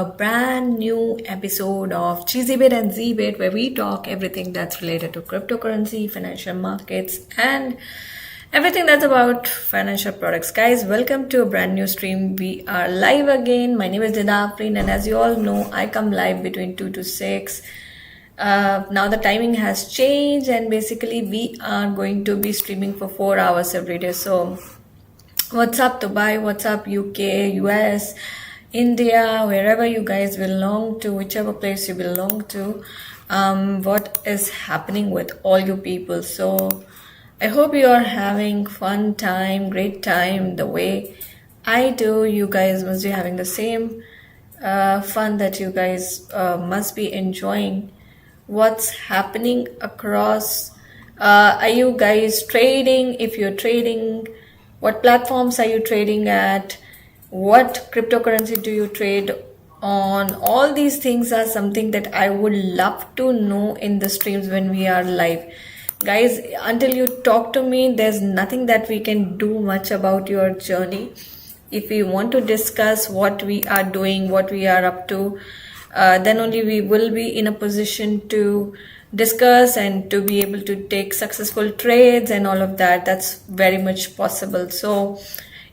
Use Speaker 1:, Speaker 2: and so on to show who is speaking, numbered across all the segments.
Speaker 1: a brand new episode of Cheesy Bit and Z Bit, where we talk everything that's related to cryptocurrency, financial markets, and everything that's about financial products. Guys, welcome to a brand new stream. We are live again. My name is Dida Afrin, and as you all know, I come live between 2 to 6. Now the timing has changed, and basically we are going to be streaming for 4 hours every day. So what's up Dubai, what's up UK, US, India, wherever you guys belong to, whichever place you belong to, what is happening with all you people. So I hope you are having fun time, great time the way I do. You guys must be having the same fun that you guys must be enjoying. What's happening across? Are you guys trading? If you're trading, what platforms are you trading at? What cryptocurrency do you trade on? All these things are something that I would love to know in the streams when we are live. Guys, until you talk to me, there's nothing that we can do much about your journey. If we want to discuss what we are doing, what we are up to, then only we will be in a position to discuss and to be able to take successful trades and all of that. That's very much possible. So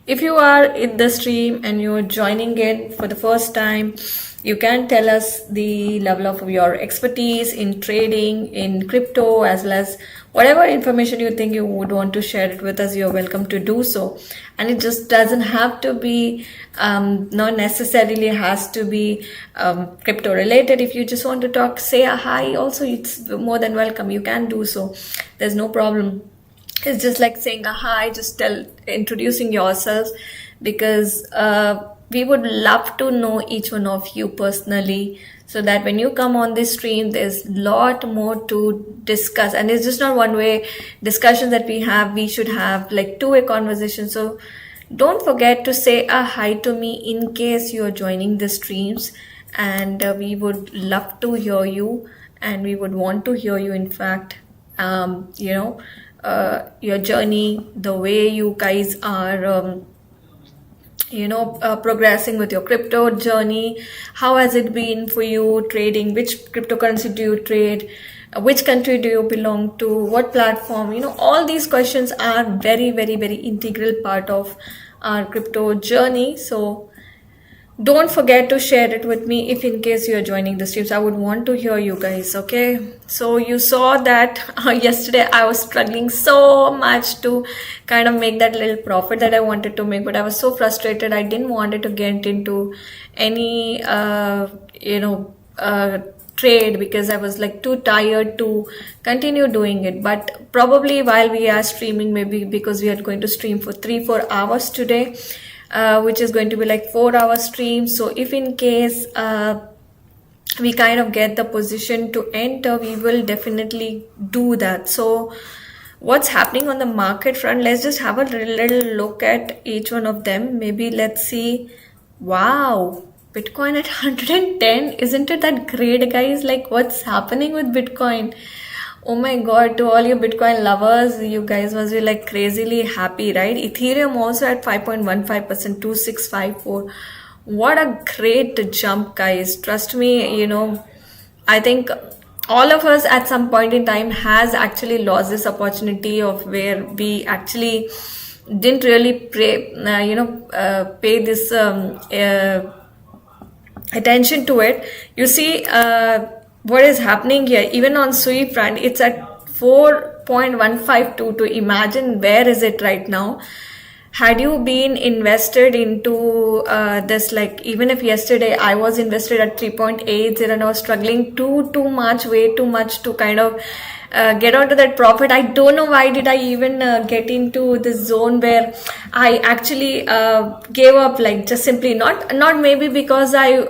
Speaker 1: if you are in the stream and you're joining in for the first time, you can tell us the level of your expertise in trading, in crypto, as well as whatever information you think you would want to share it with us. You're welcome to do so. And it just doesn't have to be, not necessarily has to be crypto related. If you just want to talk, say a hi also, it's more than welcome. You can do so. There's no problem. It's just like saying a hi, just introducing yourselves, because we would love to know each one of you personally, so that when you come on this stream, there's a lot more to discuss. And it's just not one-way discussion that we have. We should have like two-way conversation. So don't forget to say a hi to me in case you're joining the streams. And we would love to hear you, and we would want to hear you, in fact, your journey, the way you guys are progressing with your crypto journey. How has it been for you trading? Which cryptocurrency do you trade? Which country do you belong to? What platform? All these questions are very, very, very integral part of our crypto journey. So don't forget to share it with me if in case you're joining the streams. I would want to hear you guys, okay? So you saw that yesterday I was struggling so much to kind of make that little profit that I wanted to make, but I was so frustrated. I didn't want it to get into any, trade, because I was like too tired to continue doing it. But probably while we are streaming, maybe because we are going to stream for 3-4 hours today, which is going to be like 4-hour stream. So if in case we kind of get the position to enter, we will definitely do that. So what's happening on the market front, let's just have a little look at each one of them. Maybe let's see. Wow, Bitcoin at 110. Isn't it that great, guys? Like, what's happening with Bitcoin? Oh my god, to all you Bitcoin lovers, you guys must be like crazily happy, right? Ethereum also at 5.15%, 2654. What a great jump, guys. Trust me, I think all of us at some point in time has actually lost this opportunity of where we actually didn't really pay this attention to it. You see, what is happening here, even on Sui front, it's at 4.152. To imagine where is it right now. Had you been invested into this, like even if yesterday I was invested at 3.80 and I was struggling way too much to kind of get onto that profit. I don't know why did I even get into this zone where I actually gave up, like just simply not maybe because I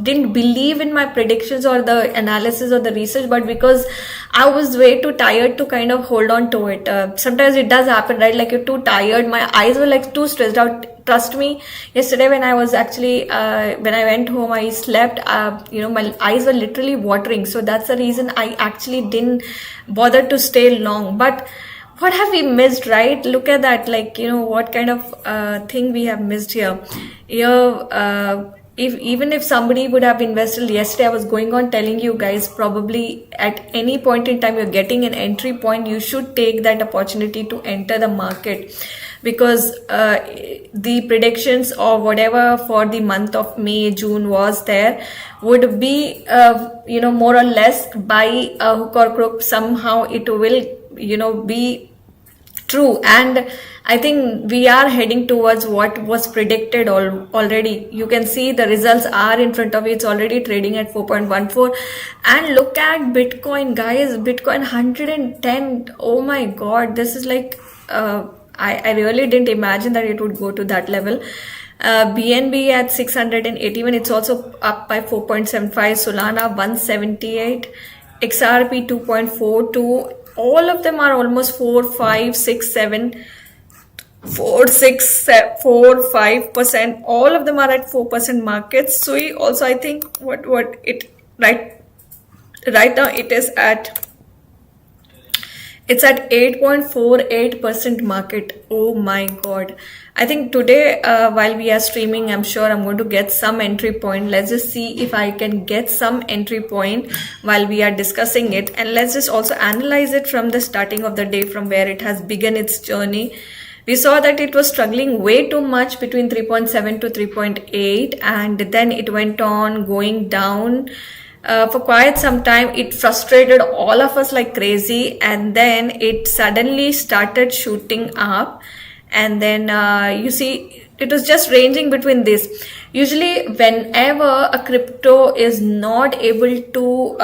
Speaker 1: didn't believe in my predictions or the analysis or the research, but because I was way too tired to kind of hold on to it. Sometimes it does happen, right? Like you're too tired. My eyes were like too stressed out. Trust me, yesterday when I was actually, when I went home, I slept, my eyes were literally watering. So that's the reason I actually didn't bother to stay long. But what have we missed, right? Look at that, like, what kind of thing we have missed here. Here, if even if somebody would have invested yesterday, I was going on telling you guys, probably at any point in time you're getting an entry point, you should take that opportunity to enter the market, because the predictions or whatever for the month of May, June was there would be more or less by hook or crook. Somehow it will be true, and I think we are heading towards what was predicted already. You can see the results are in front of you. It's already trading at 4.14, and look at Bitcoin, guys. Bitcoin 110. Oh my God, this is like I really didn't imagine that it would go to that level. BNB at 681. It's also up by 4.75. Solana 178. XRP 2.42. All of them are almost 4, 5, 6, 7, 4, 6, 4, 5%. All of them are at 4% markets. So also, I think what it right now it's at 8.48% market. Oh my God. I think today, while we are streaming, I'm sure I'm going to get some entry point. Let's just see if I can get some entry point while we are discussing it. And let's just also analyze it from the starting of the day, from where it has begun its journey. We saw that it was struggling way too much between 3.7 to 3.8, and then it went on going down. For quite some time. It frustrated all of us like crazy, and then it suddenly started shooting up, and then you see it was just ranging between this. Usually whenever a crypto is not able to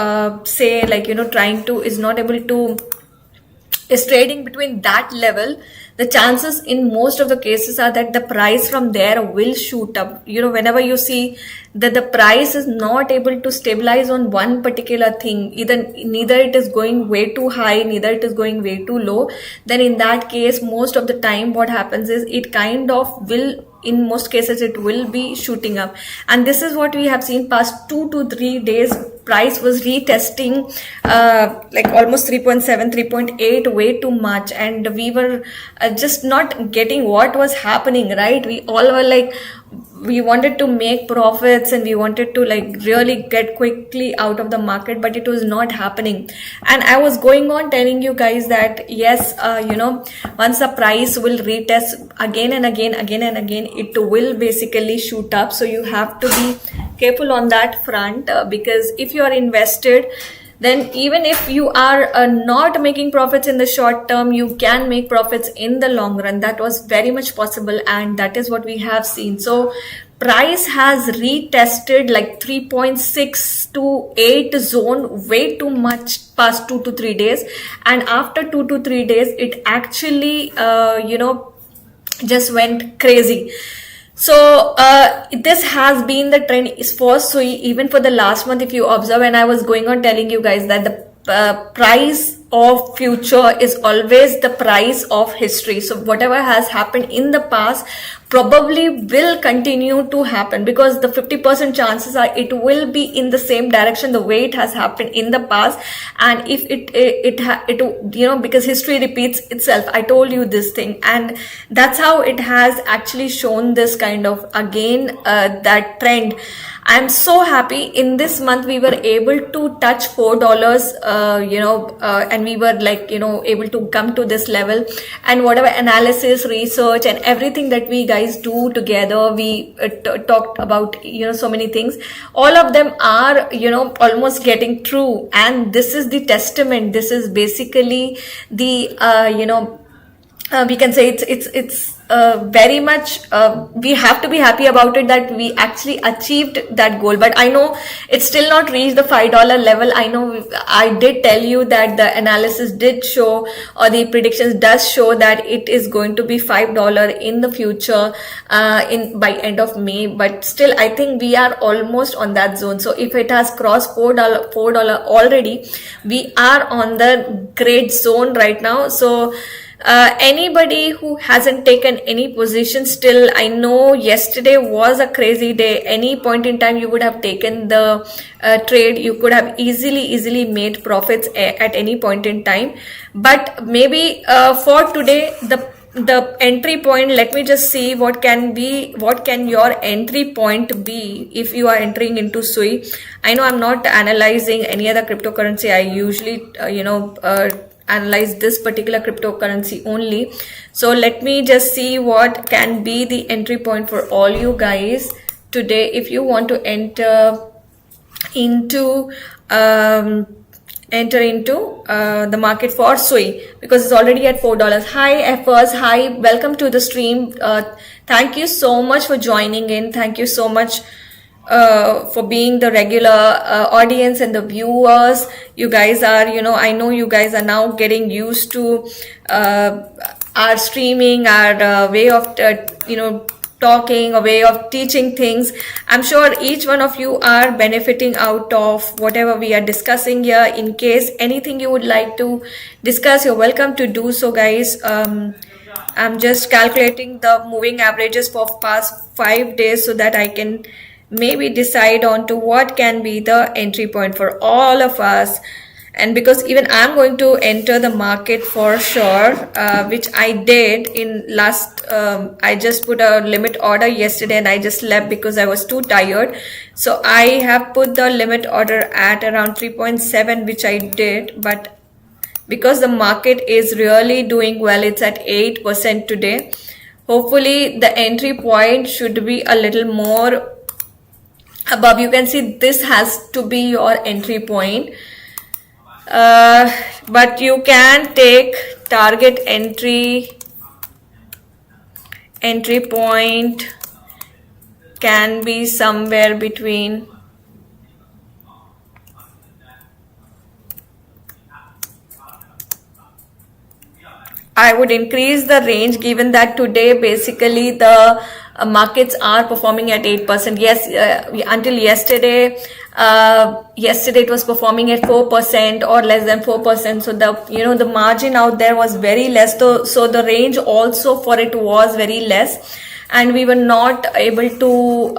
Speaker 1: is trading between that level, the chances in most of the cases are that the price from there will shoot up. Whenever you see that the price is not able to stabilize on one particular thing, neither it is going way too high, neither it is going way too low, then in that case, most of the time what happens is it kind of will, in most cases, it will be shooting up. And this is what we have seen past 2 to 3 days. Price was retesting like almost 3.7, 3.8, way too much, and we were just not getting what was happening, right? We all were like, we wanted to make profits and we wanted to like really get quickly out of the market, but it was not happening. And I was going on telling you guys that yes, once the price will retest again and again, it will basically shoot up. So you have to be careful on that front, because if you are invested, then even if you are not making profits in the short term, you can make profits in the long run. That was very much possible, and that is what we have seen. So price has retested like 3.6 to 8 zone way too much past 2 to 3 days, and after 2 to 3 days it actually just went crazy. So this has been the trend is for, so even for the last month, if you observe, and I was going on telling you guys that the price of future is always the price of history. So whatever has happened in the past probably will continue to happen, because the 50% chances are it will be in the same direction the way it has happened in the past. And if it because history repeats itself. I told you this thing, and that's how it has actually shown this kind of again that trend. I'm so happy in this month we were able to touch $4, and we were like, able to come to this level. And whatever analysis, research, and everything that we guys do together, we talked about, so many things. All of them are, almost getting true. And this is the testament. This is basically the, we can say it's very much we have to be happy about it that we actually achieved that goal. But I know it's still not reached the $5 level. I know I did tell you that the analysis did show, or the predictions does show, that it is going to be $5 in the future by end of May. But still, I think we are almost on that zone. So if it has crossed $4 already, we are on the great zone right now. So anybody who hasn't taken any position still, I know yesterday was a crazy day. Any point in time you would have taken the trade, you could have easily made profits at any point in time. But maybe for today, the the entry point, let me just see what can your entry point be if you are entering into SUI. I know I'm not analyzing any other cryptocurrency. I usually analyze this particular cryptocurrency only. So let me just see what can be the entry point for all you guys today if you want to enter into the market for SUI, because it's already at $4. Hi Effers, hi, welcome to the stream. Thank you so much for joining in. Thank you so much for being the regular audience and the viewers. You guys are, I know you guys are now getting used to our streaming, our way of talking, a way of teaching things. I'm sure each one of you are benefiting out of whatever we are discussing here. In case anything you would like to discuss, you're welcome to do so, guys. I'm just calculating the moving averages for past 5 days so that I can maybe decide on to what can be the entry point for all of us. And because even I'm going to enter the market for sure, which I did in last, I just put a limit order yesterday and I just left because I was too tired. So I have put the limit order at around 3.7, which I did. But because the market is really doing well, it's at 8% today. Hopefully the entry point should be a little more above. You can see this has to be your entry point. But you can take target entry point can be somewhere between I would increase the range, given that today basically the markets are performing at 8%. Yes, until yesterday, it was performing at 4% or less than 4%. So the margin out there was very less. So the range also for it was very less, and we were not able to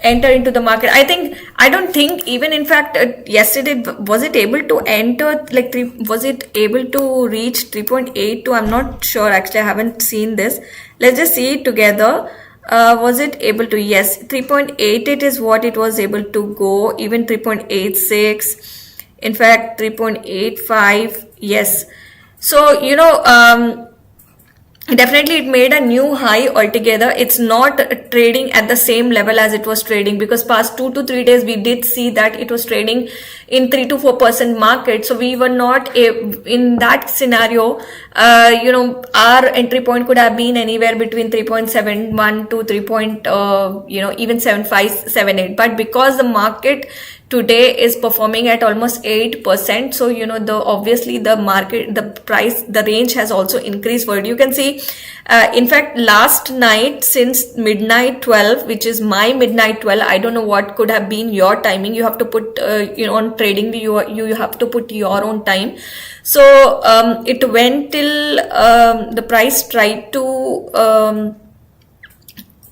Speaker 1: enter into the market. I don't think even, in fact, yesterday, was it able to enter was it able to reach 3.82? I'm not sure, actually. I haven't seen this. Let's just see it together. Was it able to? Yes, 3.88 is what it was able to go, even 3.86, in fact 3.85. Yes. So definitely it made a new high altogether. It's not trading at the same level as it was trading, because past 2 to 3 days we did see that it was trading in 3 to 4% market. So we were not in that scenario. Our entry point could have been anywhere between 3.71 to 3. Even 75, 78. But because the market today is performing at almost 8%, so obviously the market, the price, the range has also increased for it. You can see, in fact, last night, since midnight 12, which is my midnight 12, I don't know what could have been your timing. You have to put on trading, you have to put your own time. So it went till the price tried to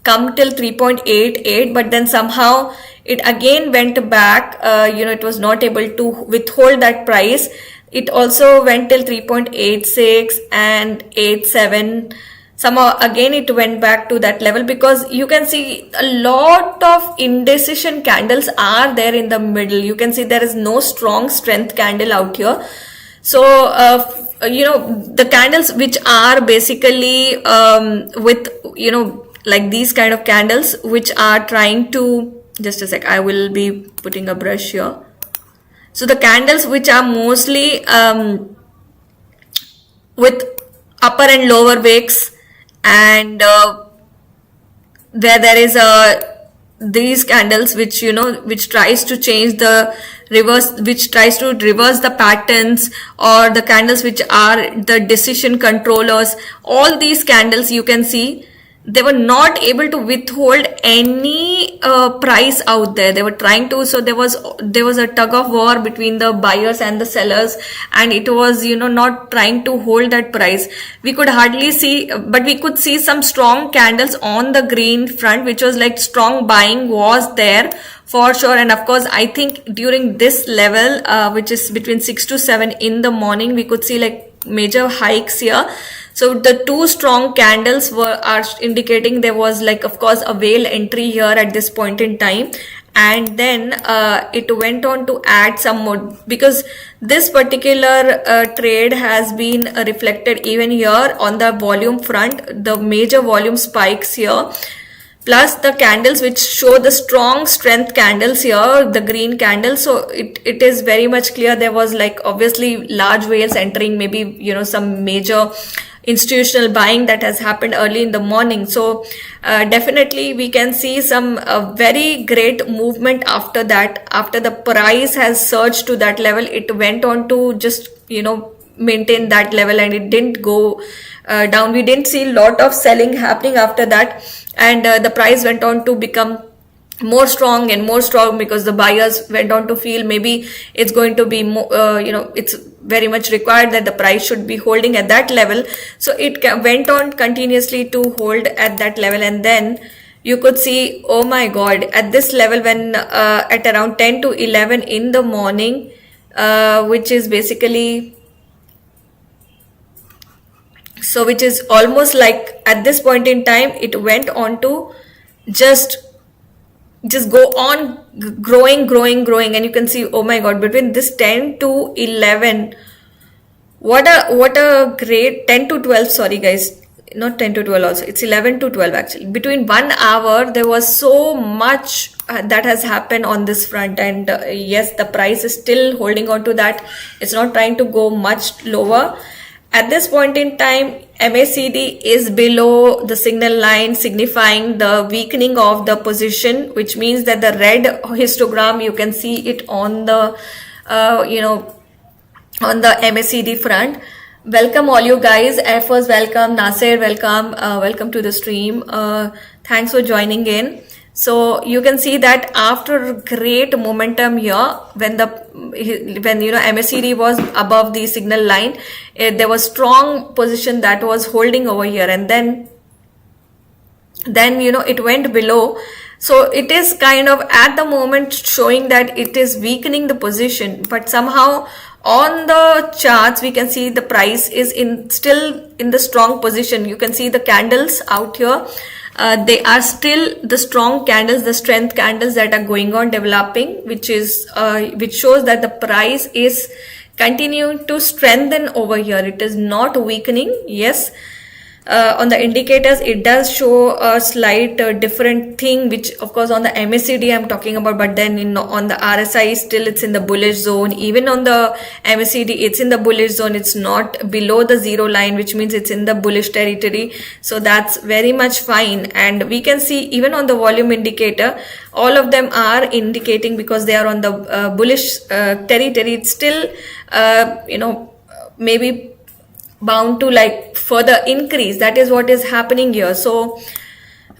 Speaker 1: come till 3.88, but then somehow it again went back. It was not able to withhold that price. It also went till 3.86 and 87. Somehow again it went back to that level, because you can see a lot of indecision candles are there in the middle. You can see there is no strong strength candle out here. So the candles which are basically with like these kind of candles which are trying to, just a sec, I will be putting a brush here. So the candles which are mostly with upper and lower wicks, and where there is these candles which which tries to change the reverse, which tries to reverse the patterns, or the candles which are the decision controllers. All these candles, you can see, they were not able to withhold any price out there. They were trying to, so there was a tug of war between the buyers and the sellers, and it was not trying to hold that price. We could hardly see, but we could see some strong candles on the green front, which was like strong buying was there for sure. And of course, I think during this level, which is between 6 to 7 in the morning, we could see like major hikes here. So the two strong candles are indicating there was, like, of course, a whale entry here at this point in time, and then it went on to add some more, because this particular trade has been reflected even here on the volume front, the major volume spikes here, plus the candles which show the strong strength candles here, the green candles. So it is very much clear there was, like, obviously large whales entering, maybe, some major institutional buying that has happened early in the morning. So definitely we can see some very great movement after that. After the price has surged to that level, it went on to just maintain that level, and it didn't go down. We didn't see a lot of selling happening after that, and the price went on to become more strong and more strong, because the buyers went on to feel maybe it's going to be more, it's very much required that the price should be holding at that level. So it went on continuously to hold at that level, and then you could see, oh my god, at this level, when at around 10 to 11 in the morning, which is basically, so which is almost like at this point in time, it went on to just go on growing, and you can see, oh my god, between this 10 to 11, what a great 10 to 12, sorry guys, not 10 to 12 also, it's 11 to 12 actually. Between 1 hour there was so much that has happened on this front, and yes, the price is still holding on to that. It's not trying to go much lower. At this point in time, MACD is below the signal line, signifying the weakening of the position, which means that the red histogram, you can see it on the, on the MACD front. Welcome all you guys. First, welcome Nasir, welcome, welcome to the stream. Thanks for joining in. So you can see that after great momentum here, when MACD was above the signal line, there was strong position that was holding over here, and then it went below. So it is kind of at the moment showing that it is weakening the position, but somehow on the charts we can see the price is still in the strong position. You can see the candles out here. They are still the strong candles, the strength candles that are going on developing, which shows that the price is continuing to strengthen over here. It is not weakening. Yes, on the indicators it does show a slight different thing, which of course on the MACD I'm talking about, but then on the RSI still it's in the bullish zone. Even on the MACD it's in the bullish zone, it's not below the zero line, which means it's in the bullish territory. So that's very much fine, and we can see even on the volume indicator, all of them are indicating, because they are on the bullish territory. It's still maybe bound to like further increase. That is what is happening here. So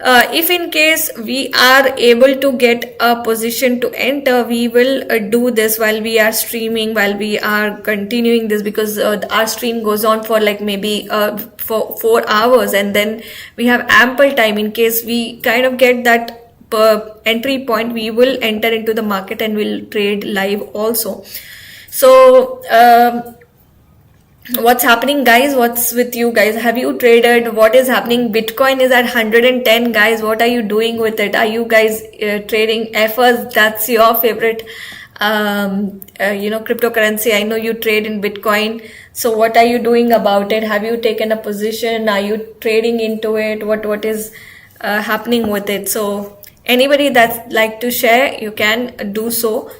Speaker 1: if in case we are able to get a position to enter, we will do this while we are streaming, while we are continuing this, because our stream goes on for like maybe for 4 hours, and then we have ample time. In case we kind of get that entry point, we will enter into the market and we'll trade live also. So what's happening, guys? What's with you guys? Have you traded? What is happening? Bitcoin is at 110, guys. What are you doing with it? Are you guys trading FS? That's your favorite cryptocurrency. I know you trade in Bitcoin. So what are you doing about it? Have you taken a position? Are you trading into it? What is happening with it? So anybody that's like to share, you can do so.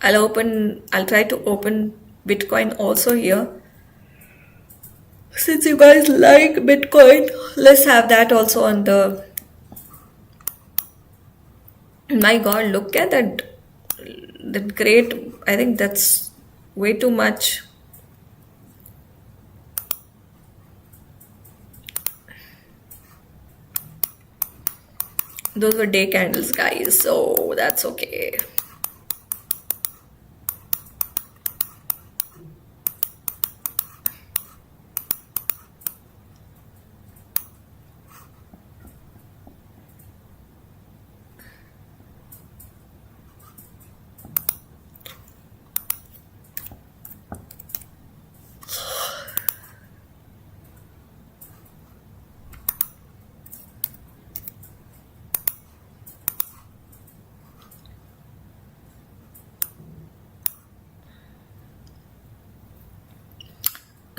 Speaker 1: I'll try to open Bitcoin also here. Since you guys like Bitcoin, let's have that also on the... My God, look at that great... I think that's way too much. Those were day candles, guys, so that's okay.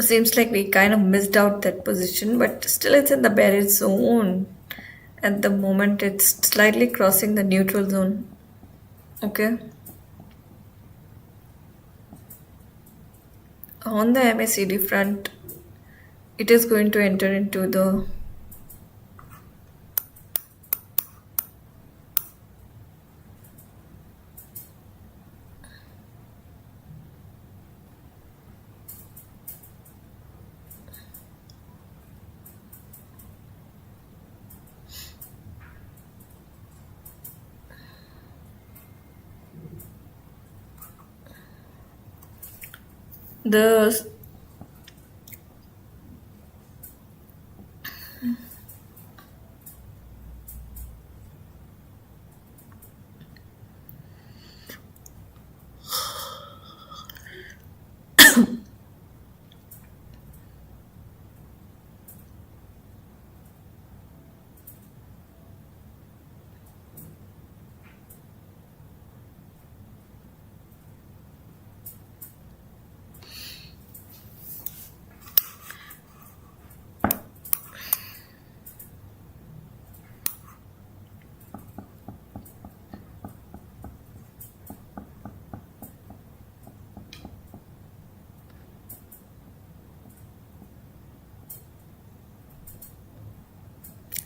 Speaker 1: Seems like we kind of missed out that position, but still it's in the bearish zone. At the moment, it's slightly crossing the neutral zone. Okay. On the MACD front, it is going to enter into the the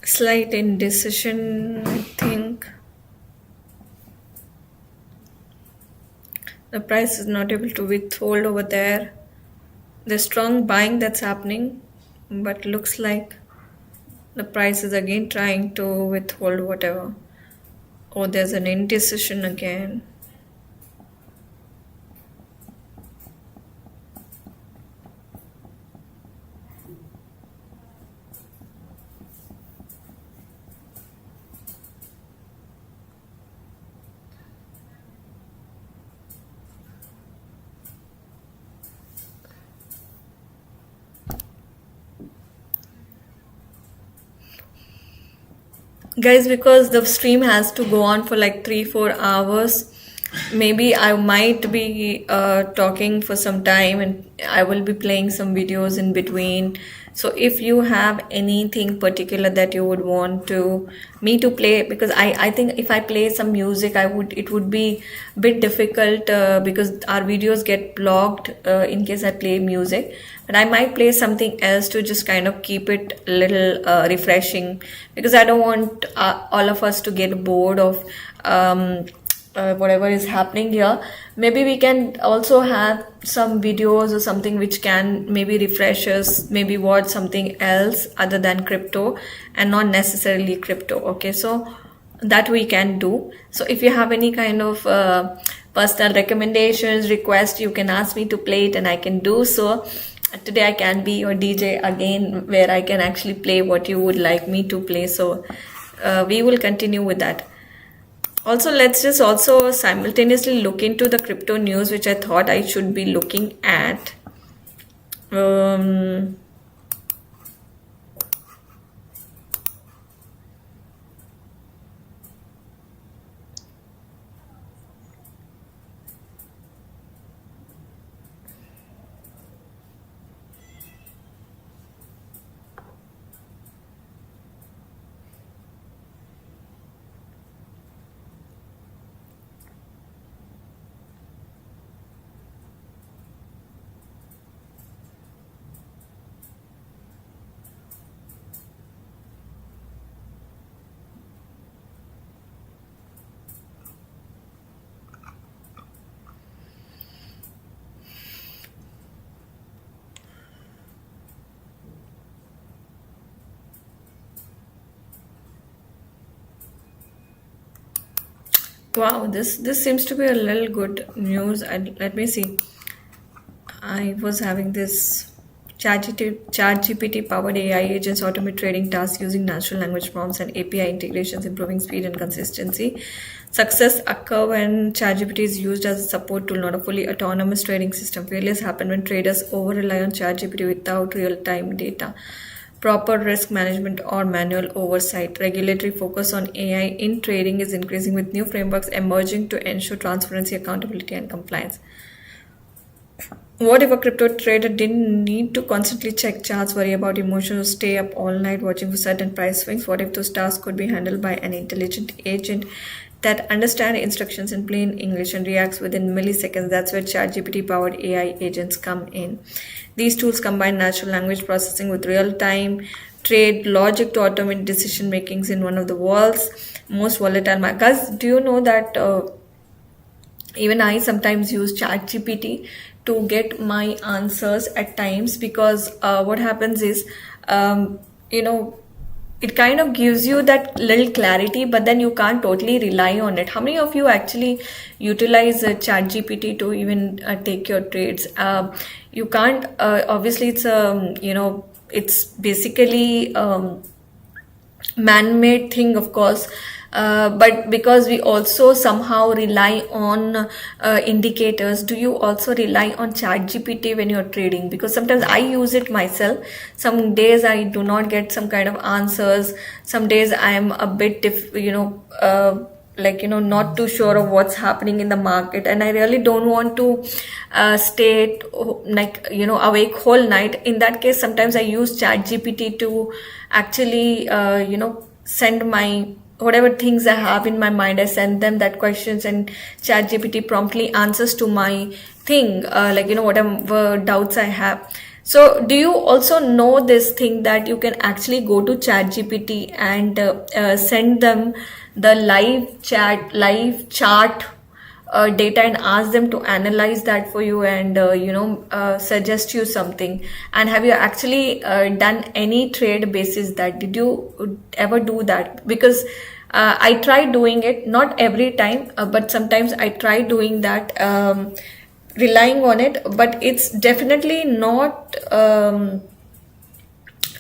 Speaker 1: slight indecision, I think. The price is not able to withhold over there. There's strong buying that's happening, but looks like the price is again trying to withhold whatever. Oh, there's an indecision again. Guys, because the stream has to go on for like 3-4 hours, maybe I might be talking for some time, and I will be playing some videos in between. So if you have anything particular that you would want to me to play, because I think if I play some music, it would be a bit difficult because our videos get blocked in case I play music. But I might play something else to just kind of keep it a little refreshing, because I don't want all of us to get bored of whatever is happening here. Maybe we can also have some videos or something which can maybe refresh us, maybe watch something else other than crypto and not necessarily crypto. Okay, so that we can do. So if you have any kind of personal recommendations, requests, you can ask me to play it and I can do so. Today I can be your DJ again, where I can actually play what you would like me to play. So we will continue with that. Also, let's just also simultaneously look into the crypto news, which I thought I should be looking at. Wow, this seems to be a little good news. Let me see. I was having this ChatGPT powered AI agents automate trading tasks using natural language prompts and API integrations, improving speed and consistency. Success occur when ChatGPT is used as a support tool, not a fully autonomous trading system. Failures happen when traders over rely on ChatGPT without real-time data, proper risk management, or manual oversight. Regulatory focus on AI in trading is increasing, with new frameworks emerging to ensure transparency, accountability, and compliance. What if a crypto trader didn't need to constantly check charts, worry about emotions, stay up all night watching for certain price swings? What if those tasks could be handled by an intelligent agent that understands instructions in plain English and reacts within milliseconds? That's where ChatGPT powered AI agents come in. These tools combine natural language processing with real-time trade logic to automate decision makings in one of the world's most volatile markets. Do you know that even I sometimes use ChatGPT to get my answers at times, because what happens is, you know, it kind of gives you that little clarity, but then you can't totally rely on it. How many of you actually utilize ChatGPT to even take your trades? You can't, obviously, it's, it's basically man-made thing, of course, but because we also somehow rely on indicators. Do you also rely on ChatGPT when you're trading? Because sometimes I use it myself. Some days I do not get some kind of answers. Some days I am a bit not too sure of what's happening in the market, and I really don't want to stay awake whole night. In that case, sometimes I use ChatGPT to actually send my whatever things I have in my mind. I send them that questions, and ChatGPT promptly answers to my thing, whatever doubts I have. So do you also know this thing that you can actually go to ChatGPT and send them the live chart data and ask them to analyze that for you and suggest you something? And have you actually done any trade basis that? Did you ever do that? Because I try doing it, not every time, but sometimes I try doing that, relying on it, but it's definitely not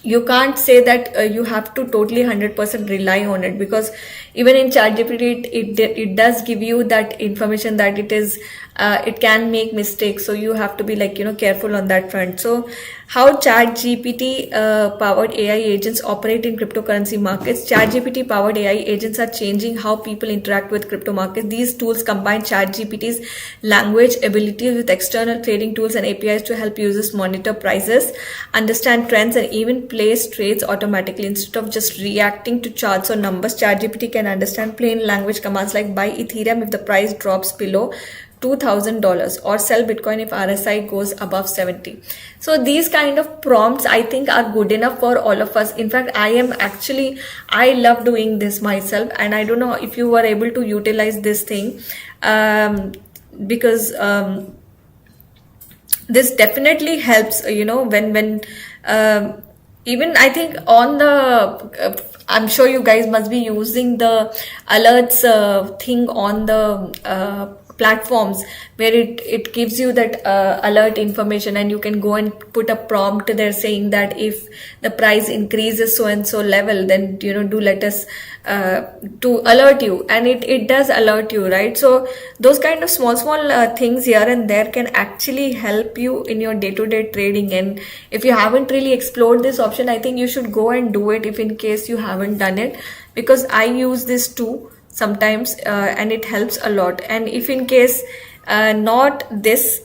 Speaker 1: you can't say that you have to totally 100% rely on it, because even in ChatGPT it does give you that information that it can make mistakes, so you have to be careful on that front. So how ChatGPT powered AI agents operate in cryptocurrency markets. ChatGPT powered AI agents are changing how people interact with crypto markets. These tools combine ChatGPT's language abilities with external trading tools and APIs to help users monitor prices, understand trends, and even place trades automatically. Instead of just reacting to charts or numbers, ChatGPT can understand plain language commands like buy Ethereum if the price drops below $2,000 or sell Bitcoin if RSI goes above 70. So these kind of prompts I think are good enough for all of us. In fact, I love doing this myself, and I don't know if you were able to utilize this thing, because this definitely helps, when even I think on the I'm sure you guys must be using the alerts thing on the platforms, where it gives you that alert information, and you can go and put a prompt there saying that if the price increases so and so level, then do let us to alert you, and it does alert you, right? So those kind of small things here and there can actually help you in your day-to-day trading. And if you haven't really explored this option, I think you should go and do it if in case you haven't done it, because I use this too sometimes, and it helps a lot. And if in case not this,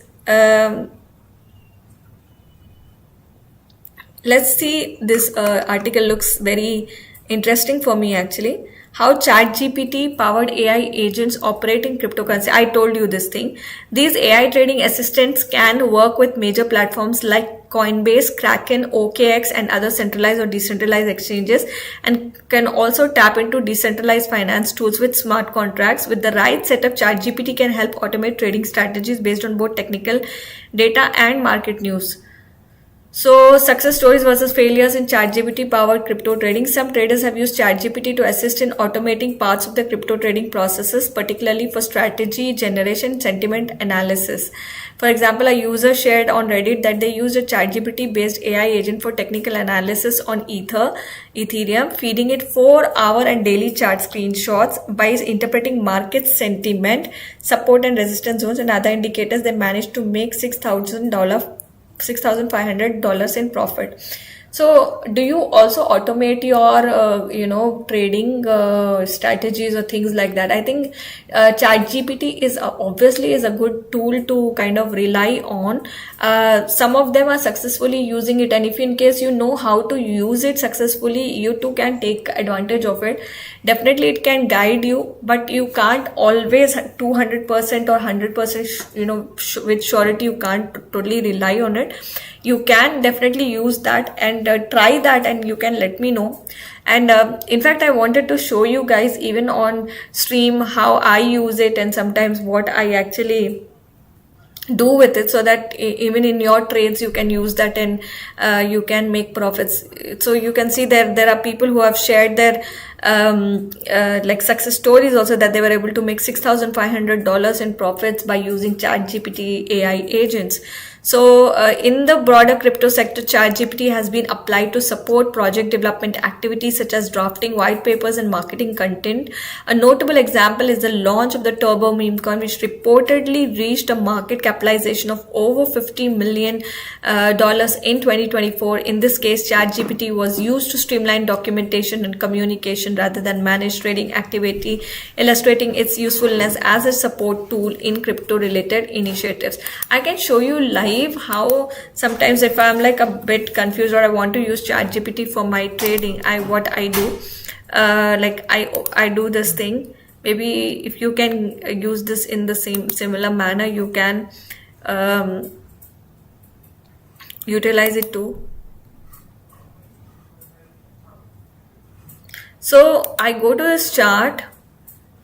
Speaker 1: let's see, this article looks very interesting for me actually. How ChatGPT powered AI agents operate in cryptocurrency. I told you this thing. These AI trading assistants can work with major platforms like Coinbase, Kraken, OKX, and other centralized or decentralized exchanges, and can also tap into decentralized finance tools with smart contracts. With the right setup, ChatGPT can help automate trading strategies based on both technical data and market news. So, success stories versus failures in ChatGPT powered crypto trading. Some traders have used ChatGPT to assist in automating parts of the crypto trading processes, particularly for strategy generation, sentiment analysis. For example, a user shared on Reddit that they used a ChatGPT based AI agent for technical analysis on Ethereum, feeding it 4-hour and daily chart screenshots. By interpreting market sentiment, support and resistance zones, and other indicators, they managed to make $6,500 in profit. So, do you also automate your, trading strategies or things like that? I think ChatGPT is obviously is a good tool to kind of rely on. Some of them are successfully using it, and if in case you know how to use it successfully, you too can take advantage of it. Definitely, it can guide you, but you can't always 200% or 100%, with surety. You can't totally rely on it. You can definitely use that and try that, and you can let me know. And in fact, I wanted to show you guys even on stream how I use it, and sometimes what I actually do with it, so that even in your trades you can use that, and you can make profits. So you can see there are people who have shared their like success stories also, that they were able to make $6,500 in profits by using ChatGPT AI agents. So in the broader crypto sector, ChatGPT has been applied to support project development activities such as drafting white papers and marketing content. A notable example is the launch of the Turbo meme coin, which reportedly reached a market capitalization of over $50 million in 2024. In this case, ChatGPT was used to streamline documentation and communication rather than manage trading activity, illustrating its usefulness as a support tool in crypto related initiatives. I can show you live how sometimes if I'm like a bit confused or I want to use ChatGPT for my trading, what I do, like I do this thing. Maybe if you can use this in the similar manner, you can utilize it too. So I go to this chart,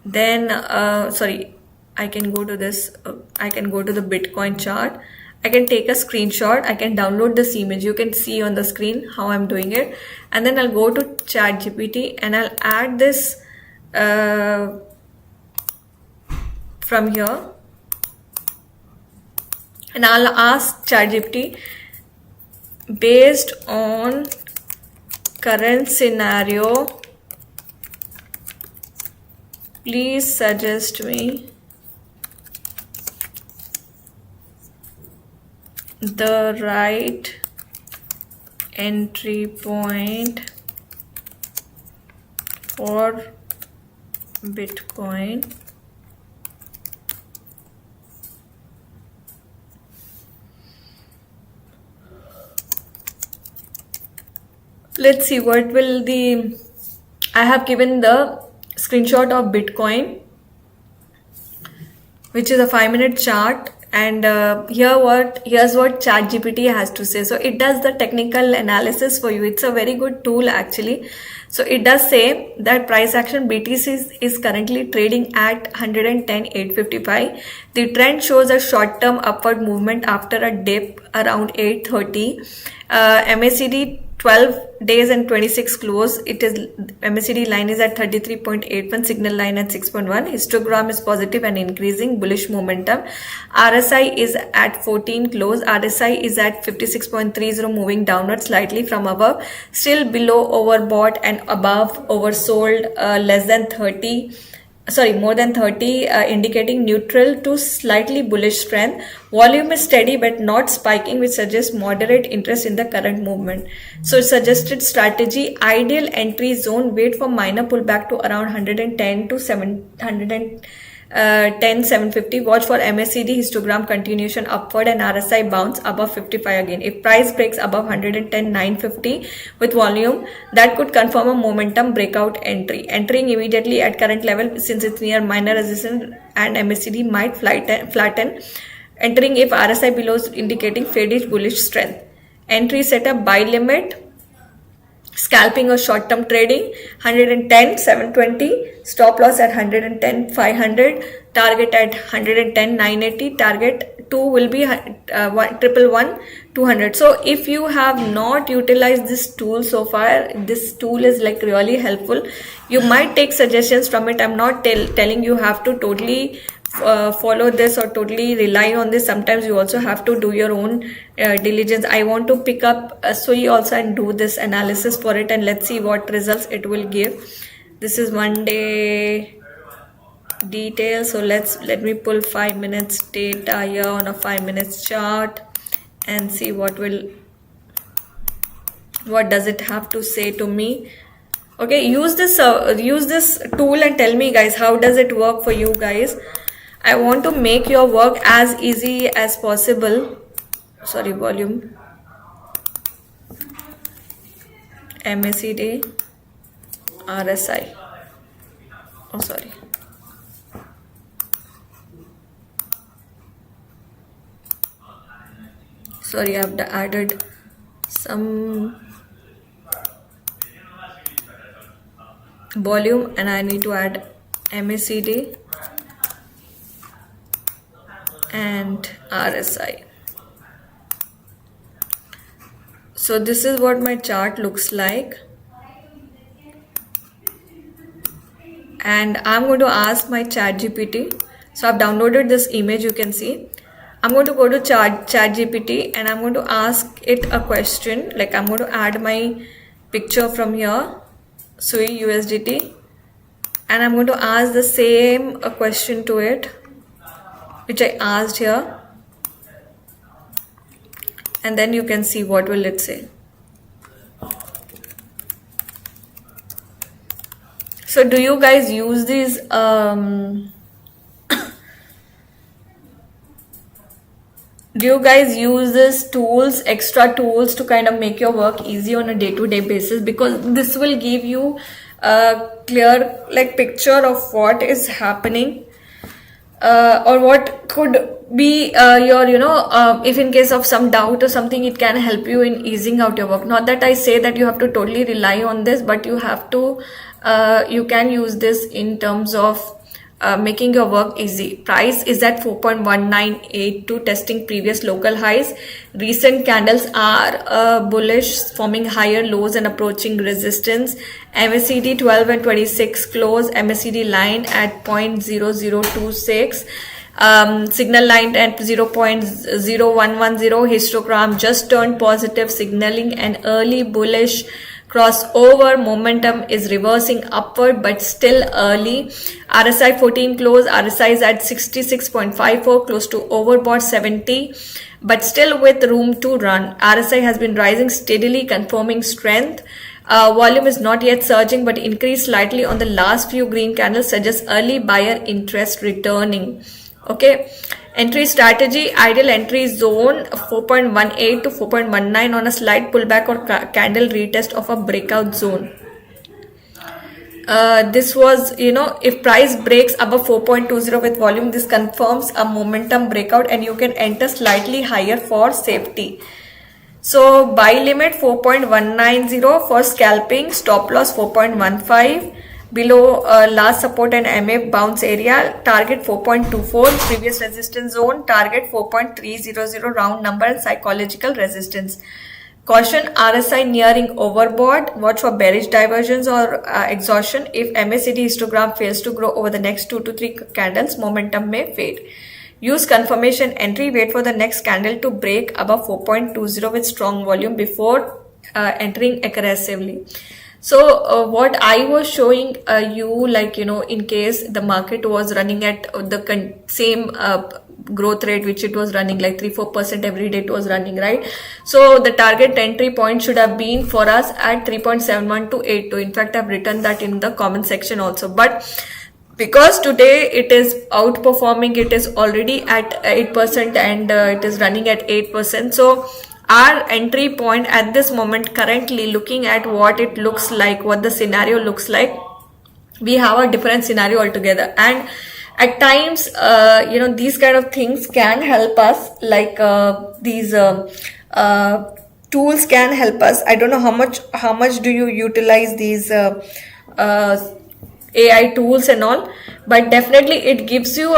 Speaker 1: then I can go to this, I can go to the Bitcoin chart. I can take a screenshot, I can download this image. You can see on the screen how I'm doing it. And then I'll go to ChatGPT and I'll add this from here. And I'll ask ChatGPT, based on current scenario, please suggest me the right entry point for Bitcoin. Let's see what will I have given the screenshot of Bitcoin, which is a 5-minute chart. And here's what ChatGPT has to say. So it does the technical analysis for you. It's a very good tool actually. So it does say that price action BTC is currently trading at 110,855. The trend shows a short-term upward movement after a dip around 830. MACD 12 days and 26 close. It is MACD line is at 33.81, signal line at 6.1. Histogram is positive and increasing, bullish momentum. RSI is at 14 close. RSI is at 56.30, moving downward slightly from above, still below overbought and above oversold, more than 30, indicating neutral to slightly bullish strength. Volume is steady but not spiking, which suggests moderate interest in the current movement. So suggested strategy, ideal entry zone, wait for minor pullback to around 110 to 750. Watch for MACD histogram continuation upward and RSI bounce above 55 again. If price breaks above 110,950 with volume, that could confirm a momentum breakout entry. Entering immediately at current level, since it's near minor resistance and MACD might flatten. Entering if RSI below, indicating faded bullish strength. Entry setup, buy limit, scalping or short-term trading, 110,720, stop loss at 110,500, target at 110,980, target 2 will be 111,200. So if you have not utilized this tool so far, this tool is like really helpful. You might take suggestions from it. I'm not telling you have to totally follow this or totally rely on this. Sometimes you also have to do your own diligence. I want to pick up Sui also and do this analysis for it, and let's see what results it will give. This is 1 day details. So let me pull 5 minutes data here on a 5 minutes chart and see what will What does it have to say to me? Okay, use this tool and tell me, guys, how does it work for you guys. I want to make your work as easy as possible. Sorry, volume. MACD, RSI. Oh, sorry. Sorry, I've added some volume and I need to add MACD and RSI. So this is what my chart looks like, and I'm going to ask my ChatGPT. So I've downloaded this image, you can see. I'm going to go to ChatGPT and I'm going to ask it a question. Like, I'm going to add my picture from here, SUI USDT, and I'm going to ask the same question to it which I asked here, and then you can see what will it say. So do you guys use these do you guys use these tools, extra tools, to kind of make your work easy on a day-to-day basis? Because this will give you a clear picture of what is happening, or what could be your if in case of some doubt or something, it can help you in easing out your work. Not that I say that you have to totally rely on this, but you have to you can use this in terms of making your work easy. Price is at 4.198 testing previous local highs. Recent candles are bullish, forming higher lows and approaching resistance. MACD 12 and 26 close. MACD line at 0.0026. Signal line at 0.0110. Histogram just turned positive, signaling an early bullish crossover. Momentum is reversing upward but still early. RSI 14 close. RSI is at 66.54, close to overbought 70, but still with room to run. RSI has been rising steadily, confirming strength. Volume is not yet surging but increased slightly on the last few green candles, suggests early buyer interest returning. Okay, entry strategy: ideal entry zone 4.18 to 4.19 on a slight pullback or candle retest of a breakout zone. This was, if price breaks above 4.20 with volume, this confirms a momentum breakout and you can enter slightly higher for safety. So buy limit 4.190 for scalping, stop loss 4.15. Below last support and MA bounce area, target 4.24, previous resistance zone, target 4.300, round number, and psychological resistance. Caution: RSI nearing overbought. Watch for bearish divergence or exhaustion. If MACD histogram fails to grow over the next 2 to 3 candles, momentum may fade. Use confirmation entry. Wait for the next candle to break above 4.20 with strong volume before entering aggressively. So what I was showing you, in case the market was running at the same growth rate which it was running, like 3-4% every day it was running, right? So the target entry point should have been for us at 3.71 to 82. In fact, I've written that in the comment section also. But because today it is outperforming, it is already at 8% and it is running at 8%. So our entry point at this moment, currently looking at what it looks like, what the scenario looks like, we have a different scenario altogether. And at times, these kind of things can help us, these tools can help us. I don't know how much do you utilize these AI tools and all, but definitely it gives you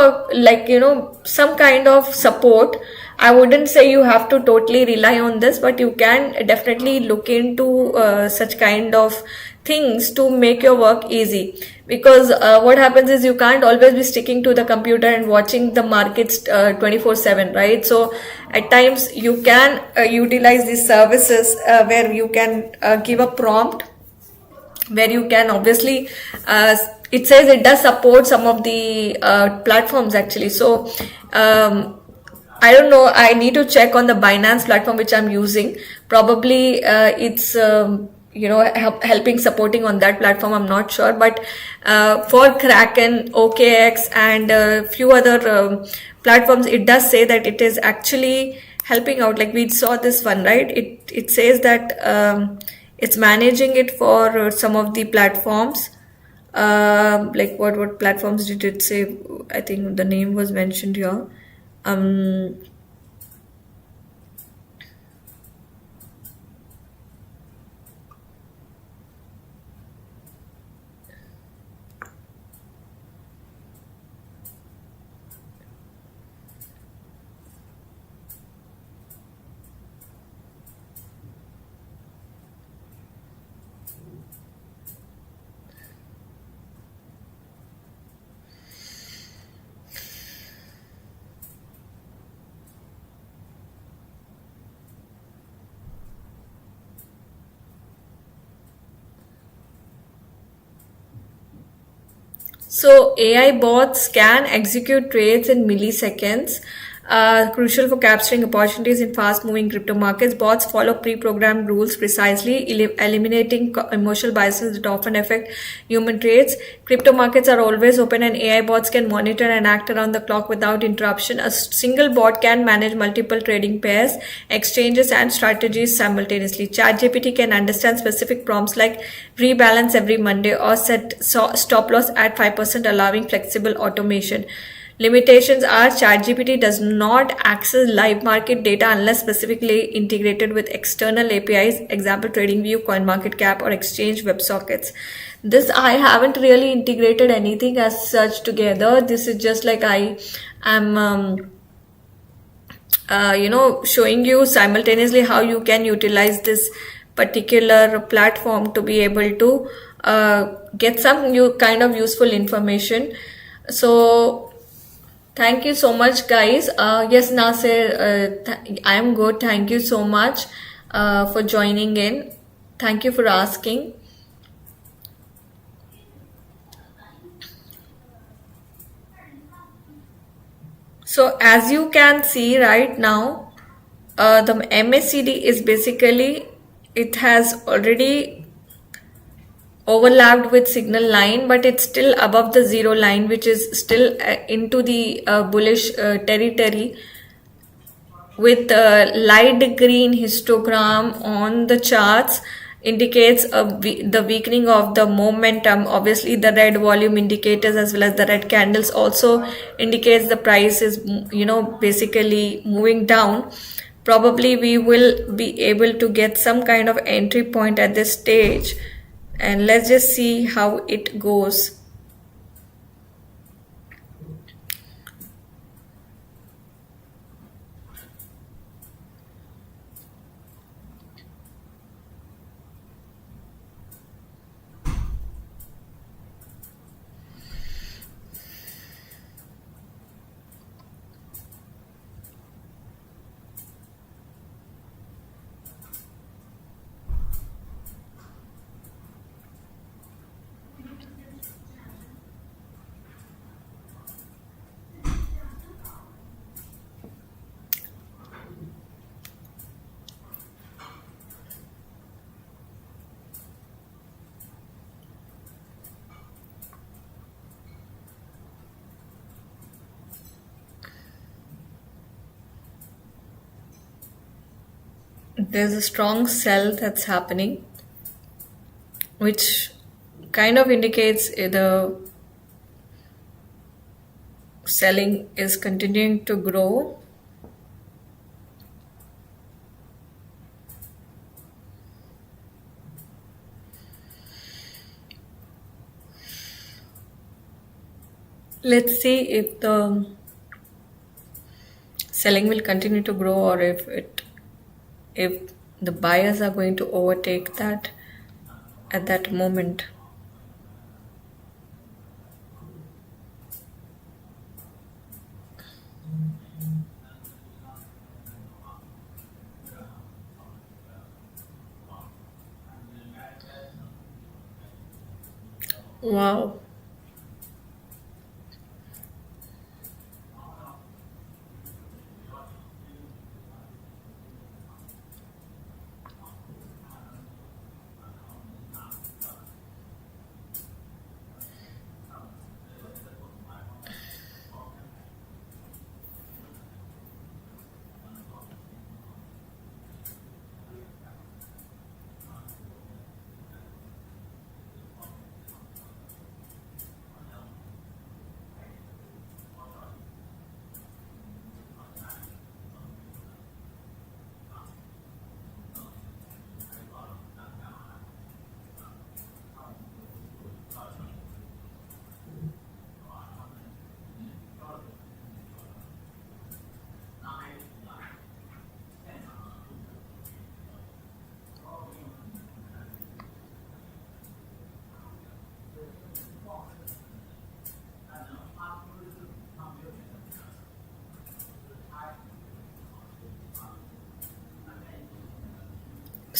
Speaker 1: some kind of support. I wouldn't say you have to totally rely on this, but you can definitely look into such kind of things to make your work easy. Because what happens is you can't always be sticking to the computer and watching the markets 24/7, right? So at times you can utilize these services where you can give a prompt, where you can obviously it says it does support some of the platforms actually. So I don't know. I need to check on the Binance platform which I'm using. Probably it's helping supporting on that platform. I'm not sure, but for Kraken, OKX, and a few other platforms, it does say that it is actually helping out. Like we saw this one, right? It says that it's managing it for some of the platforms. Like what platforms did it say? I think the name was mentioned here. Um, So AI bots can execute trades in milliseconds, crucial for capturing opportunities in fast-moving crypto markets. Bots follow pre-programmed rules precisely, eliminating emotional biases that often affect human trades. Crypto markets are always open, and AI bots can monitor and act around the clock without interruption. A single bot can manage multiple trading pairs, exchanges, and strategies simultaneously. ChatGPT can understand specific prompts like rebalance every Monday or set stop loss at 5%, allowing flexible automation. Limitations are ChatGPT does not access live market data unless specifically integrated with external APIs, example TradingView, CoinMarketCap, or Exchange WebSockets. This I haven't really integrated anything as such together. This is just like I am showing you simultaneously how you can utilize this particular platform to be able to get some new kind of useful information. So thank you so much, guys. Yes, Nasir, I am good. Thank you so much for joining in. Thank you for asking. So as you can see right now, the MACD is basically, it has already overlapped with signal line, but it's still above the zero line, which is still into the bullish territory, with light green histogram on the charts indicates the weakening of the momentum. Obviously the red volume indicators as well as the red candles also indicates the price is basically moving down. Probably we will be able to get some kind of entry point at this stage, and let's just see how it goes. There's a strong sell that's happening, which kind of indicates the selling is continuing to grow. Let's see if the selling will continue to grow, or if the buyers are going to overtake that at that moment. Wow.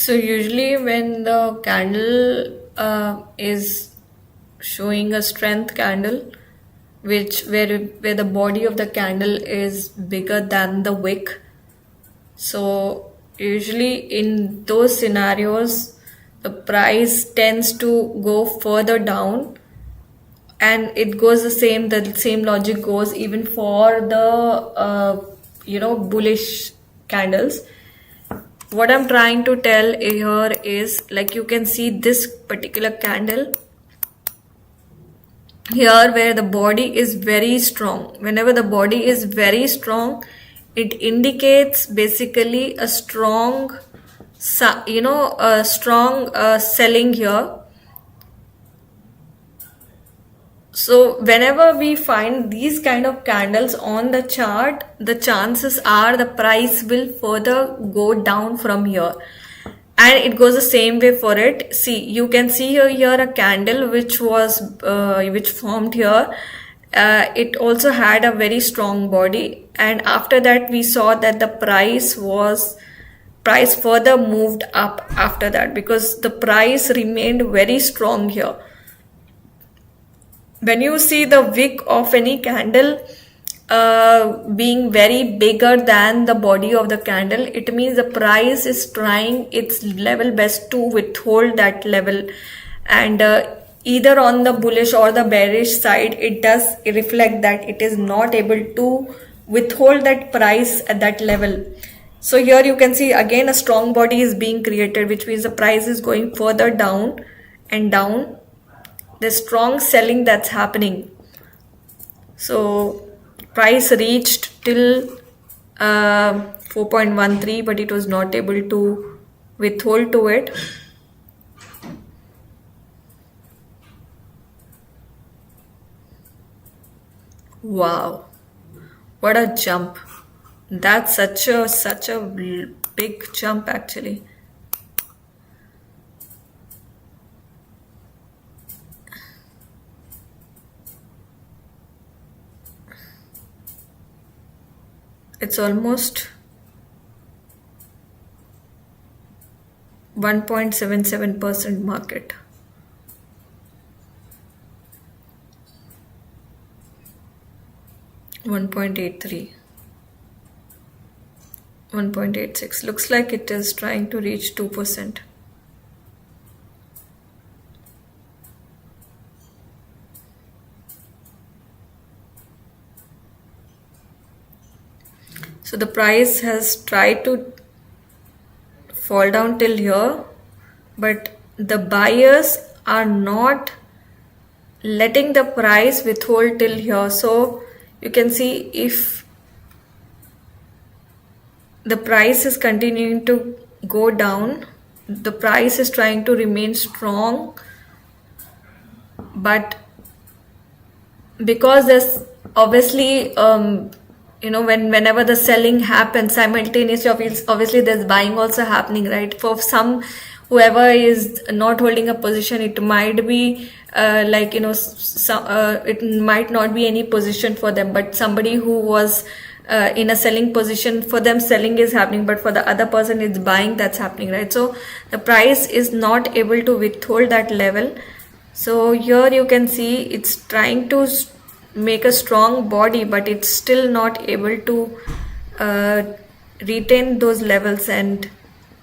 Speaker 1: So usually when the candle is showing a strength candle, which where the body of the candle is bigger than the wick, so usually in those scenarios the price tends to go further down, and it goes the same logic goes even for the bullish candles. What I'm trying to tell here is, like, you can see this particular candle here where the body is very strong. Whenever the body is very strong, it indicates basically a strong selling here. So whenever we find these kind of candles on the chart, the chances are the price will further go down from here, and it goes the same way for it. See, you can see here a candle which formed here. It also had a very strong body, and after that we saw that the price further moved up after that, because the price remained very strong here. When you see the wick of any candle being very bigger than the body of the candle, it means the price is trying its level best to withhold that level, and either on the bullish or the bearish side, it does reflect that it is not able to withhold that price at that level. So here you can see again a strong body is being created, which means the price is going further down and down. The strong selling that's happening. So price reached till 4.13, but it was not able to withhold to it. Wow, what a jump. That's such a big jump actually. It's almost 1.77% market. $1.83, 1.86. Looks like it is trying to reach 2%. So the price has tried to fall down till here, but the buyers are not letting the price withhold till here. So you can see if the price is continuing to go down, the price is trying to remain strong, but because there's obviously whenever the selling happens simultaneously, obviously there's buying also happening, right? For some, whoever is not holding a position, it might be it might not be any position for them, but somebody who was in a selling position, for them selling is happening, but for the other person it's buying that's happening, right? So the price is not able to withhold that level. So here you can see it's trying to make a strong body, but it's still not able to retain those levels, and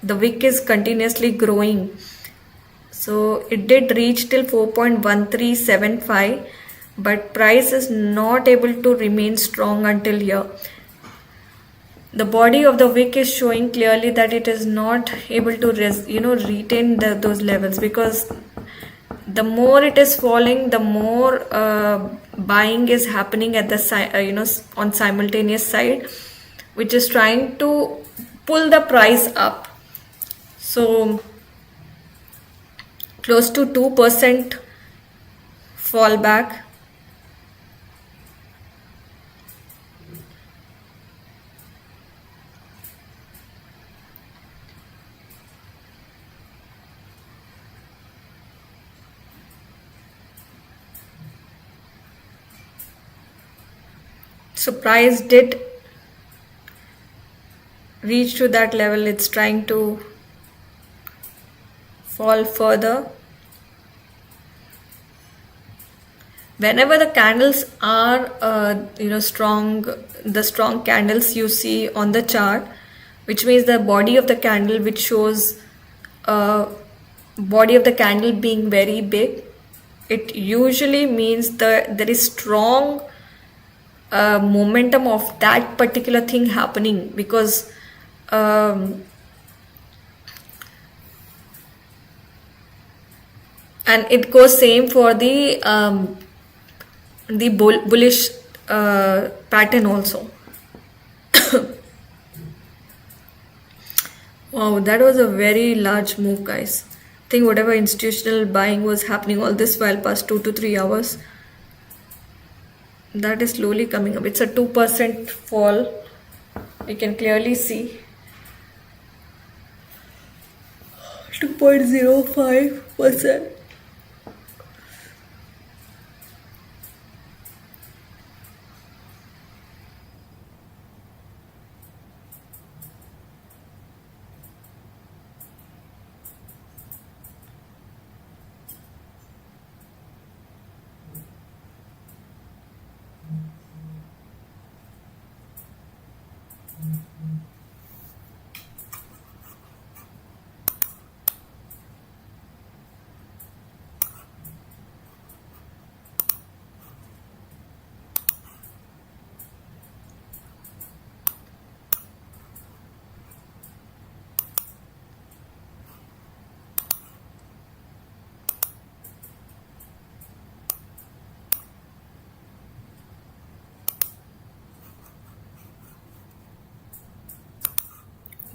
Speaker 1: the wick is continuously growing. So it did reach till 4.1375, but price is not able to remain strong until here. The body of the wick is showing clearly that it is not able to retain those levels, because the more it is falling, the more buying is happening at the on simultaneous side, which is trying to pull the price up. So close to 2% fall back. So price did reach to that level. It's trying to fall further. Whenever the candles are strong, the strong candles you see on the chart, which means the body of the candle, which shows body of the candle being very big, it usually means that there is strong momentum of that particular thing happening, because and it goes same for the bullish pattern also. Wow, that was a very large move, guys. I think whatever institutional buying was happening all this while past 2 to 3 hours, that is slowly coming up. It's a 2% fall. You can clearly see 2.05%.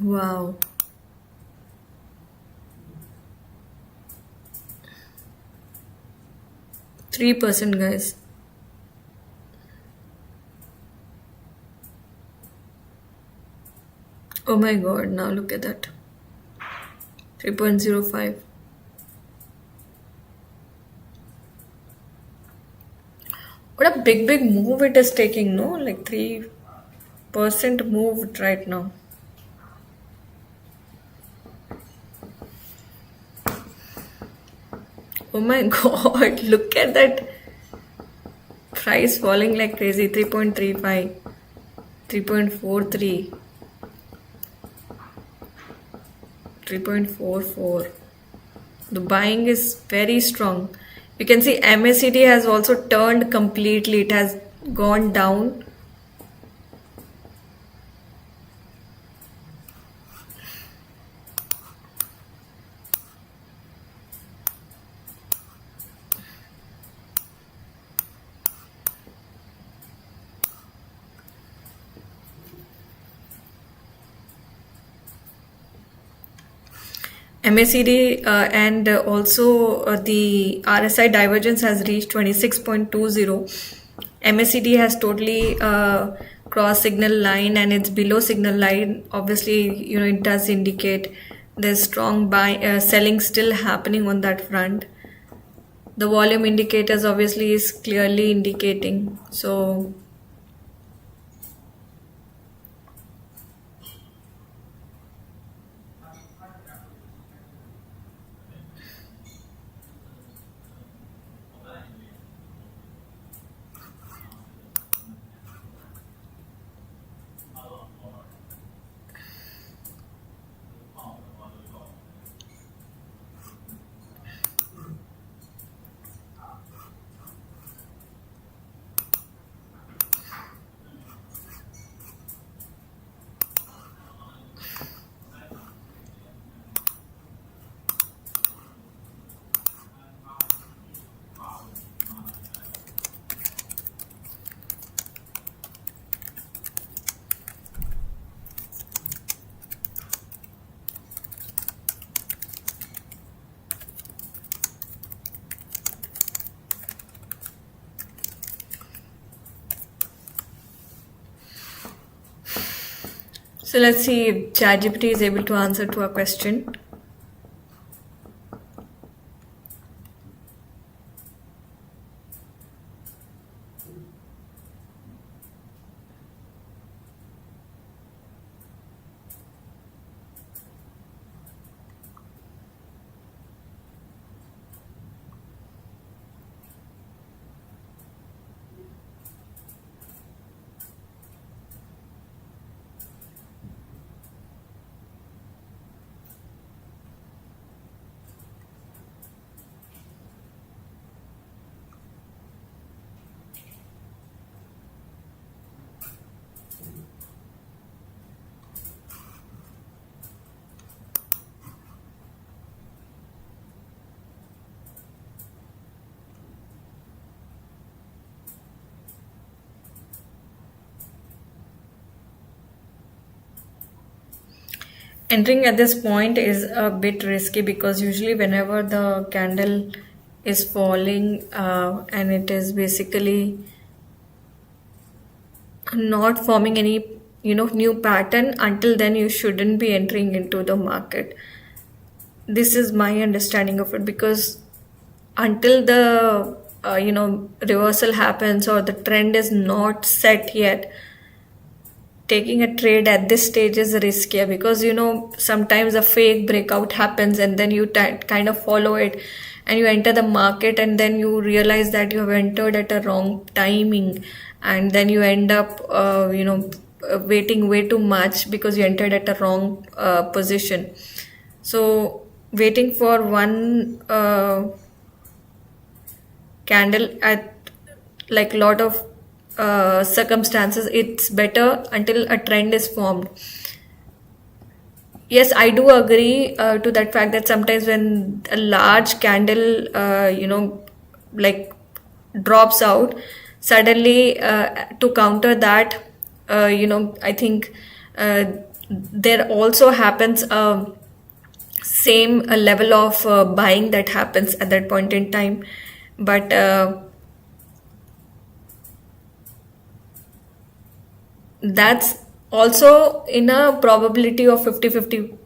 Speaker 1: Wow. 3%, guys. Oh my god, now look at that. 3.05. What a big move it is taking, no? Like 3% moved right now. Oh my god, look at that price falling like crazy. 3.35, 3.43, 3.44. The buying is very strong. You can see MACD has also turned completely. It has gone down. MACD and also the RSI divergence has reached 26.20. MACD has totally crossed signal line and it's below signal line. Obviously, it does indicate there's strong buy selling still happening on that front. The volume indicators obviously is clearly indicating. So let's see if ChatGPT is able to answer to our question. Entering at this point is a bit risky because usually whenever the candle is falling and it is basically not forming any new pattern, until then you shouldn't be entering into the market. This is my understanding of it, because until the reversal happens or the trend is not set yet, taking a trade at this stage is riskier, because sometimes a fake breakout happens and then you kind of follow it and you enter the market, and then you realize that you have entered at a wrong timing, and then you end up waiting way too much because you entered at a wrong position. So waiting for one candle at like lot of circumstances, it's better until a trend is formed. Yes, I do agree to that fact that sometimes when a large candle like drops out suddenly, to counter that, I think there also happens same level of buying that happens at that point in time. But that's also in a probability of 50-50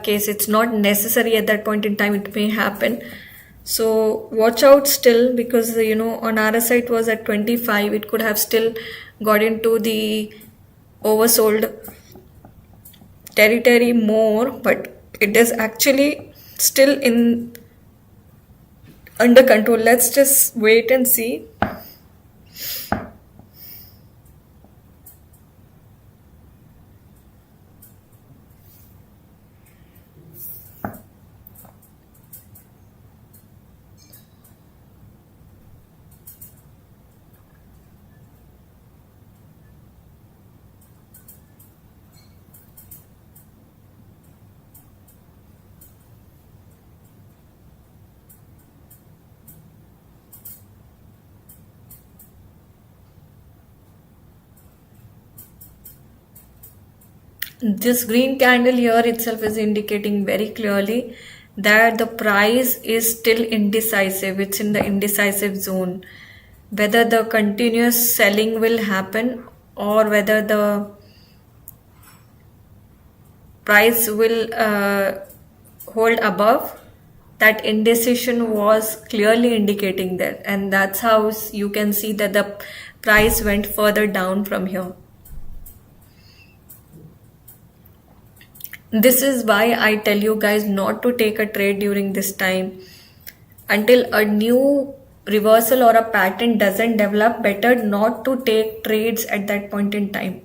Speaker 1: case. It's not necessary at that point in time, it may happen. So watch out still, because on RSI it was at 25, it could have still got into the oversold territory more, but it is actually still in under control. Let's just wait and see. This green candle here itself is indicating very clearly that the price is still indecisive. It's in the indecisive zone. Whether the continuous selling will happen or whether the price will hold above, that indecision was clearly indicating there. And that's how you can see that the price went further down from here. This is why I tell you guys not to take a trade during this time. Until a new reversal or a pattern doesn't develop, better not to take trades at that point in time.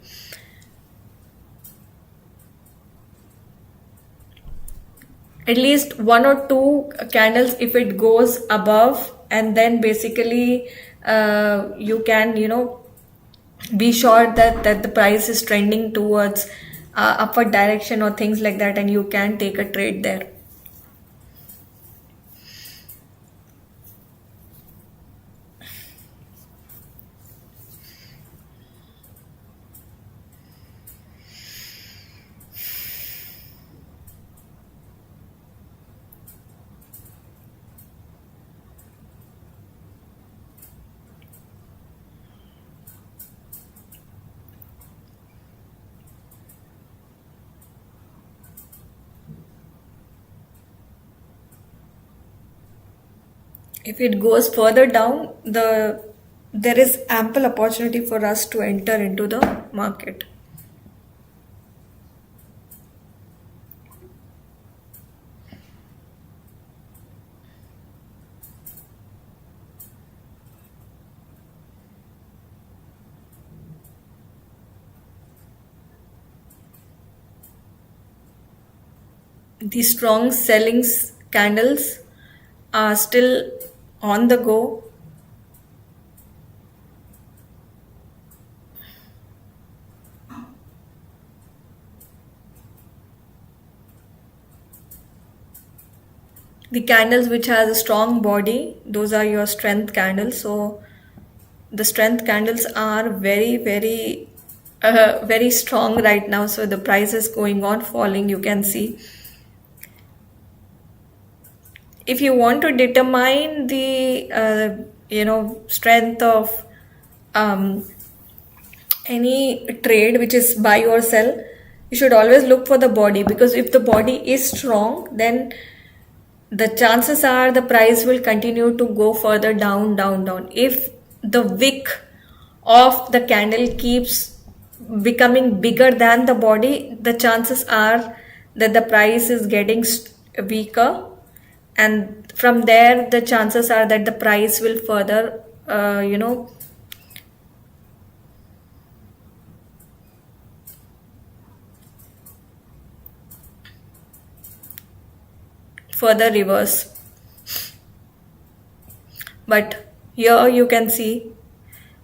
Speaker 1: At least one or two candles, if it goes above, and then basically you can be sure that the price is trending towards upward direction or things like that, and you can take a trade there. If it goes further down, there is ample opportunity for us to enter into the market. The strong selling candles are still on the go. The candles which has a strong body, those are your strength candles. So the strength candles are very, very very strong right now, so the price is going on falling, you can see. If you want to determine the strength of um, any trade which is buy or sell, you should always look for the body, because if the body is strong, then the chances are the price will continue to go further down, down, down. If the wick of the candle keeps becoming bigger than the body, the chances are that the price is getting weaker, and from there the chances are that the price will further further reverse. But here you can see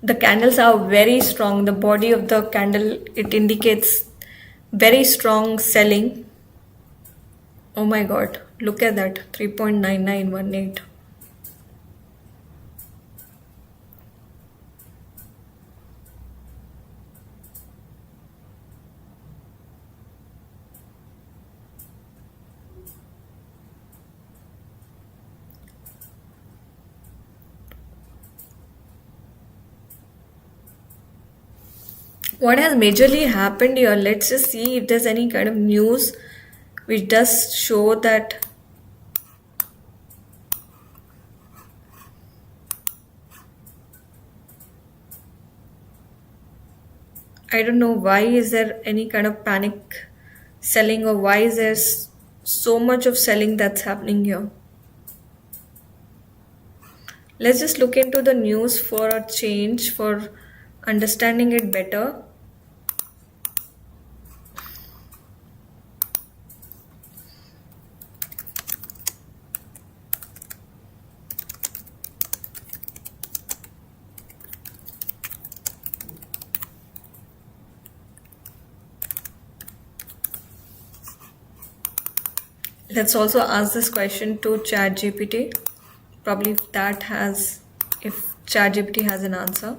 Speaker 1: the candles are very strong. The body of the candle, it indicates very strong selling. Oh my god, look at that, 3.9918. What has majorly happened here? Let's just see if there's any kind of news which does show that I don't know why is there any kind of panic selling, or why is there so much of selling that's happening here. Let's just look into the news for a change, for understanding it better. Let's also ask this question to ChatGPT. Probably if ChatGPT has an answer.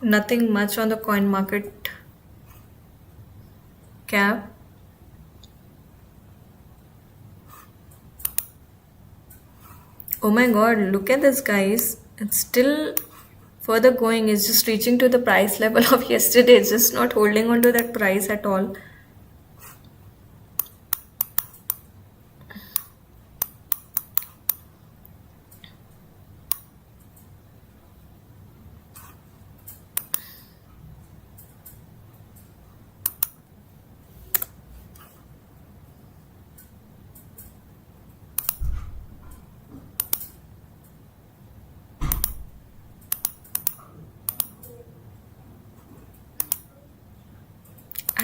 Speaker 1: Nothing much on the coin market cap. Oh my god, look at this, guys. It's still further going. It's just reaching to the price level of yesterday. It's just not holding on to that price at all.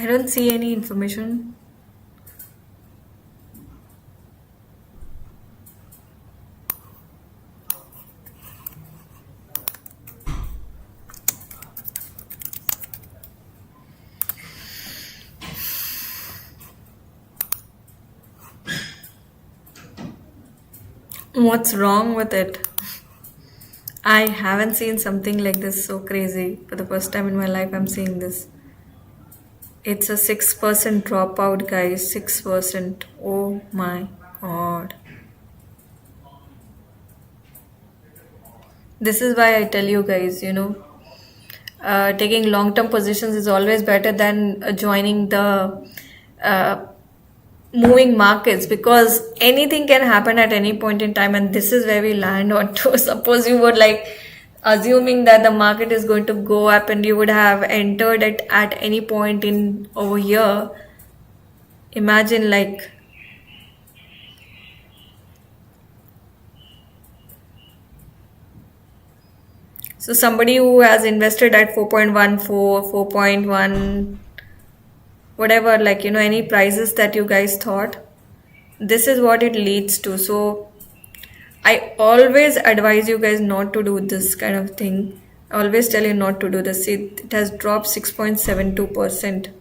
Speaker 1: I don't see any information. What's wrong with it? I haven't seen something like this so crazy. For the first time in my life, I'm seeing this. It's a 6% dropout, guys. 6%. Oh my god. This is why I tell you guys, taking long-term positions is always better than joining the moving markets, because anything can happen at any point in time, and this is where we land on to. Suppose you were like assuming that the market is going to go up and you would have entered it at any point in over here. Imagine, like, so somebody who has invested at 4.14, 4.1, whatever, like, any prices that you guys thought, this is what it leads to. So I always advise you guys not to do this kind of thing. I always tell you not to do this. See, it has dropped 6.72%.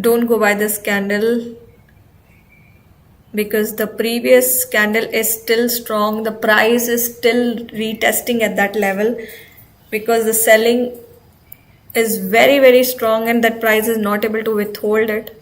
Speaker 1: Don't go by this candle. because the previous candle is still strong, the price is still retesting at that level because the selling is very strong and that price is not able to withhold it.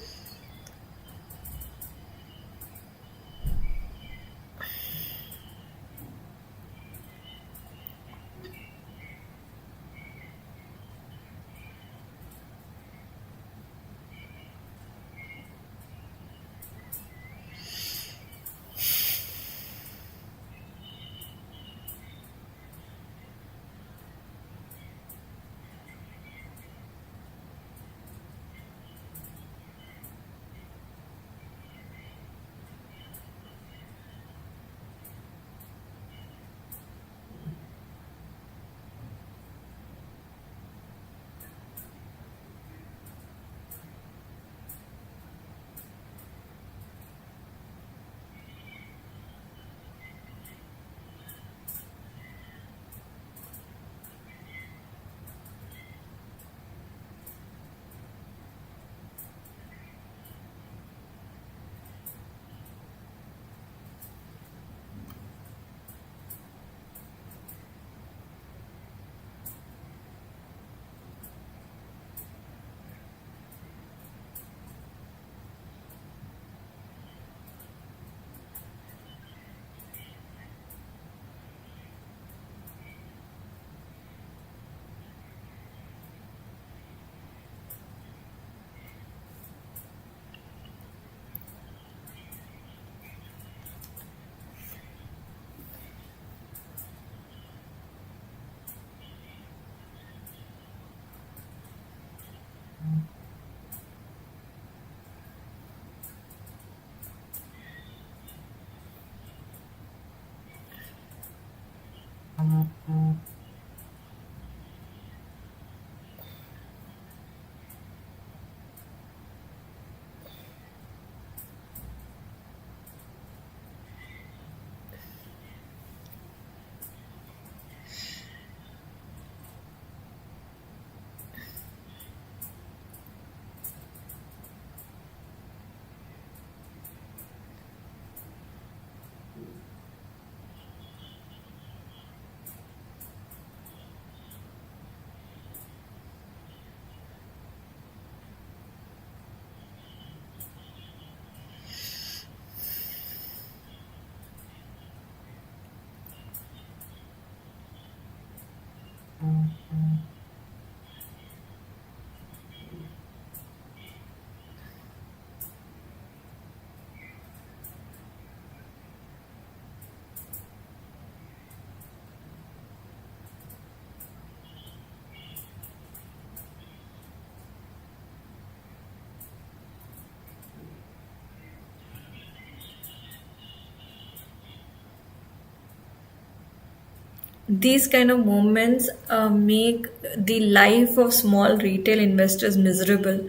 Speaker 1: These kind of moments make the life of small retail investors miserable.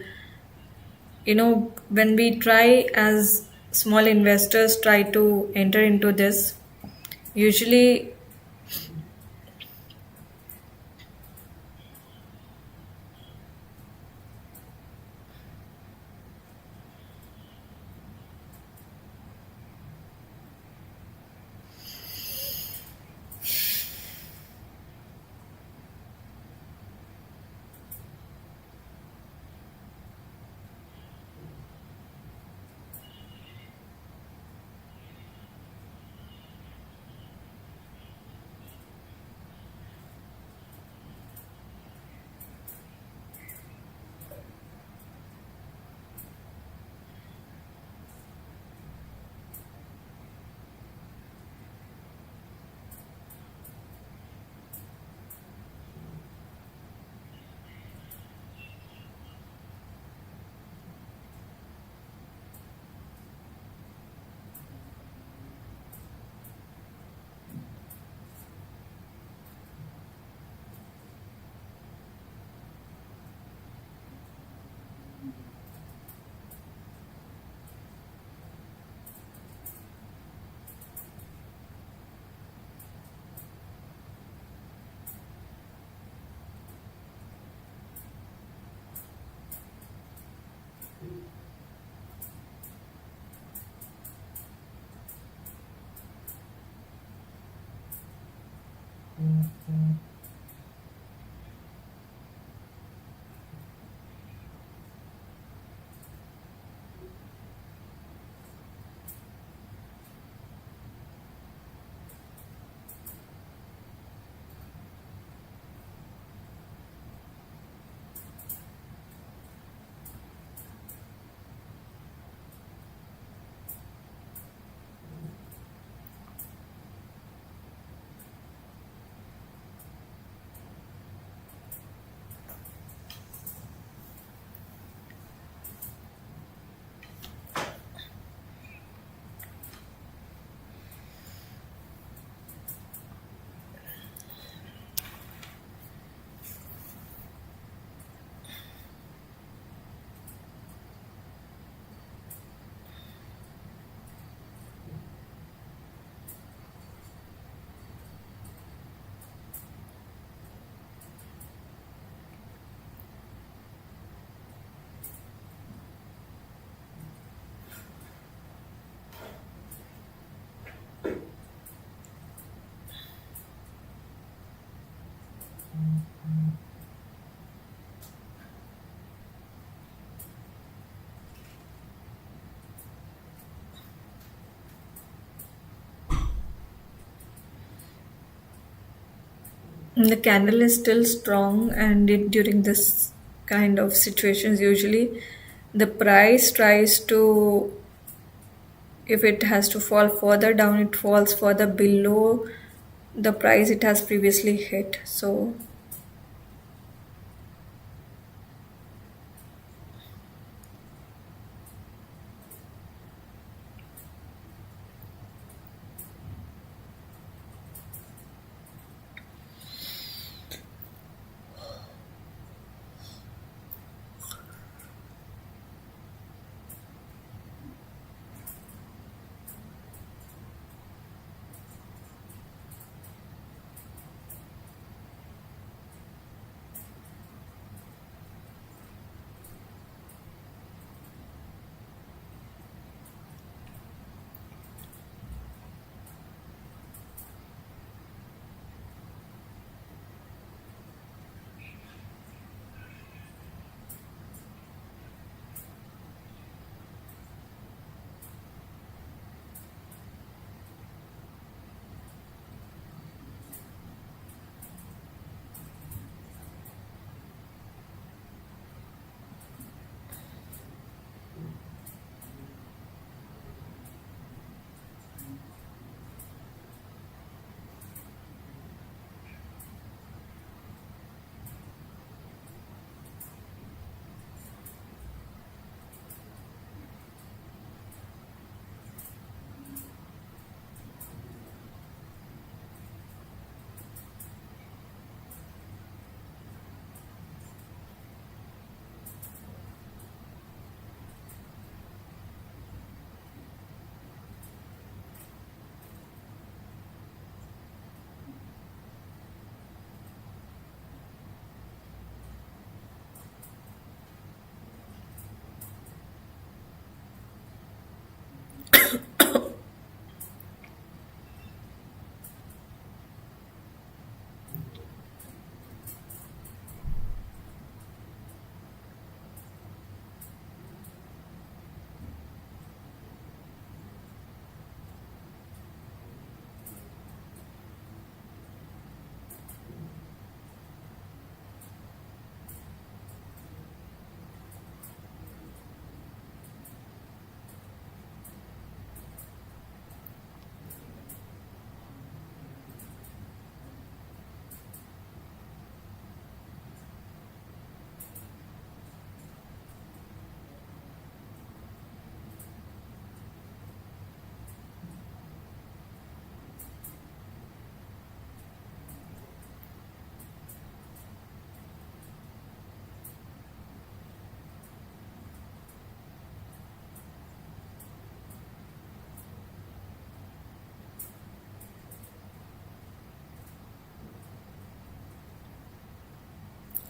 Speaker 1: When we try as small investors try to enter into this, usually The candle is still strong, and during this kind of situations, usually the price tries to, if it has to fall further down, it falls further below the price it has previously hit. So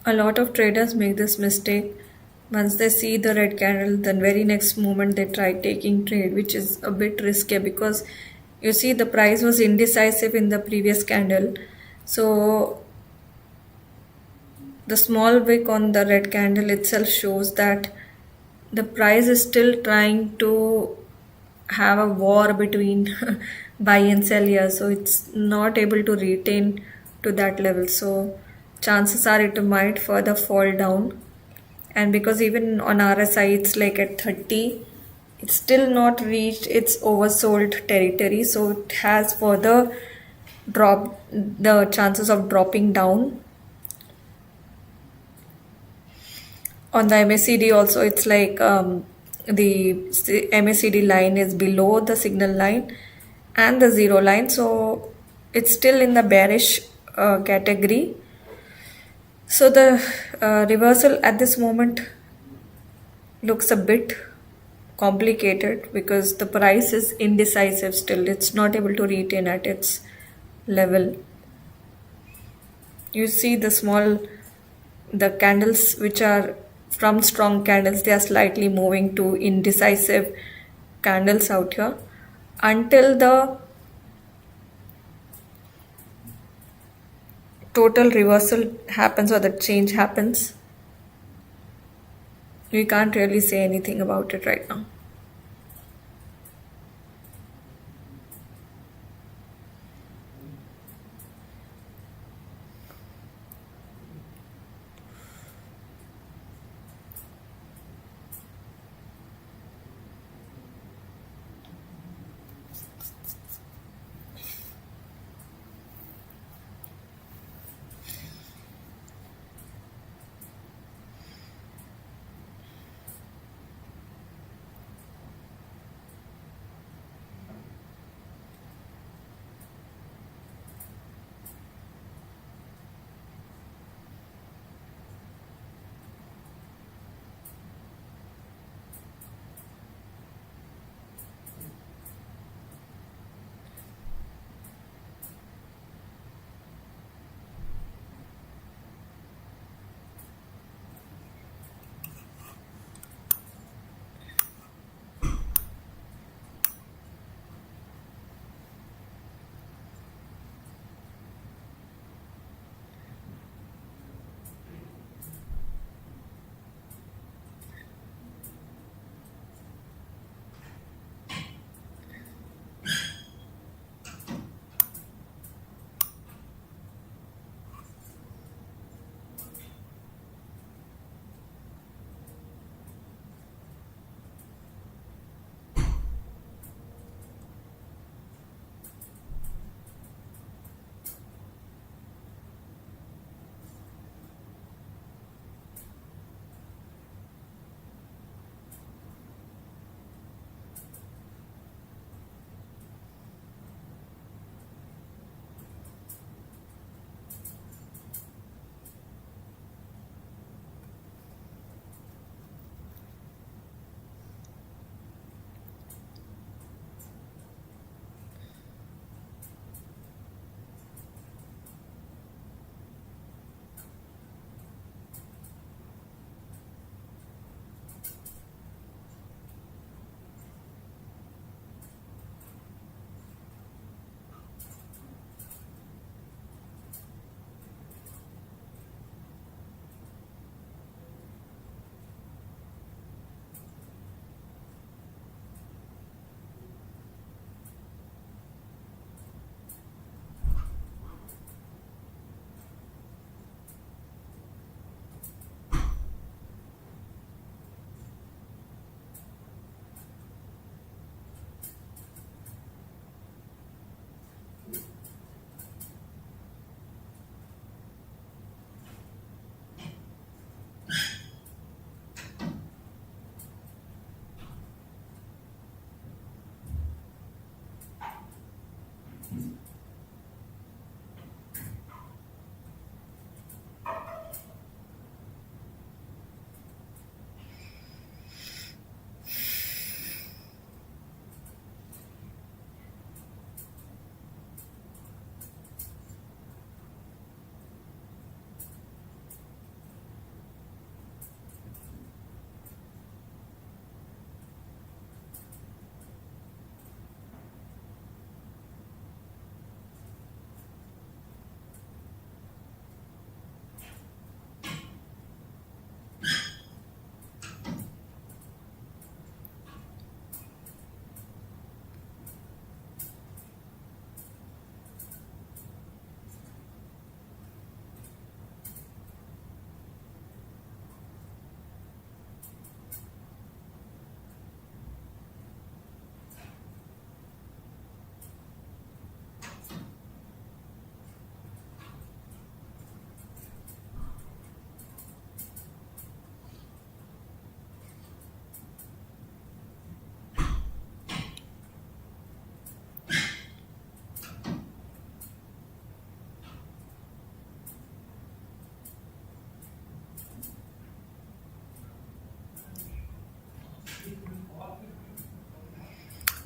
Speaker 1: a lot of traders make this mistake. Once they see the red candle, the very next moment they try taking trade, which is a bit risky because you see the price was indecisive in the previous candle. So the small wick on the red candle itself shows that the price is still trying to have a war between buy and sell here, so it's not able to retain to that level. So chances are it might further fall down. And because even on RSI it's like at 30, it's still not reached its oversold territory, so it has further drop the chances of dropping down. On the MACD also, it's like the MACD line is below the signal line and the zero line, so it's still in the bearish category. So the reversal at this moment looks a bit complicated because the price is indecisive still. It's not able to retain at its level. You see the candles which are from strong candles, they are slightly moving to indecisive candles out here until the total reversal happens or the change happens. We can't really say anything about it right now.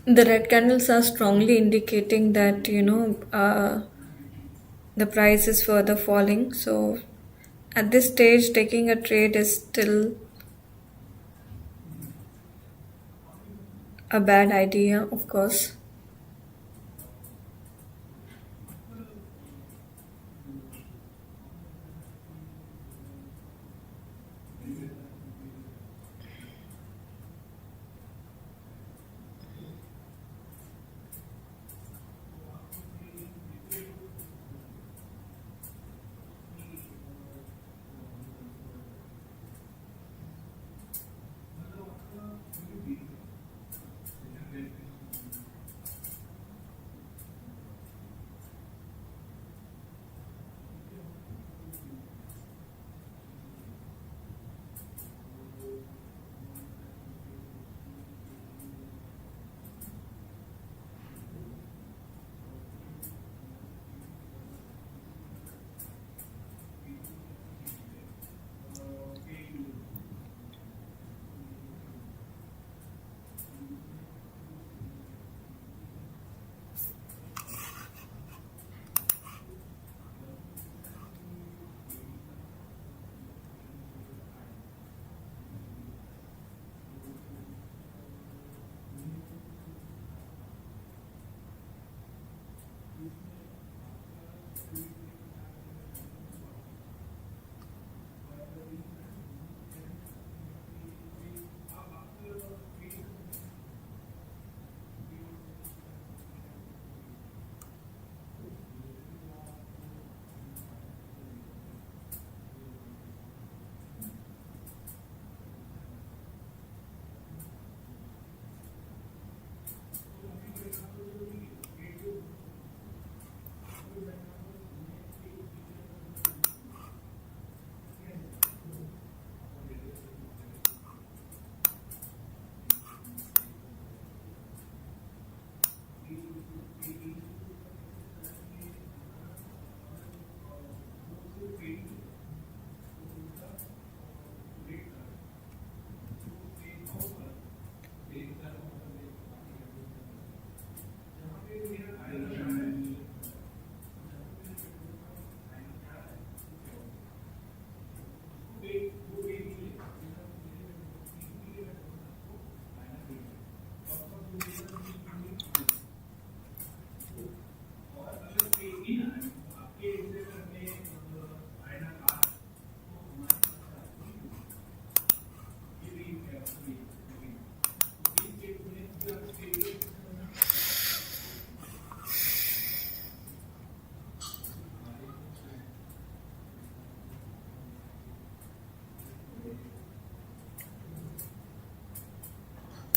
Speaker 1: The red candles are strongly indicating that the price is further falling. So at this stage, taking a trade is still a bad idea, of course.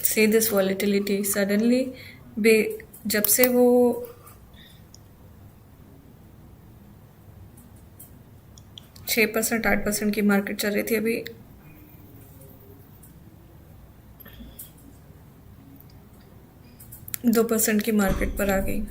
Speaker 1: See this volatility suddenly, जब से वो 6% 8% की market चल रही थी, अभी 2% की market पर आ गई.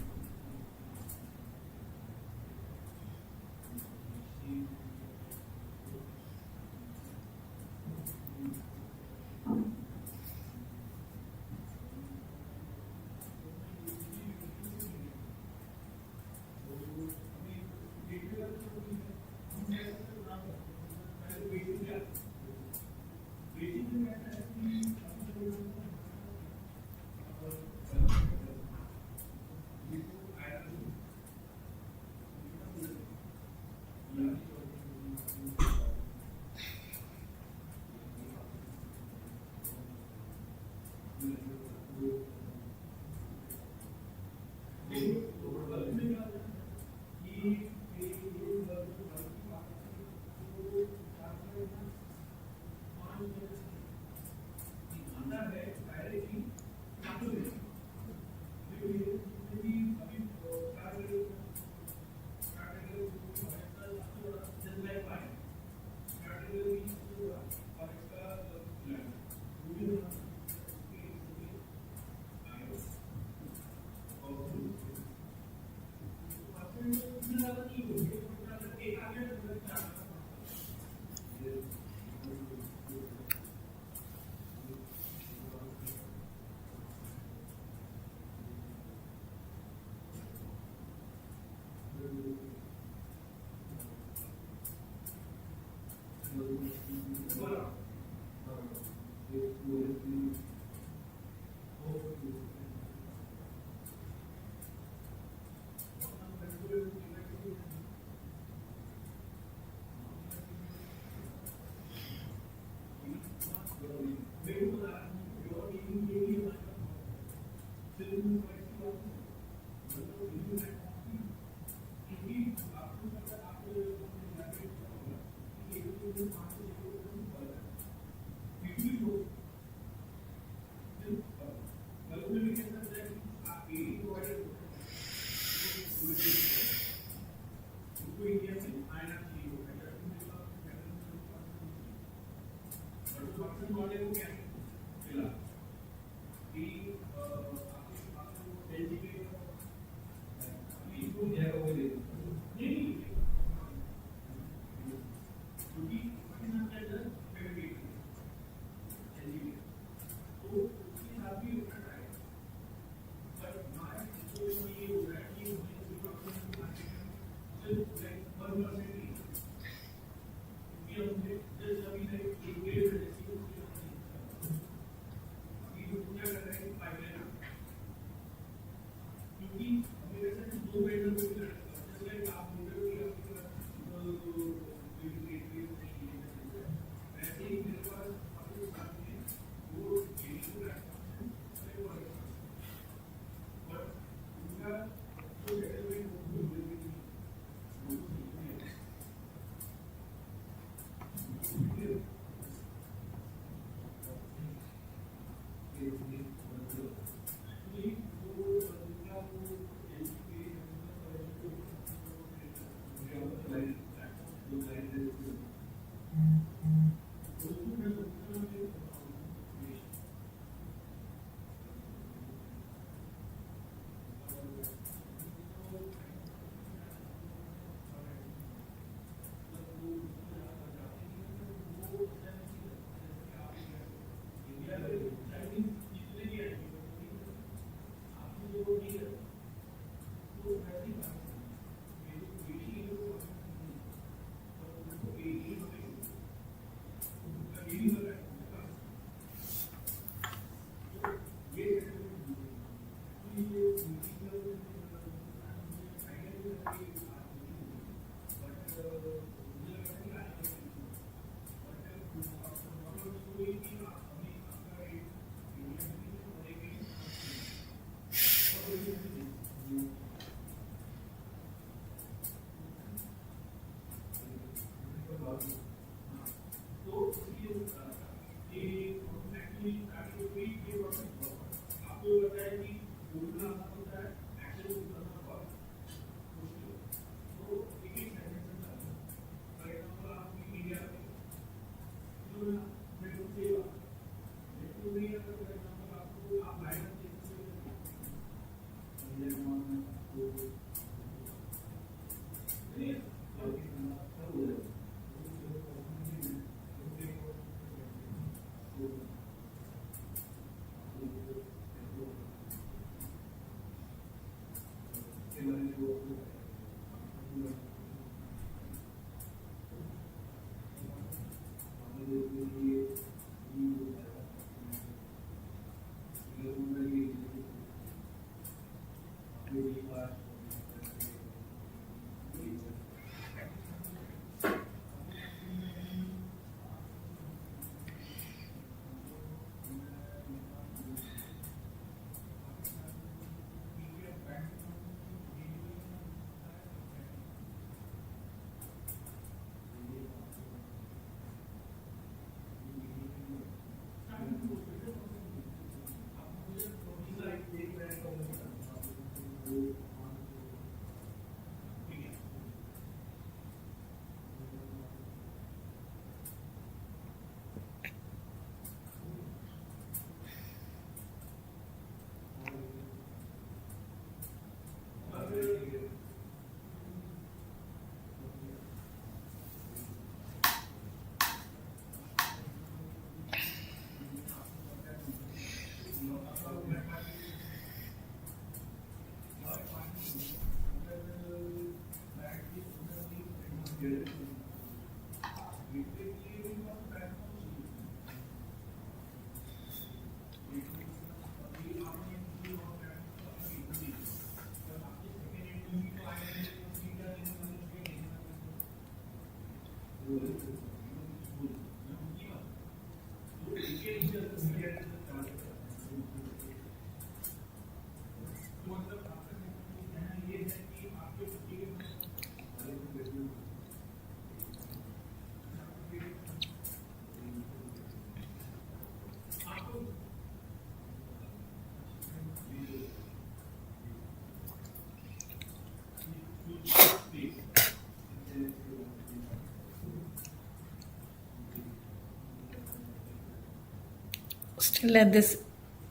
Speaker 1: Still at this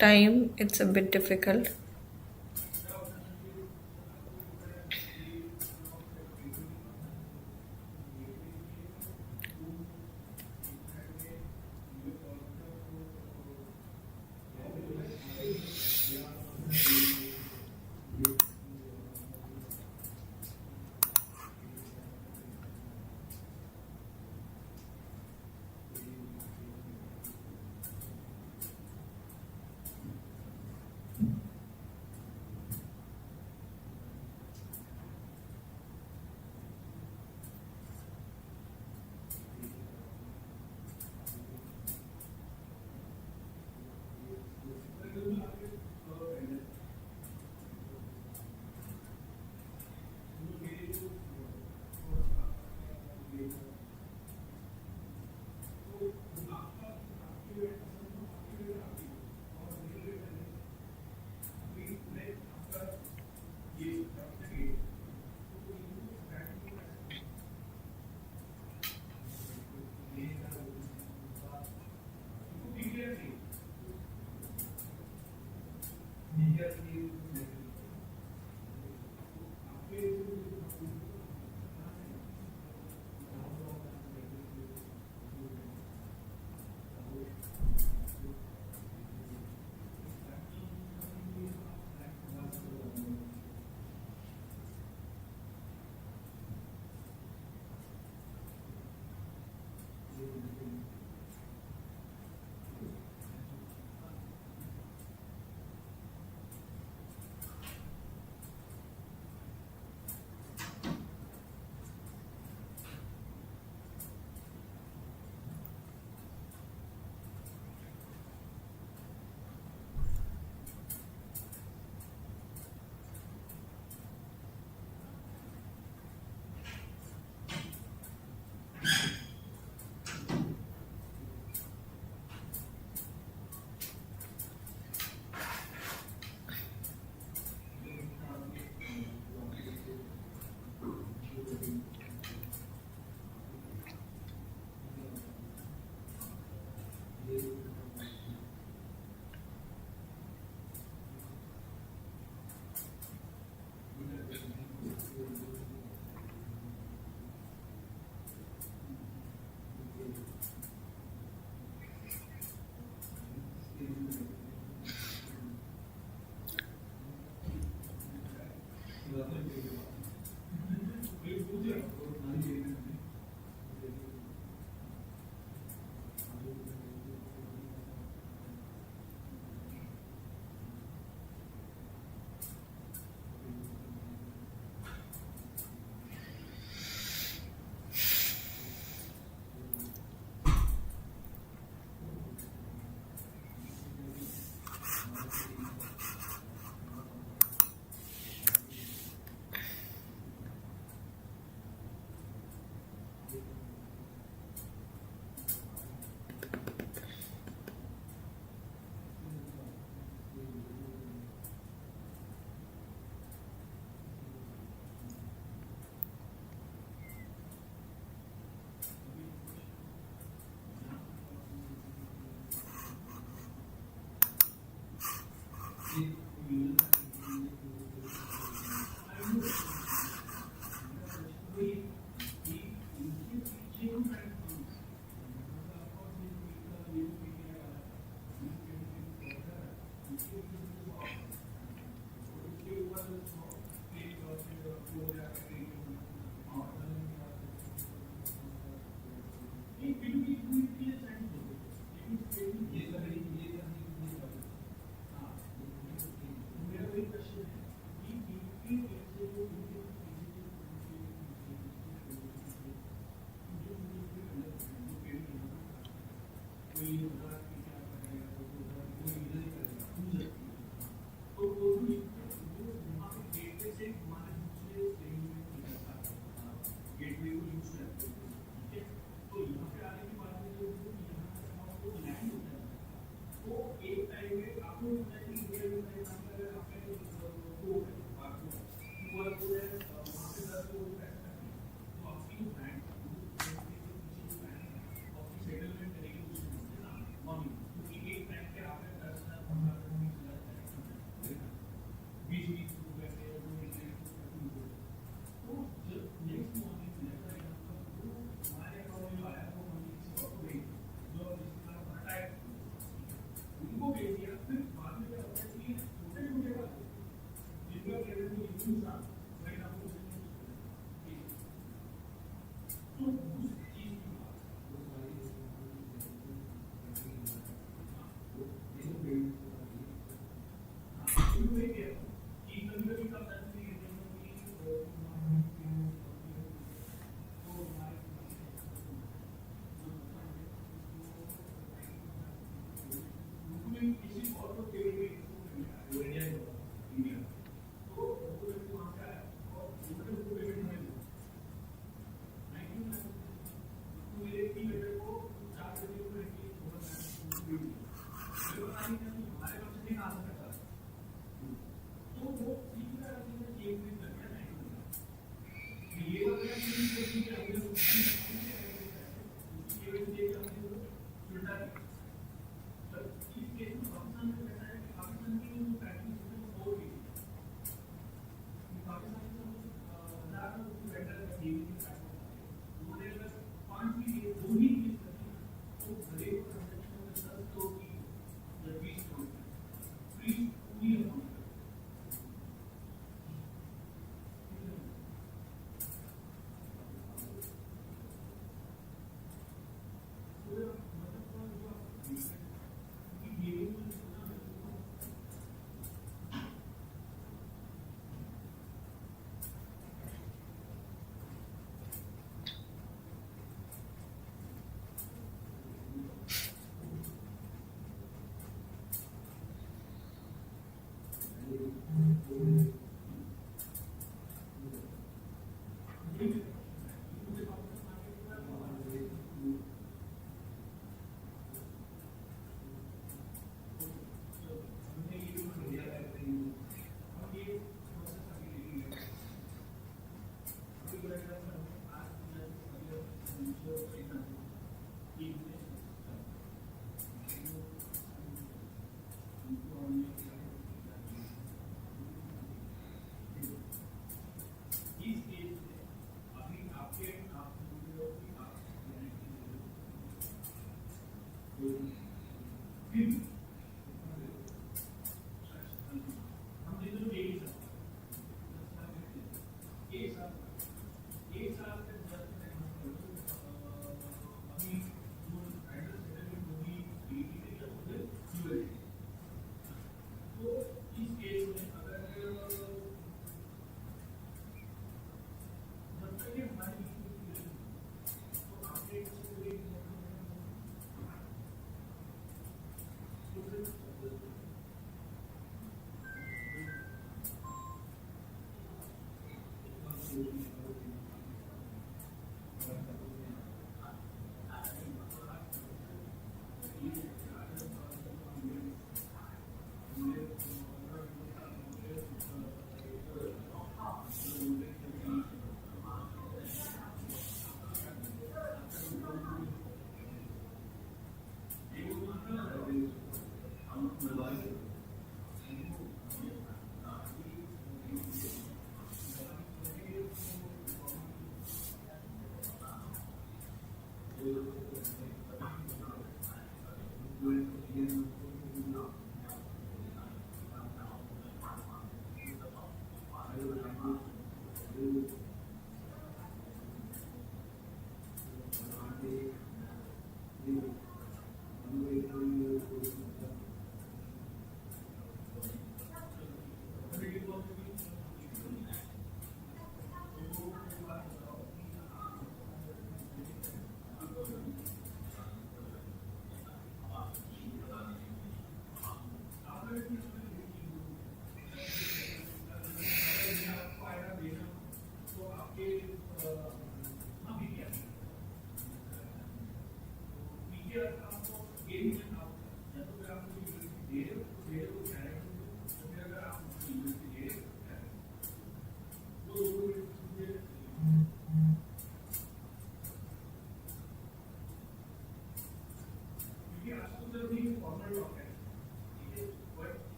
Speaker 1: time, it's a bit difficult.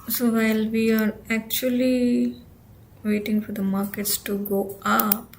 Speaker 1: So while we are actually waiting for the markets to go up,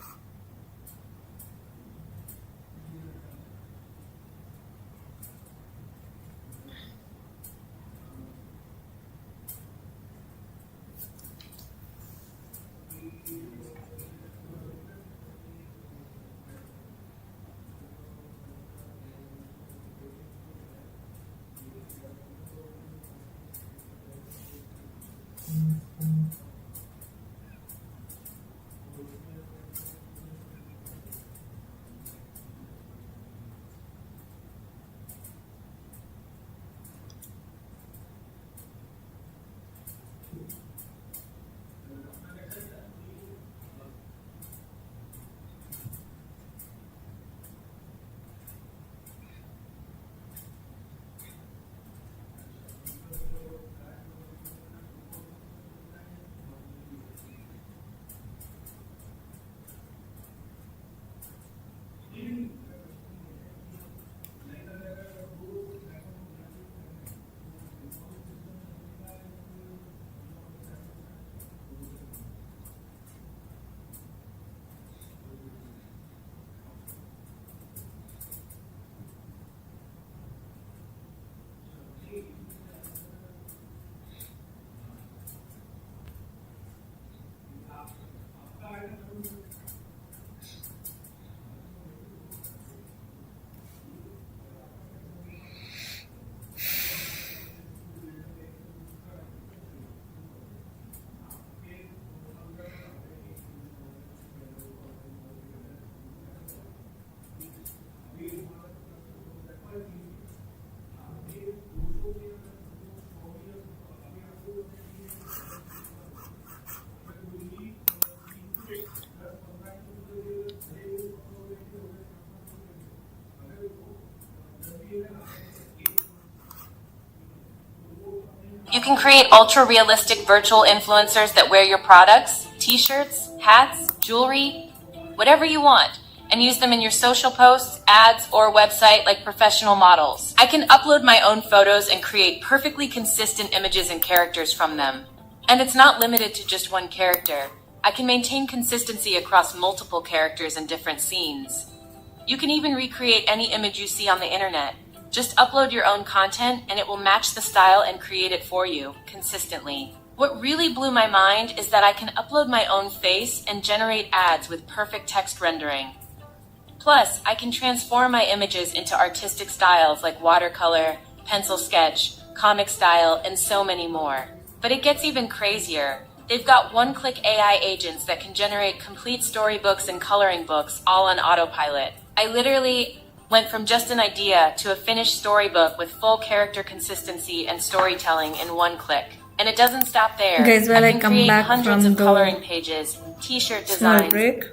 Speaker 2: You can create ultra-realistic virtual influencers that wear your products, t-shirts, hats, jewelry, whatever you want, and use them in your social posts, ads, or website like professional models. I can upload my own photos and create perfectly consistent images and characters from them. And it's not limited to just one character. I can maintain consistency across multiple characters and different scenes. You can even recreate any image you see on the internet. Just upload your own content and it will match the style and create it for you, consistently. What really blew my mind is that I can upload my own face and generate ads with perfect text rendering. Plus, I can transform my images into artistic styles like watercolor, pencil sketch, comic style, and so many more. But it gets even crazier. They've got one-click AI agents that can generate complete storybooks and coloring books all on autopilot. I literally went from just an idea to a finished storybook with full character consistency and storytelling in one click. And it doesn't stop there.
Speaker 1: Guys, while I
Speaker 2: can
Speaker 1: come
Speaker 2: create
Speaker 1: back
Speaker 2: hundreds
Speaker 1: from
Speaker 2: of
Speaker 1: the
Speaker 2: coloring pages, t-shirt
Speaker 1: small
Speaker 2: designs.
Speaker 1: break.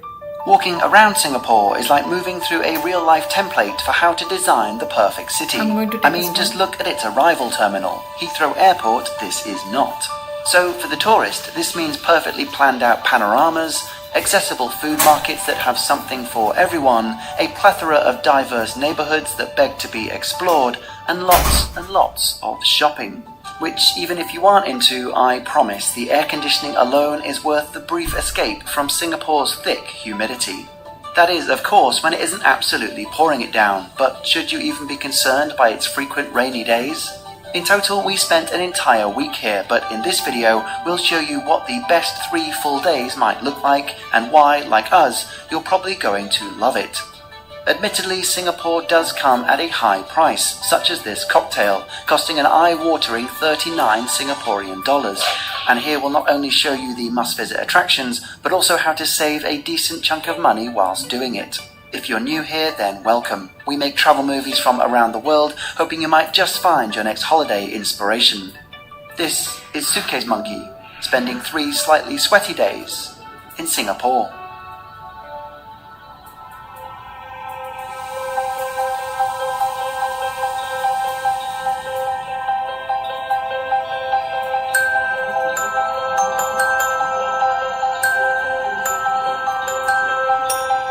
Speaker 3: Walking around Singapore is like moving through a real-life template for how to design the perfect city.
Speaker 1: I'm going to take
Speaker 3: I mean,
Speaker 1: this
Speaker 3: just
Speaker 1: one.
Speaker 3: look at its arrival terminal. Heathrow Airport, this is not. So for the tourist, this means perfectly planned out panoramas, accessible food markets that have something for everyone, a plethora of diverse neighborhoods that beg to be explored, and lots of shopping. Which, even if you aren't into, I promise the air conditioning alone is worth the brief escape from Singapore's thick humidity. That is, of course, when it isn't absolutely pouring it down, but should you even be concerned by its frequent rainy days? In total, we spent an entire week here, but in this video, we'll show you what the best 3 full days might look like, and why, like us, you're probably going to love it. Admittedly, Singapore does come at a high price, such as this cocktail, costing an eye-watering 39 Singaporean dollars. And here we'll not only show you the must-visit attractions, but also how to save a decent chunk of money whilst doing it. If you're new here, then welcome. We make travel movies from around the world, hoping you might just find your next holiday inspiration. This is Suitcase Monkey, spending 3 slightly sweaty days in Singapore.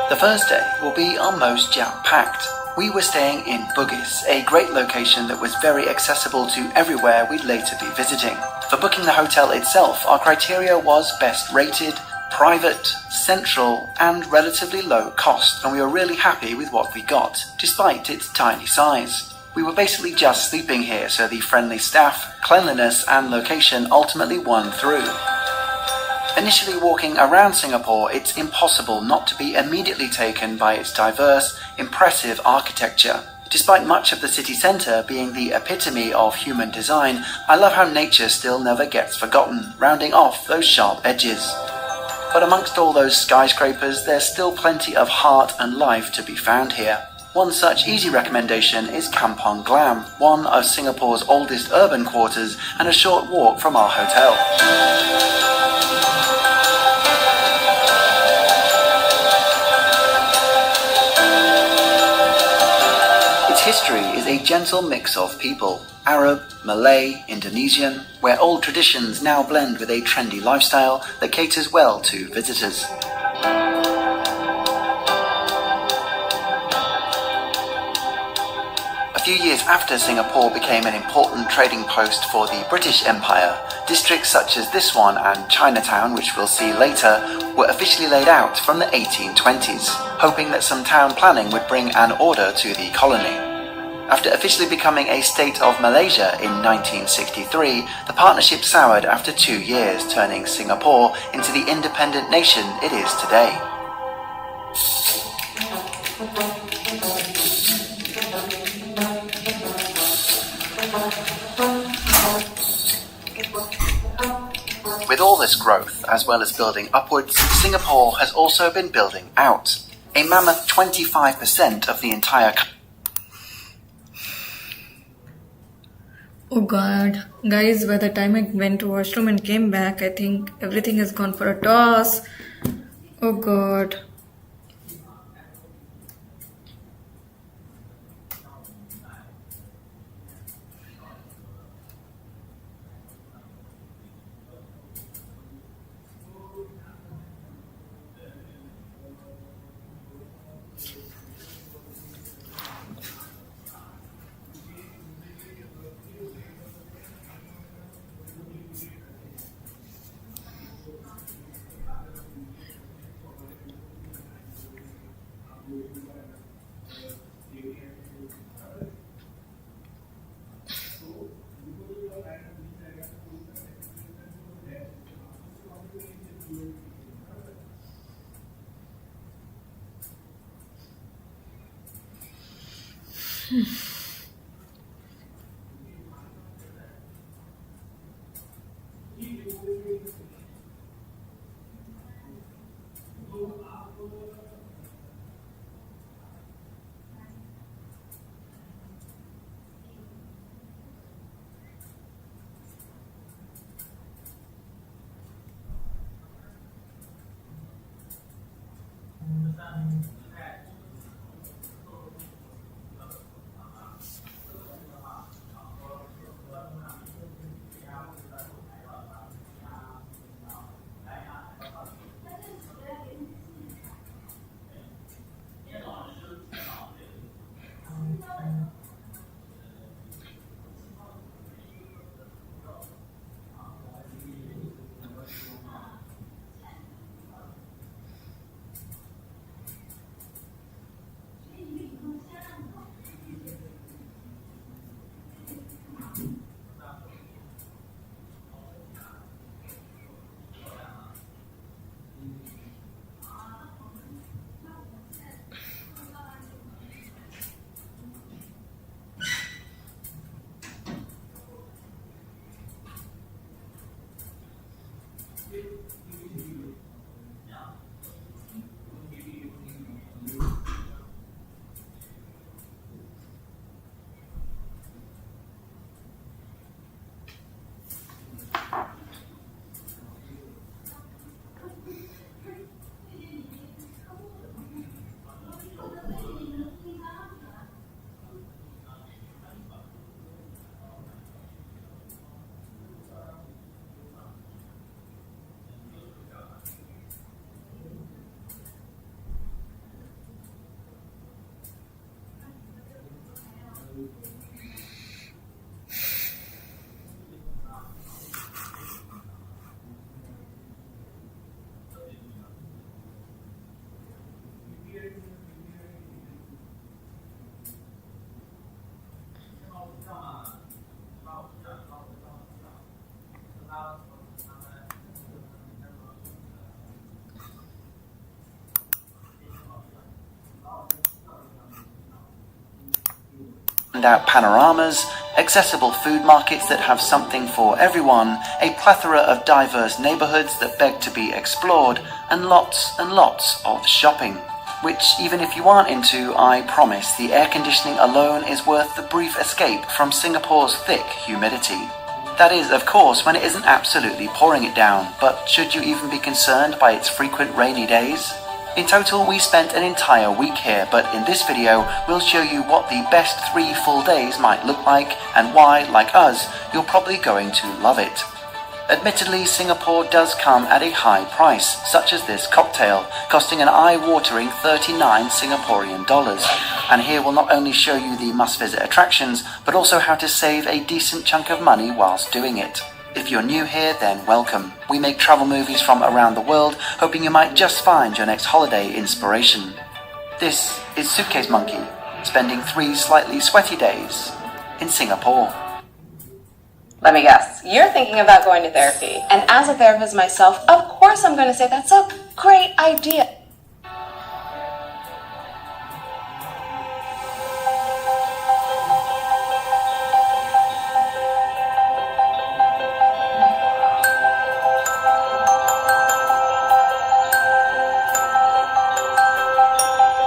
Speaker 3: The first day will be our most jam-packed. We were staying in Bugis, a great location that was very accessible to everywhere we'd later be visiting. For booking the hotel itself, our criteria was best rated, private, central, and relatively low cost, and we were really happy with what we got, despite its tiny size. We were basically just sleeping here, so the friendly staff, cleanliness, and location ultimately won through. Initially walking around Singapore, it's impossible not to be immediately taken by its diverse, impressive architecture. Despite much of the city centre being the epitome of human design, I love how nature still never gets forgotten, rounding off those sharp edges. But amongst all those skyscrapers, there's still plenty of heart and life to be found here. One such easy recommendation is Kampong Glam, one of Singapore's oldest urban quarters and a short walk from our hotel. History is a gentle mix of people, Arab, Malay, Indonesian, where old traditions now blend with a trendy lifestyle that caters well to visitors. A few years after Singapore became an important trading post for the British Empire, districts such as this one and Chinatown, which we'll see later, were officially laid out from the 1820s, hoping that some town planning would bring an order to the colony. After officially becoming a state of Malaysia in 1963, the partnership soured after 2 years, turning Singapore into the independent nation it is today. With all this growth, as well as building upwards, Singapore has also been building out. A mammoth 25% of the entire country.
Speaker 1: Oh god, guys, by the time I went to washroom and came back, I think everything has gone for a toss. Oh god.
Speaker 3: Out panoramas, accessible food markets that have something for everyone, a plethora of diverse neighborhoods that beg to be explored, and lots of shopping. Which, even if you aren't into, I promise the air conditioning alone is worth the brief escape from Singapore's thick humidity. That is, of course, when it isn't absolutely pouring it down, but should you even be concerned by its frequent rainy days? In total, we spent an entire week here, but in this video, we'll show you what the best 3 full days might look like and why, like us, you're probably going to love it. Admittedly, Singapore does come at a high price, such as this cocktail, costing an eye-watering 39 Singaporean dollars. And here we'll not only show you the must-visit attractions, but also how to save a decent chunk of money whilst doing it. If you're new here, then welcome. We make travel movies from around the world, hoping you might just find your next holiday inspiration. This is Suitcase Monkey, spending 3 slightly sweaty days in Singapore.
Speaker 4: Let me guess, you're thinking about going to therapy. And as a therapist myself, of course I'm going to say that's a great idea.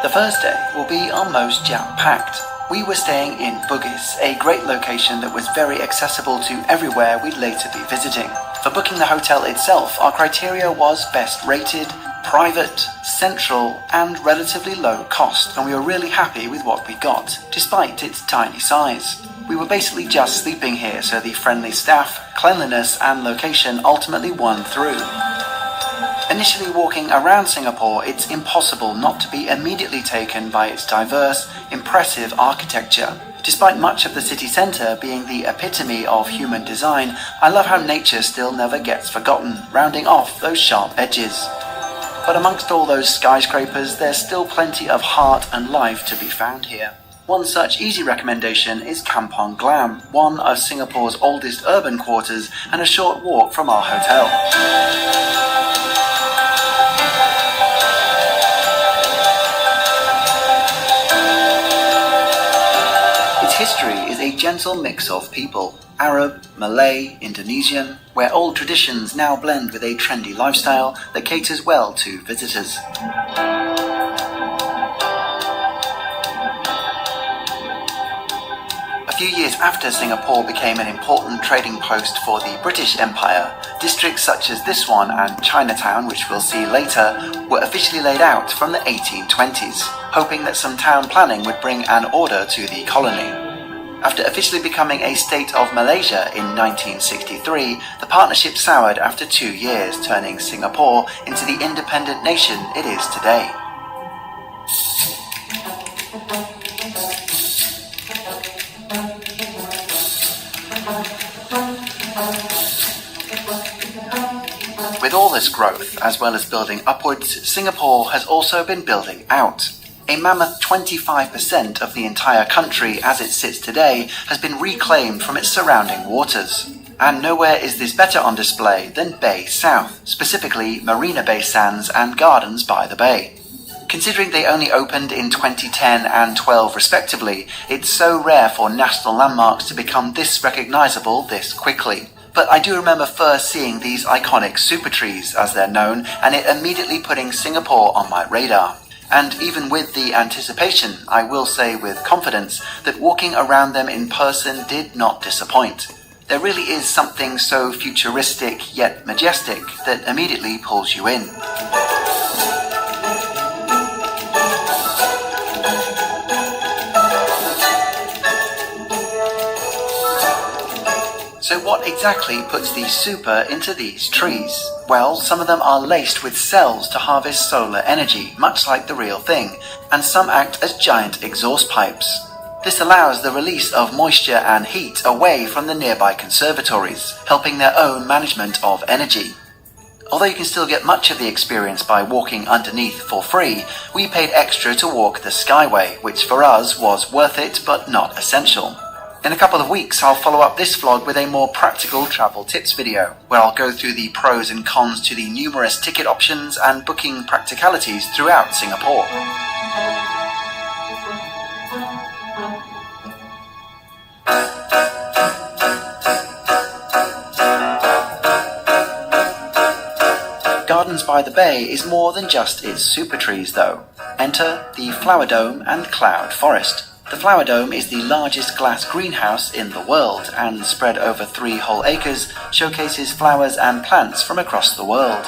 Speaker 3: The first day will be our most jam-packed. We were staying in Bugis, a great location that was very accessible to everywhere we'd later be visiting. For booking the hotel itself, our criteria was best rated, private, central, and relatively low cost, and we were really happy with what we got, despite its tiny size. We were basically just sleeping here, so the friendly staff, cleanliness, and location ultimately won through. Initially walking around Singapore, it's impossible not to be immediately taken by its diverse, impressive architecture. Despite much of the city centre being the epitome of human design, I love how nature still never gets forgotten, rounding off those sharp edges. But amongst all those skyscrapers, there's still plenty of heart and life to be found here. One such easy recommendation is Kampong Glam, one of Singapore's oldest urban quarters and a short walk from our hotel. a gentle mix of people, Arab, Malay, Indonesian, where old traditions now blend with a trendy lifestyle that caters well to visitors. A few years after Singapore became an important trading post for the British Empire, districts such as this one and Chinatown, which we'll see later, were officially laid out from the 1820s, hoping that some town planning would bring an order to the colony. After officially becoming a state of Malaysia in 1963, the partnership soured after 2 years, turning Singapore into the independent nation it is today. With all this growth, as well as building upwards, Singapore has also been building out. A mammoth 25% of the entire country as it sits today has been reclaimed from its surrounding waters. And nowhere is this better on display than Bay South, specifically Marina Bay Sands and Gardens by the Bay. Considering they only opened in 2010 and 12 respectively, it's so rare for national landmarks to become this recognisable this quickly. But I do remember first seeing these iconic super trees, as they're known, and it immediately putting Singapore on my radar. And even with the anticipation, I will say with confidence that walking around them in person did not disappoint. There really is something so futuristic yet majestic that immediately pulls you in. So what exactly puts the super into these trees? Well, some of them are laced with cells to harvest solar energy, much like the real thing, and some act as giant exhaust pipes. This allows the release of moisture and heat away from the nearby conservatories, helping their own management of energy. Although you can still get much of the experience by walking underneath for free, we paid extra to walk the Skyway, which for us was worth it but not essential. In a couple of weeks, I'll follow up this vlog with a more practical travel tips video, where I'll go through the pros and cons to the numerous ticket options and booking practicalities throughout Singapore. Gardens by the Bay is more than just its super trees though. Enter the Flower Dome and Cloud Forest. The Flower Dome is the largest glass greenhouse in the world and, spread over 3 whole acres, showcases flowers and plants from across the world.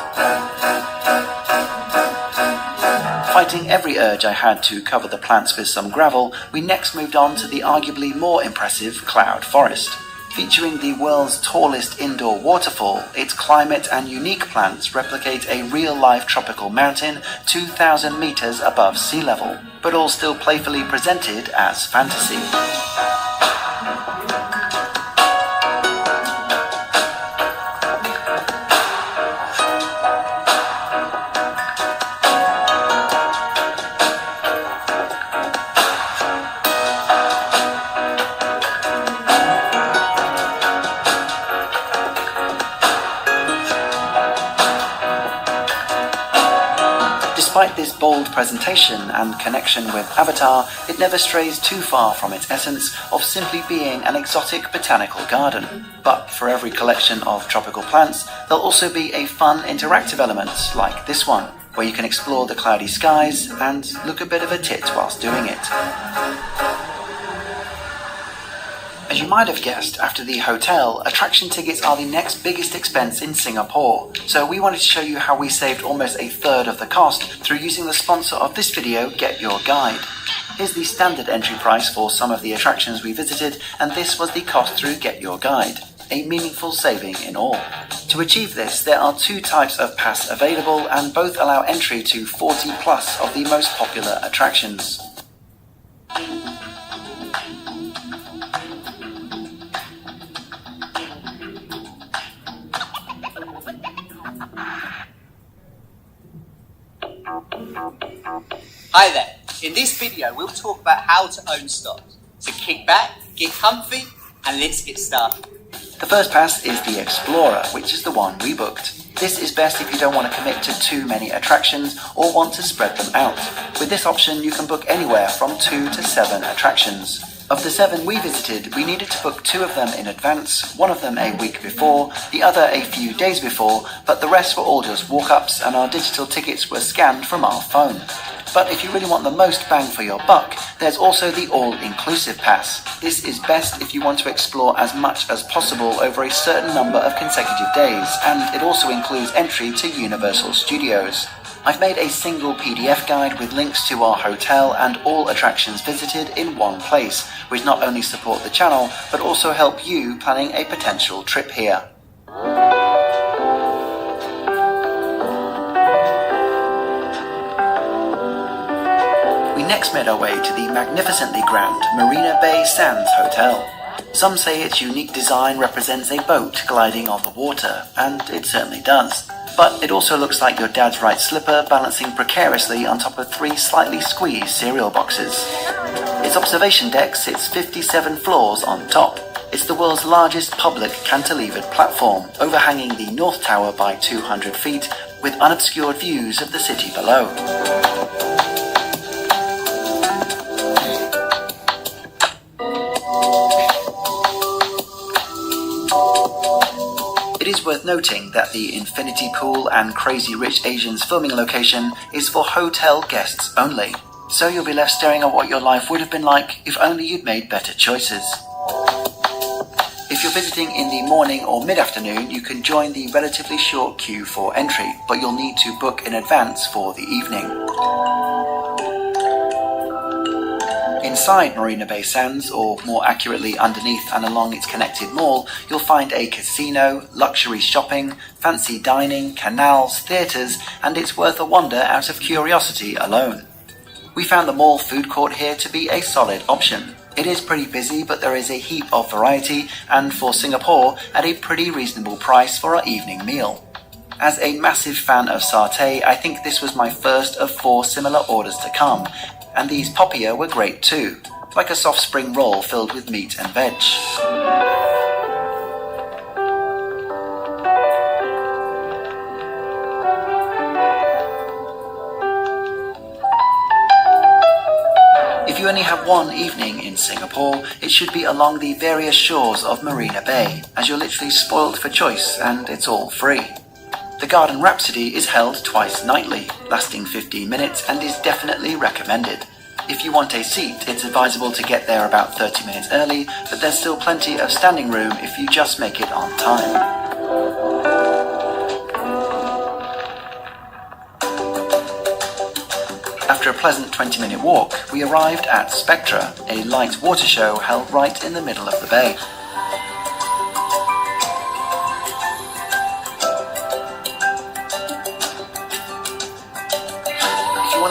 Speaker 3: Fighting every urge I had to cover the plants with some gravel, we next moved on to the arguably more impressive Cloud Forest. Featuring the world's tallest indoor waterfall, its climate and unique plants replicate a real-life tropical mountain 2,000 meters above sea level, but all still playfully presented as fantasy. Despite this bold presentation and connection with Avatar, it never strays too far from its essence of simply being an exotic botanical garden. But for every collection of tropical plants, there'll also be a fun interactive element like this one, where you can explore the cloudy skies and look a bit of a tit whilst doing it. As you might have guessed, after the hotel, attraction tickets are the next biggest expense in Singapore, so we wanted to show you how we saved almost a third of the cost through using the sponsor of this video, Get Your Guide. Here's the standard entry price for some of the attractions we visited, and this was the cost through Get Your Guide, a meaningful saving in all. To achieve this, there are 2 types of pass available, and both allow entry to 40 plus of the most popular attractions.
Speaker 5: Hi there, in this video we'll talk about how to own stocks. So kick back, get comfy, and let's get started.
Speaker 3: The first pass is the Explorer, which is the one we booked. This is best if you don't want to commit to too many attractions or want to spread them out. With this option you can book anywhere from 2 to 7 attractions. Of the 7 we visited, we needed to book 2 of them in advance, 1 of them a week before, the other a few days before, but the rest were all just walk-ups and our digital tickets were scanned from our phone. But if you really want the most bang for your buck, there's also the all-inclusive pass. This is best if you want to explore as much as possible over a certain number of consecutive days, and it also includes entry to Universal Studios. I've made a single PDF guide with links to our hotel and all attractions visited in one place, which not only support the channel, but also help you planning a potential trip here. We next made our way to the magnificently grand Marina Bay Sands Hotel. Some say its unique design represents a boat gliding on the water, and it certainly does. But it also looks like your dad's right slipper balancing precariously on top of 3 slightly squeezed cereal boxes. Its observation deck sits 57 floors on top. It's the world's largest public cantilevered platform, overhanging the North Tower by 200 feet, with unobscured views of the city below. It is worth noting that the infinity pool and Crazy Rich Asians filming location is for hotel guests only, so you'll be left staring at what your life would have been like if only you'd made better choices. If you're visiting in the morning or mid-afternoon, you can join the relatively short queue for entry, but you'll need to book in advance for the evening. Inside Marina Bay Sands, or more accurately underneath and along its connected mall, you'll find a casino, luxury shopping, fancy dining, canals, theatres, and it's worth a wander out of curiosity alone. We found the mall food court here to be a solid option. It is pretty busy, but there is a heap of variety, and for Singapore, at a pretty reasonable price for our evening meal. As a massive fan of satay, I think this was my first of 4 similar orders to come, and these popia were great too, like a soft spring roll filled with meat and veg. If you only have one evening in Singapore, it should be along the various shores of Marina Bay, as you're literally spoilt for choice and it's all free. The Garden Rhapsody is held twice nightly, lasting 15 minutes, and is definitely recommended. If you want a seat, it's advisable to get there about 30 minutes early, but there's still plenty of standing room if you just make it on time. After a pleasant 20-minute walk, we arrived at Spectra, a light water show held right in the middle of the bay.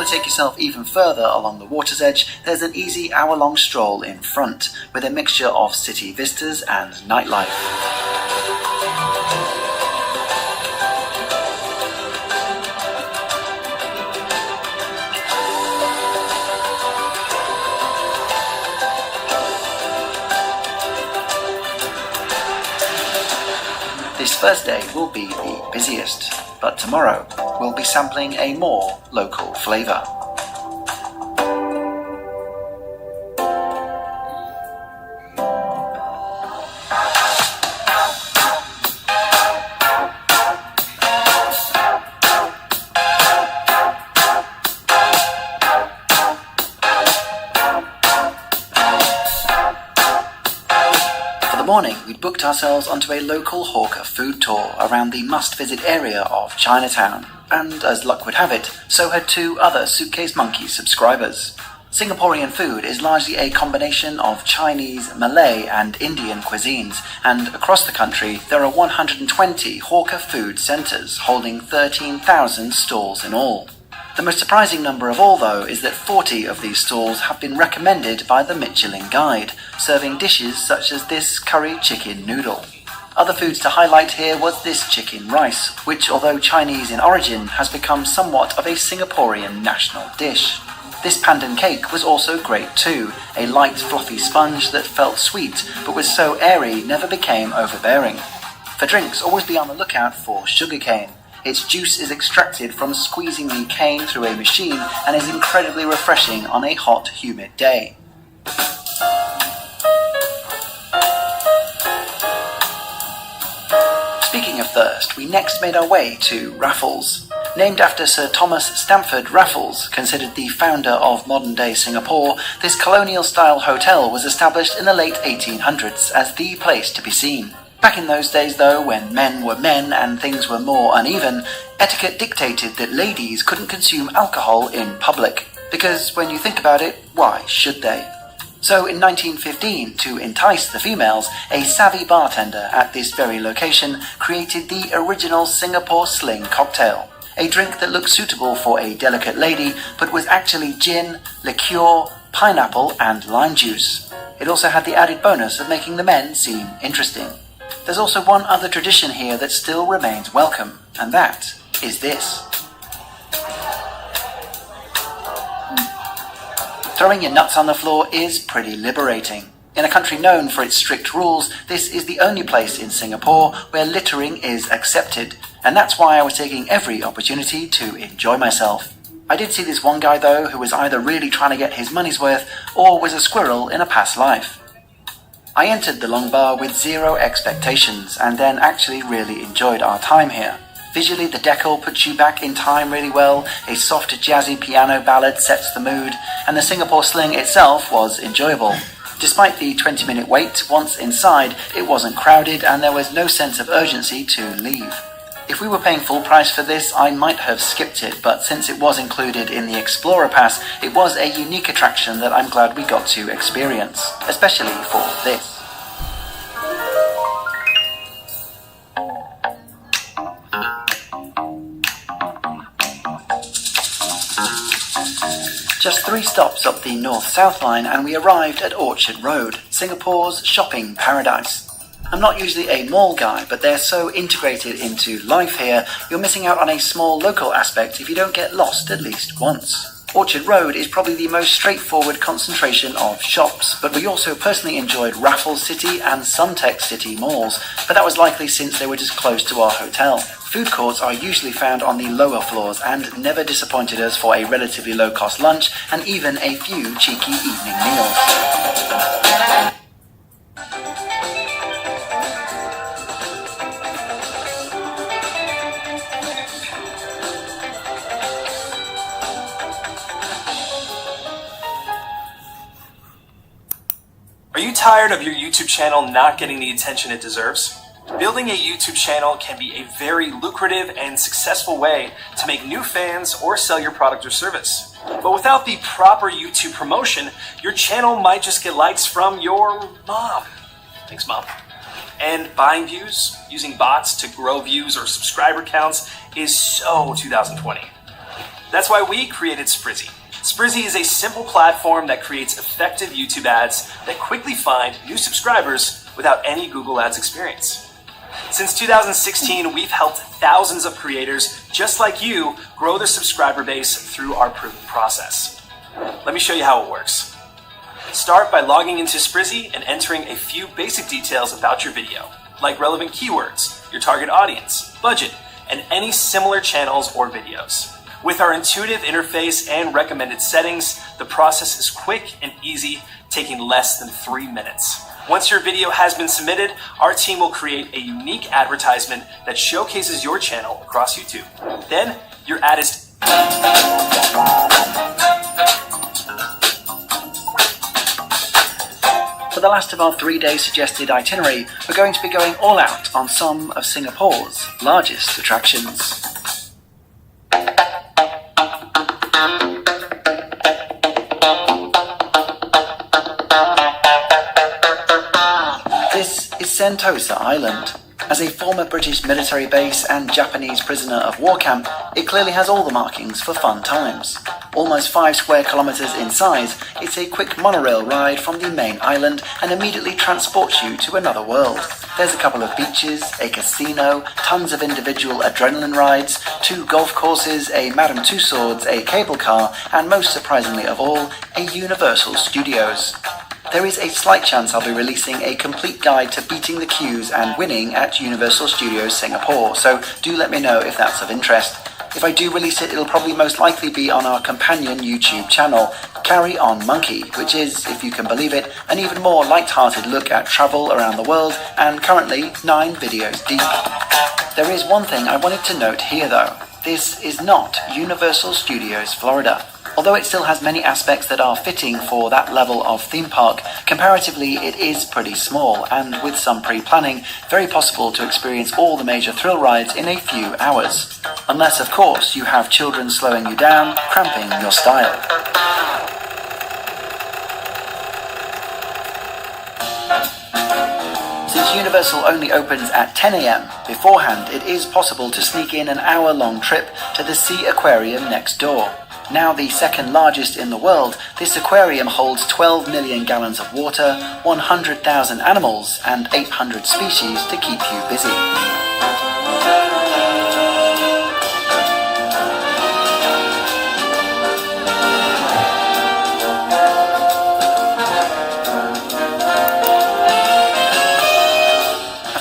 Speaker 3: To take yourself even further along the water's edge, there's an easy hour-long stroll in front, with a mixture of city vistas and nightlife. This first day will be the busiest, but tomorrow we'll be sampling a more local flavour. Morning, we'd booked ourselves onto a local hawker food tour around the must-visit area of Chinatown, and as luck would have it, so had 2 other Suitcase Monkey subscribers. Singaporean food is largely a combination of Chinese, Malay and Indian cuisines, and across the country there are 120 hawker food centres holding 13,000 stalls in all. The most surprising number of all, though, is that 40 of these stalls have been recommended by the Michelin Guide, serving dishes such as this curry chicken noodle. Other foods to highlight here was this chicken rice, which, although Chinese in origin, has become somewhat of a Singaporean national dish. This pandan cake was also great too, a light fluffy sponge that felt sweet but was so airy never became overbearing. For drinks, always be on the lookout for sugarcane. Its juice is extracted from squeezing the cane through a machine and is incredibly refreshing on a hot, humid day. Speaking of thirst, we next made our way to Raffles. Named after Sir Thomas Stamford Raffles, considered the founder of modern-day Singapore, this colonial-style hotel was established in the late 1800s as the place to be seen. Back in those days, though, when men were men and things were more uneven, etiquette dictated that ladies couldn't consume alcohol in public. Because when you think about it, why should they? So in 1915, to entice the females, a savvy bartender at this very location created the original Singapore Sling cocktail. A drink that looked suitable for a delicate lady, but was actually gin, liqueur, pineapple and lime juice. It also had the added bonus of making the men seem interesting. There's also one other tradition here that still remains welcome, and that is this. Throwing your nuts on the floor is pretty liberating. In a country known for its strict rules, this is the only place in Singapore where littering is accepted, and that's why I was taking every opportunity to enjoy myself. I did see this one guy though who was either really trying to get his money's worth or was a squirrel in a past life. I entered the long bar with zero expectations and then actually really enjoyed our time here. Visually, the decor puts you back in time really well, a soft jazzy piano ballad sets the mood, and the Singapore Sling itself was enjoyable. Despite the 20-minute wait, once inside, it wasn't crowded and there was no sense of urgency to leave. If we were paying full price for this, I might have skipped it, but since it was included in the Explorer Pass, it was a unique attraction that I'm glad we got to experience, especially for this. Just 3 stops up the north-south line and we arrived at Orchard Road, Singapore's shopping paradise. I'm not usually a mall guy, but they're so integrated into life here, you're missing out on a small local aspect if you don't get lost at least once. Orchard Road is probably the most straightforward concentration of shops, but we also personally enjoyed Raffles City and Suntec City malls, but that was likely since they were just close to our hotel. Food courts are usually found on the lower floors and never disappointed us for a relatively low-cost lunch and even a few cheeky evening meals.
Speaker 6: Are you tired of your YouTube channel not getting the attention it deserves? Building a YouTube channel can be a very lucrative and successful way to make new fans or sell your product or service. But without the proper YouTube promotion, your channel might just get likes from your mom. Thanks, Mom. And buying views, using bots to grow views or subscriber counts is so 2020. That's why we created Sprizzy. Sprizzy is a simple platform that creates effective YouTube ads that quickly find new subscribers without any Google Ads experience. Since 2016, we've helped thousands of creators just like you grow their subscriber base through our proven process. Let me show you how it works. Start by logging into Sprizzy and entering a few basic details about your video, like relevant keywords, your target audience, budget, and any similar channels or videos. With our intuitive interface and recommended settings, the process is quick and easy, taking less than 3 minutes. Once your video has been submitted, our team will create a unique advertisement that showcases your channel across YouTube. Then, your ad is...
Speaker 3: For the last of our 3-day suggested itinerary, we're going to be going all out on some of Singapore's largest attractions. This is Sentosa Island. As a former British military base and Japanese prisoner of war camp, it clearly has all the markings for fun times. Almost 5 square kilometres in size, it's a quick monorail ride from the main island and immediately transports you to another world. There's a couple of beaches, a casino, tons of individual adrenaline rides, 2 golf courses, a Madame Tussauds, a cable car, and most surprisingly of all, a Universal Studios. There is a slight chance I'll be releasing a complete guide to beating the queues and winning at Universal Studios Singapore, so do let me know if that's of interest. If I do release it, it'll probably most likely be on our companion YouTube channel. Carry On Monkey, which is, if you can believe it, an even more light-hearted look at travel around the world, and currently 9 videos deep. There is one thing I wanted to note here though. This is not Universal Studios Florida. Although it still has many aspects that are fitting for that level of theme park, comparatively it is pretty small, and with some pre-planning, very possible to experience all the major thrill rides in a few hours. Unless, of course, you have children slowing you down, cramping your style. Since Universal only opens at 10 AM, beforehand it is possible to sneak in an hour-long trip to the Sea Aquarium next door. Now the second largest in the world, this aquarium holds 12 million gallons of water, 100,000 animals, and 800 species to keep you busy.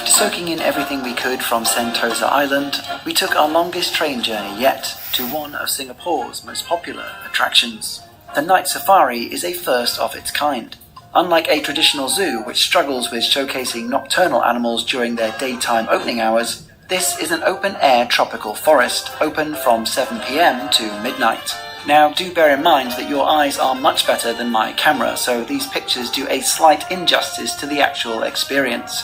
Speaker 3: Soaking in everything we could from Sentosa Island, we took our longest train journey yet to one of Singapore's most popular attractions. The night safari is a first of its kind. Unlike a traditional zoo which struggles with showcasing nocturnal animals during their daytime opening hours, this is an open-air tropical forest, open from 7 PM to midnight. Now do bear in mind that your eyes are much better than my camera, so these pictures do a slight injustice to the actual experience.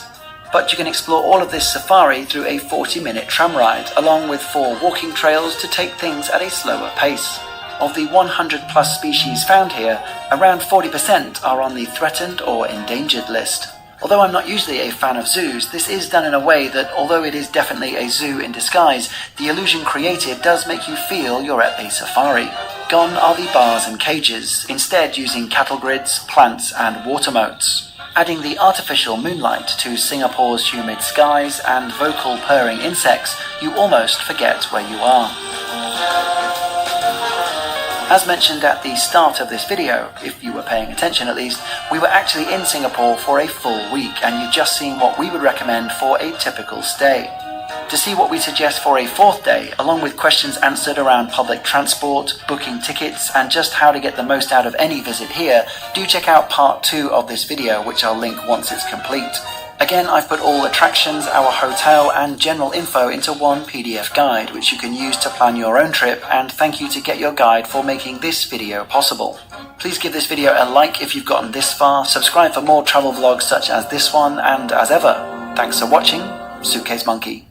Speaker 3: But you can explore all of this safari through a 40-minute tram ride, along with 4 walking trails to take things at a slower pace. Of the 100 plus species found here, around 40% are on the threatened or endangered list. Although I'm not usually a fan of zoos, this is done in a way that, although it is definitely a zoo in disguise, the illusion created does make you feel you're at a safari. Gone are the bars and cages, instead using cattle grids, plants and water moats. Adding the artificial moonlight to Singapore's humid skies and vocal purring insects, you almost forget where you are. As mentioned at the start of this video, if you were paying attention at least, we were actually in Singapore for a full week, and you've just seen what we would recommend for a typical stay. To see what we suggest for a 4th day, along with questions answered around public transport, booking tickets, and just how to get the most out of any visit here, do check out part 2 of this video, which I'll link once it's complete. Again, I've put all attractions, our hotel, and general info into one PDF guide, which you can use to plan your own trip, and thank you to Get Your Guide for making this video possible. Please give this video a like if you've gotten this far, subscribe for more travel vlogs such as this one, and as ever, thanks for watching, Suitcase Monkey.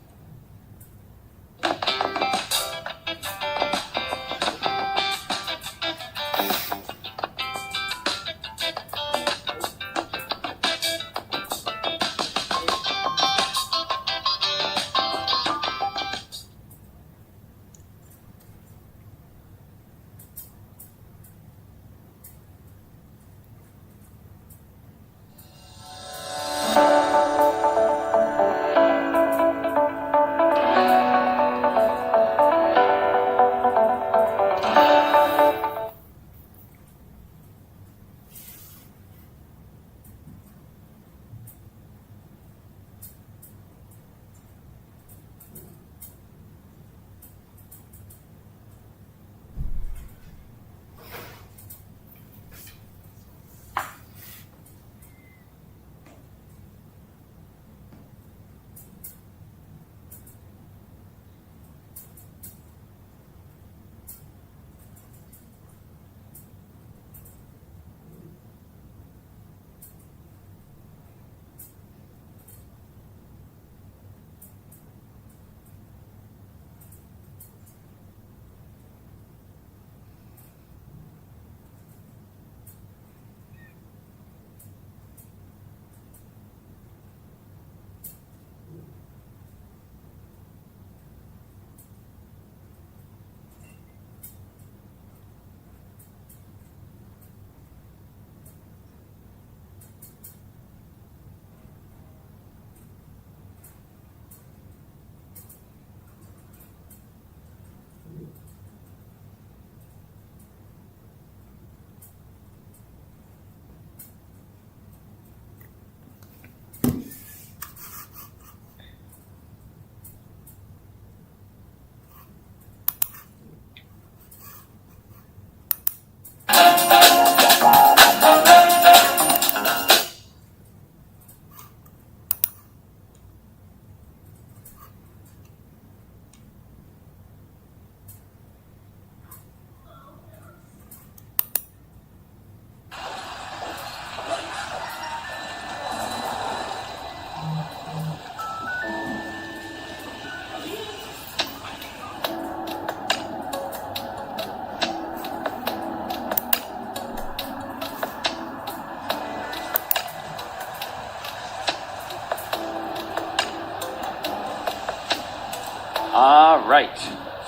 Speaker 7: Alright,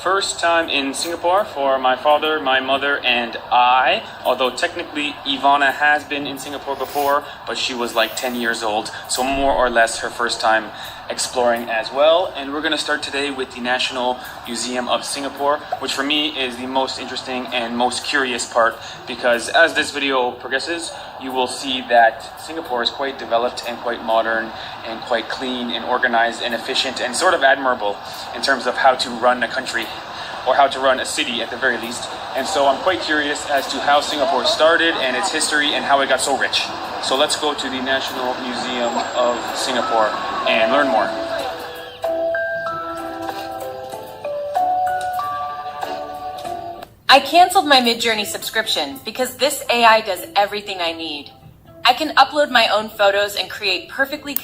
Speaker 7: first time in Singapore for my father, my mother, and I. Although technically Ivana has been in Singapore before, but she was like 10 years old, so more or less her first time exploring as well. And we're going to start today with the National Museum of Singapore, which for me is the most interesting and most curious part, because as this video progresses, you will see that Singapore is quite developed and quite modern and quite clean and organized and efficient and sort of admirable in terms of how to run a country or how to run a city at the very least. And so I'm quite curious as to how Singapore started and its history and how it got so rich. So let's go to the National Museum of Singapore and learn more.
Speaker 2: I canceled my Midjourney subscription because this AI does everything I need. I can upload my own photos and create perfectly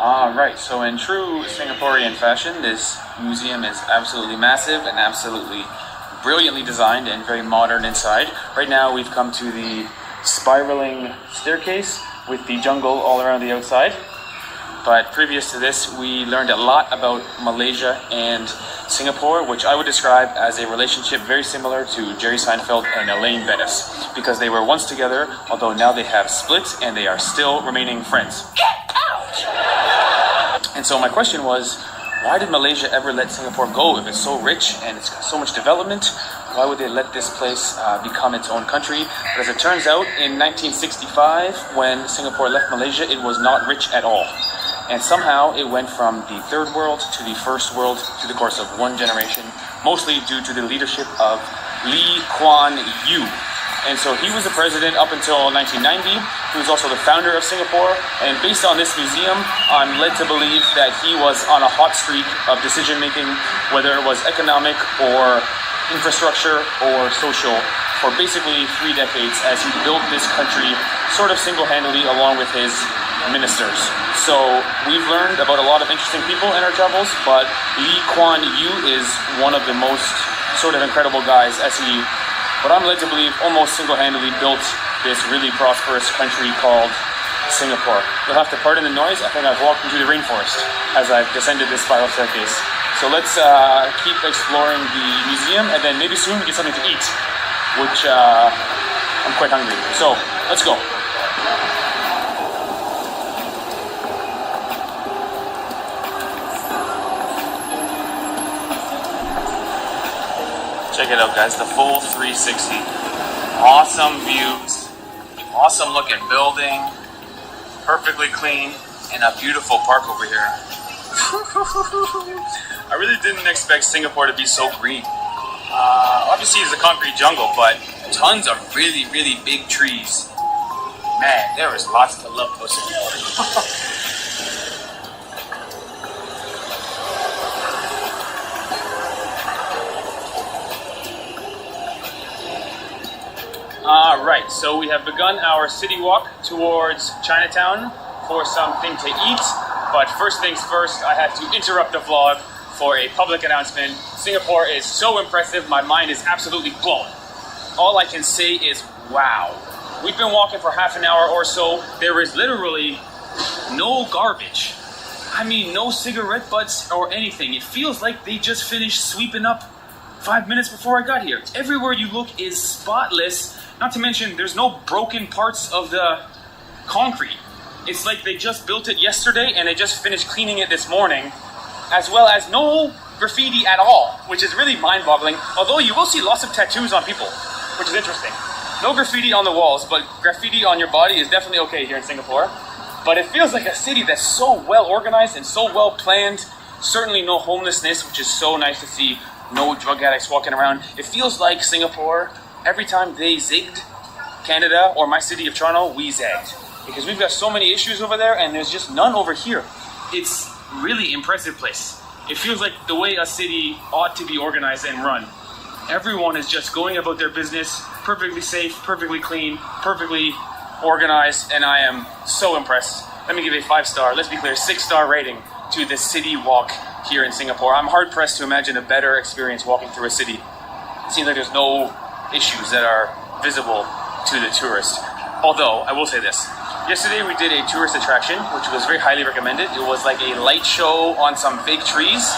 Speaker 7: Alright, so in true Singaporean fashion, this museum is absolutely massive and absolutely brilliantly designed and very modern inside. Right now we've come to the spiraling staircase with the jungle all around the outside. But previous to this, we learned a lot about Malaysia and Singapore, which I would describe as a relationship very similar to Jerry Seinfeld and Elaine Bettis, because they were once together, although now they have split and they are still remaining friends. Get out! And so my question was, why did Malaysia ever let Singapore go if it's so rich and it's got so much development? Why would they let this place become its own country? But as it turns out, in 1965, when Singapore left Malaysia, it was not rich at all. And somehow it went from the third world to the first world to the course of one generation, mostly due to the leadership of Lee Kuan Yew. And so he was the president up until 1990. He was also the founder of Singapore. And based on this museum, I'm led to believe that he was on a hot streak of decision making, whether it was economic or infrastructure or social, for basically 3 decades as he built this country sort of single-handedly along with his ministers. So we've learned about a lot of interesting people in our travels, but Lee Kuan Yew is one of the most sort of incredible guys, as he, what I'm led to believe, almost single-handedly built this really prosperous country called Singapore. You'll have to pardon the noise. I think I've walked into the rainforest as I've descended this spiral staircase. So let's keep exploring the museum, and then maybe soon we get something to eat, which I'm quite hungry. So let's go. Check it out, guys, the full 360. Awesome views, awesome looking building, perfectly clean, and a beautiful park over here. I really didn't expect Singapore to be so green. Obviously it's a concrete jungle, but tons of really, really big trees. Man, there is lots to love about Singapore. Alright, so we have begun our city walk towards Chinatown for something to eat. But first things first, I had to interrupt the vlog for a public announcement. Singapore is so impressive, my mind is absolutely blown. All I can say is, wow. We've been walking for half an hour or so. There is literally no garbage. I mean, no cigarette butts or anything. It feels like they just finished sweeping up 5 minutes before I got here. Everywhere you look is spotless. Not to mention, there's no broken parts of the concrete. It's like they just built it yesterday and they just finished cleaning it this morning. As well as no graffiti at all, which is really mind-boggling. Although you will see lots of tattoos on people, which is interesting. No graffiti on the walls, but graffiti on your body is definitely okay here in Singapore. But it feels like a city that's so well organized and so well planned. Certainly no homelessness, which is so nice to see. No drug addicts walking around. It feels like Singapore, every time they zigged Canada or my city of Toronto, we zagged. Because we've got so many issues over there and there's just none over here. It's really impressive place. It feels like the way a city ought to be organized and run. Everyone is just going about their business, perfectly safe, perfectly clean, perfectly organized, and I am so impressed. Let me give a 5-star, let's be clear, 6-star rating to the city walk here in Singapore. I'm hard pressed to imagine a better experience walking through a city. It seems like there's no issues that are visible to the tourist. Although, I will say this. Yesterday we did a tourist attraction, which was very highly recommended. It was like a light show on some fake trees,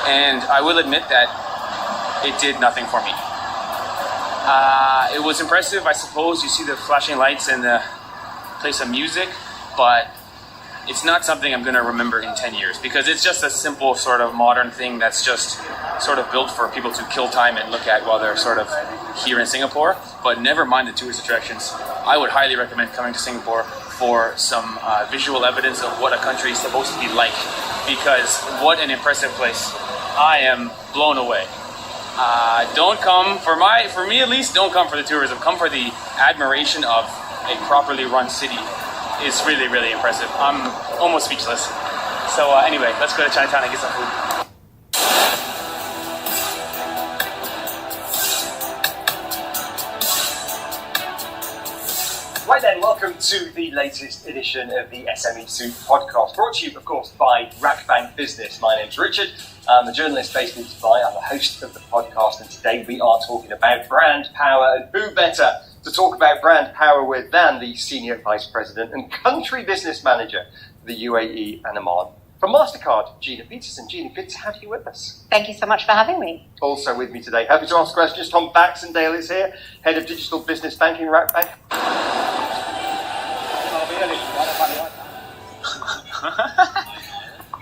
Speaker 7: and I will admit that it did nothing for me. It was impressive, I suppose. You see the flashing lights and play some music, but it's not something I'm going to remember in 10 years because it's just a simple sort of modern thing that's just sort of built for people to kill time and look at while they're sort of here in Singapore. But never mind the tourist attractions. I would highly recommend coming to Singapore for some visual evidence of what a country is supposed to be like, because what an impressive place. I am blown away. Don't come, for me at least, don't come for the tourism. Come for the admiration of a properly run city. It's really, really impressive. I'm almost speechless. So anyway, let's go to Chinatown and get some food.
Speaker 8: Right then, welcome to the latest edition of the SME Soup podcast, brought to you, of course, by Rackbank Business. My name's Richard. I'm a journalist based in Dubai. I'm the host of the podcast, and today we are talking about brand power, and who better to talk about brand power with than the Senior Vice President and Country Business Manager for the UAE and Oman. From MasterCard, Gina Peterson. Gina, good to have you with us.
Speaker 9: Thank you so much for having me.
Speaker 8: Also with me today, happy to answer questions, Tom Baxendale is here, Head of Digital Business Banking, Rackbank.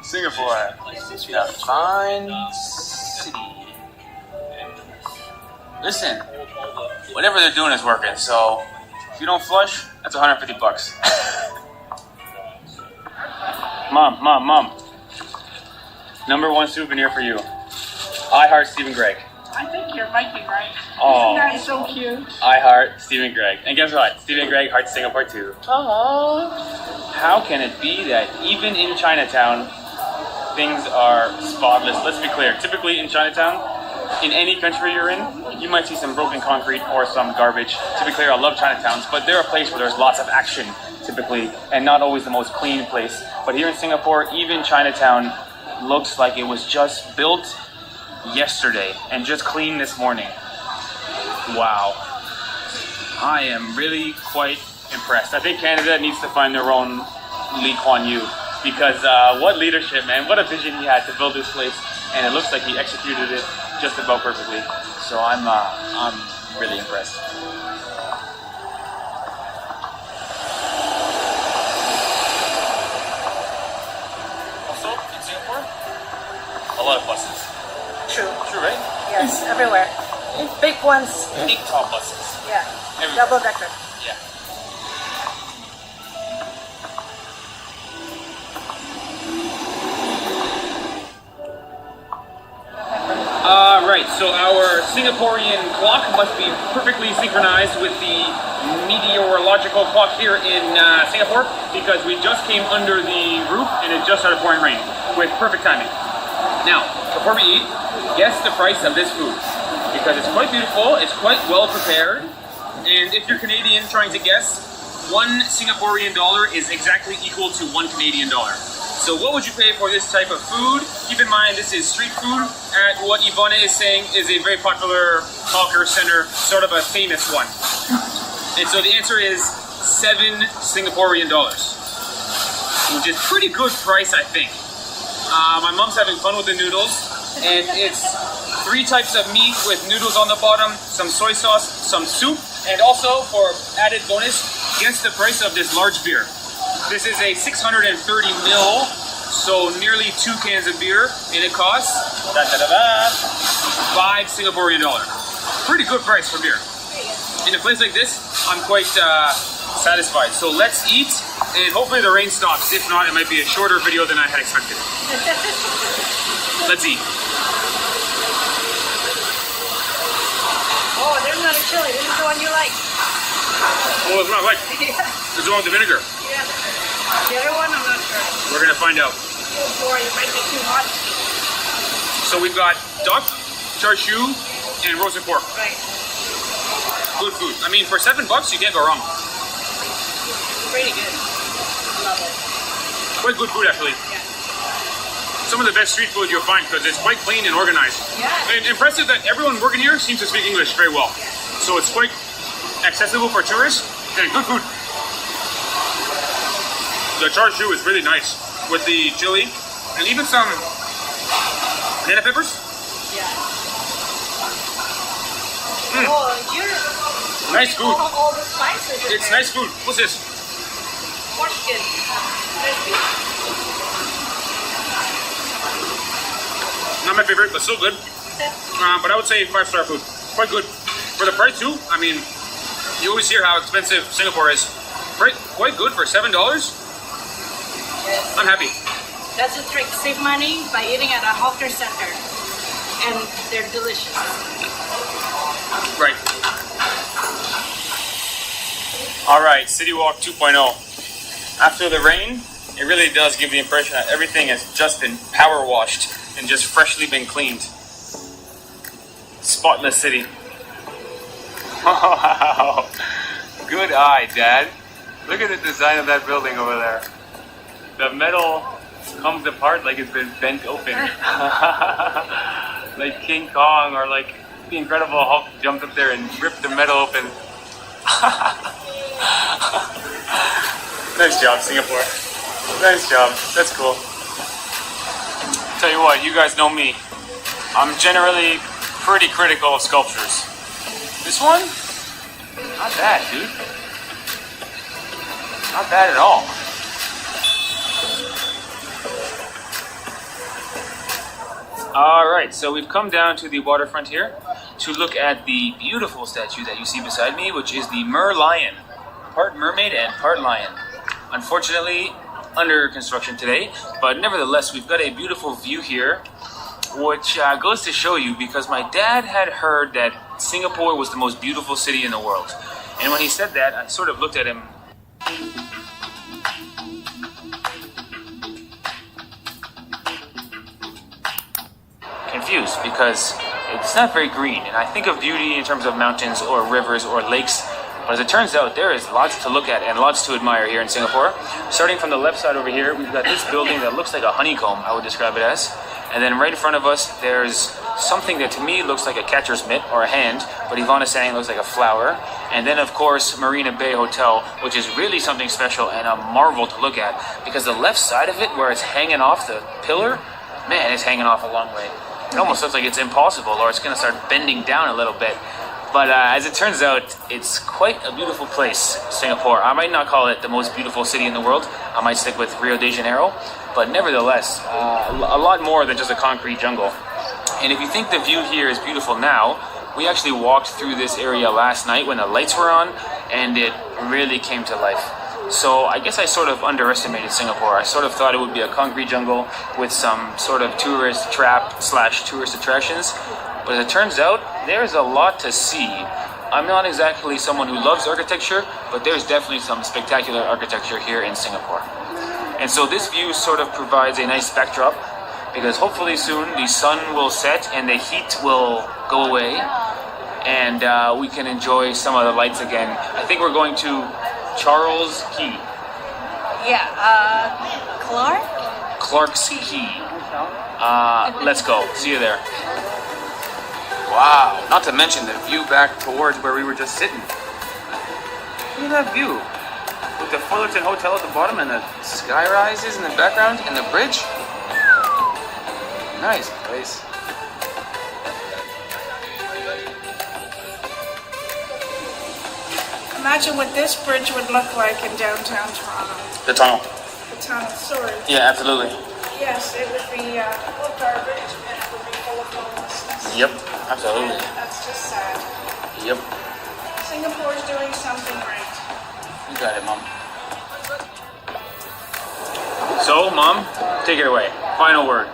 Speaker 7: Singapore, a fine city. Listen, whatever they're doing is working, so if you don't flush, that's $150. Mom. Number one souvenir for you. I heart Stephen Gregg.
Speaker 10: I think you're Viking, right?
Speaker 7: Oh.
Speaker 10: Isn't that so cute?
Speaker 7: I heart Stephen Gregg. And guess what? Stephen Gregg hearts Singapore too.
Speaker 10: Oh.
Speaker 7: How can it be that even in Chinatown, things are spotless? Let's be clear. Typically in Chinatown, in any country you're in, you might see some broken concrete or some garbage. To be clear, I love Chinatowns, but they're a place where there's lots of action, typically, and not always the most clean place. But here in Singapore, even Chinatown looks like it was just built yesterday and just cleaned this morning. Wow. I am really quite impressed. I think Canada needs to find their own Lee Kuan Yew, because what leadership, man. What a vision he had to build this place, and it looks like he executed it just about perfectly. So I'm really impressed. Also, in Singapore, a lot of buses.
Speaker 10: True,
Speaker 7: right?
Speaker 10: yes, everywhere. Big ones.
Speaker 7: Big tall buses.
Speaker 10: Yeah,
Speaker 7: Everywhere.
Speaker 10: double decker.
Speaker 7: Yeah. Right, so our Singaporean clock must be perfectly synchronized with the meteorological clock here in Singapore, because we just came under the roof and it just started pouring rain with perfect timing. Now, before we eat, guess the price of this food, because it's quite beautiful, it's quite well prepared, and if you're Canadian trying to guess, $1 Singaporean dollar is exactly equal to $1 Canadian dollar. So what would you pay for this type of food? Keep in mind, this is street food at what Ivana is saying is a very popular hawker center, sort of a famous one. And so the answer is $7 Singaporean dollars, which is pretty good price, I think. My mom's having fun with the noodles, and it's 3 types of meat with noodles on the bottom, some soy sauce, some soup, and also, for added bonus, guess the price of this large beer. This is a 630 ml So nearly 2 cans of beer, and it costs 5 Singaporean dollar. Pretty good price for beer. In a place like this, I'm quite satisfied. So let's eat, and hopefully the rain stops. If not, it might be a shorter video than I had expected. Let's eat.
Speaker 10: Oh, there's not a chili. This is the one you like.
Speaker 7: Oh, it's not like. It's the one with the vinegar.
Speaker 10: Yeah. The other one, I'm not sure.
Speaker 7: We're gonna find out.
Speaker 10: Oh boy, it might be too hot.
Speaker 7: So we've got duck, char siu, and roasted pork.
Speaker 10: Right.
Speaker 7: Good food. I mean, for $7, you can't go wrong.
Speaker 10: Pretty good. Love it.
Speaker 7: Quite good food, actually.
Speaker 10: Yeah.
Speaker 7: Some of the best street food you'll find because it's quite clean and organized.
Speaker 10: Yeah.
Speaker 7: And impressive that everyone working here seems to speak English very well. So it's quite accessible for tourists and good food. The char siu is really nice with the chili and even some banana peppers.
Speaker 10: Yeah. Oh, you're
Speaker 7: Nice food.
Speaker 10: all the spices. in
Speaker 7: It's
Speaker 10: there.
Speaker 7: nice food. What's this?
Speaker 10: Pork skin. Crispy.
Speaker 7: Not my favorite, but still good. But I would say 5-star food. Quite good. For the price too, I mean, you always hear how expensive Singapore is. Quite good for $7.
Speaker 10: Yes.
Speaker 7: I'm happy.
Speaker 10: That's the trick. Save money by eating at a hawker center. And they're delicious.
Speaker 7: Right. All right, City Walk 2.0. After the rain, it really does give the impression that everything has just been power washed and just freshly been cleaned. Spotless city. Wow. Good eye, Dad. Look at the design of that building over there. The metal comes apart like it's been bent open. Like King Kong or like the Incredible Hulk jumped up there and ripped the metal open. Nice job, Singapore. Nice job. That's cool. Tell you what, you guys know me. I'm generally pretty critical of sculptures. This one? Not bad, dude. Not bad at all. Alright, so we've come down to the waterfront here to look at the beautiful statue that you see beside me, which is the Mer-Lion. Part mermaid and part lion. Unfortunately, under construction today, but nevertheless, we've got a beautiful view here, which goes to show you because my dad had heard that Singapore was the most beautiful city in the world. And when he said that, I sort of looked at him. Confused because it's not very green, and I think of beauty in terms of mountains or rivers or lakes, but as it turns out, there is lots to look at and lots to admire here in Singapore. Starting from the left side over here, we've got this building that looks like a honeycomb, I would describe it as. And then right in front of us, there's something that to me looks like a catcher's mitt or a hand, but Yvonne is saying it looks like a flower. And then, of course, Marina Bay Hotel, which is really something special and a marvel to look at, because the left side of it, where it's hanging off the pillar, man, it's hanging off a long way. It almost looks like it's impossible, or it's going to start bending down a little bit. But as it turns out, it's quite a beautiful place, Singapore. I might not call it the most beautiful city in the world. I might stick with Rio de Janeiro. But nevertheless, a lot more than just a concrete jungle. And if you think the view here is beautiful now, we actually walked through this area last night when the lights were on, and it really came to life. So I guess I sort of underestimated Singapore. I sort of thought it would be a concrete jungle with some sort of tourist trap / tourist attractions. But as it turns out, there's a lot to see. I'm not exactly someone who loves architecture, but there's definitely some spectacular architecture here in Singapore. And so this view sort of provides a nice backdrop, because hopefully soon the sun will set and the heat will go away, and we can enjoy some of the lights again. I think we're going to Charles Quay.
Speaker 10: Yeah,
Speaker 7: Clark's Quay. Let's go. See you there. Wow, not to mention the view back towards where we were just sitting. Look at that view. With the Fullerton Hotel at the bottom and the sky rises in the background and the bridge. Nice place.
Speaker 10: imagine what this bridge would look like in downtown Toronto.
Speaker 7: The tunnel.
Speaker 10: The tunnel, sorry.
Speaker 7: Yeah, absolutely.
Speaker 10: Yes, it would be full of garbage and it would be full of homelessness.
Speaker 7: Yep, absolutely.
Speaker 10: That's just sad.
Speaker 7: Yep,
Speaker 10: Singapore's doing something right.
Speaker 7: you got it, Mom. So, Mom, take it away. Final word.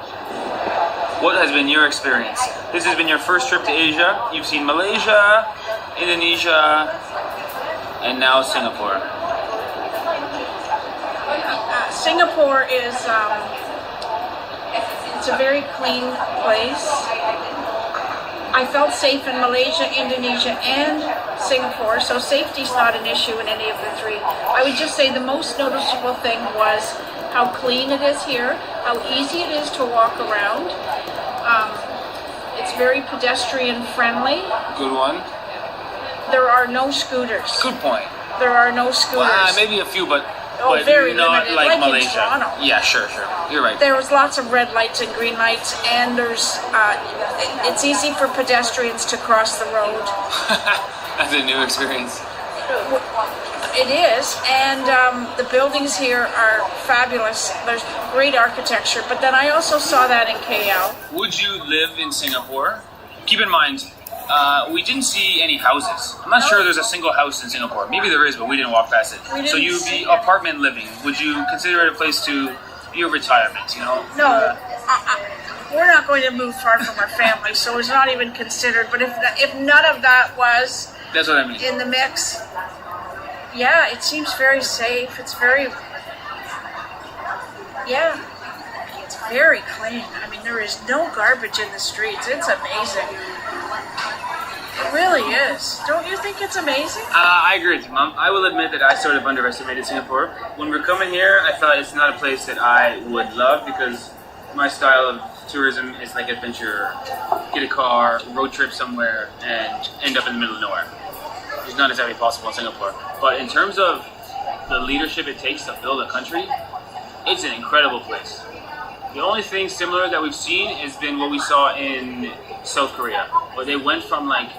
Speaker 7: What has been your experience? This has been your first trip to Asia. You've seen Malaysia, Indonesia, and now Singapore.
Speaker 10: Singapore is it's a very clean place. I felt safe in Malaysia, Indonesia, and Singapore, so safety's not an issue in any of the three. I would just say the most noticeable thing was how clean it is here, how easy it is to walk around. It's very pedestrian friendly.
Speaker 7: Good one.
Speaker 10: There are no scooters.
Speaker 7: Good point.
Speaker 10: There are no scooters.
Speaker 7: Maybe a few, but
Speaker 10: very
Speaker 7: not
Speaker 10: limited,
Speaker 7: like
Speaker 10: like in
Speaker 7: Malaysia.
Speaker 10: Toronto.
Speaker 7: Yeah, sure. You're right.
Speaker 10: There was lots of red lights and green lights, and it's easy for pedestrians to cross the road.
Speaker 7: That's a new experience.
Speaker 10: It is, and the buildings here are fabulous. There's great architecture, but then I also saw that in KL.
Speaker 7: Would you live in Singapore? Keep in mind, we didn't see any houses. I'm not sure there's a single house in Singapore. Maybe there is, but we didn't walk past it. So you'd be apartment living. Would you consider it a place to be a retirement, you know?
Speaker 10: No, we're not going to move far from our family, so it's not even considered. But if none of that was
Speaker 7: That's what I mean.
Speaker 10: in the mix, yeah, it seems very safe. It's very clean. I mean, there is no garbage in the streets. It's amazing. It really is. Don't you think it's amazing?
Speaker 7: I agree with you, Mom. I will admit that I sort of underestimated Singapore. When we're coming here, I thought it's not a place that I would love because my style of tourism is like adventure. Get a car, road trip somewhere, and end up in the middle of nowhere. It's not exactly possible in Singapore. But in terms of the leadership it takes to build a country, it's an incredible place. The only thing similar that we've seen has been what we saw in South Korea, where they went from like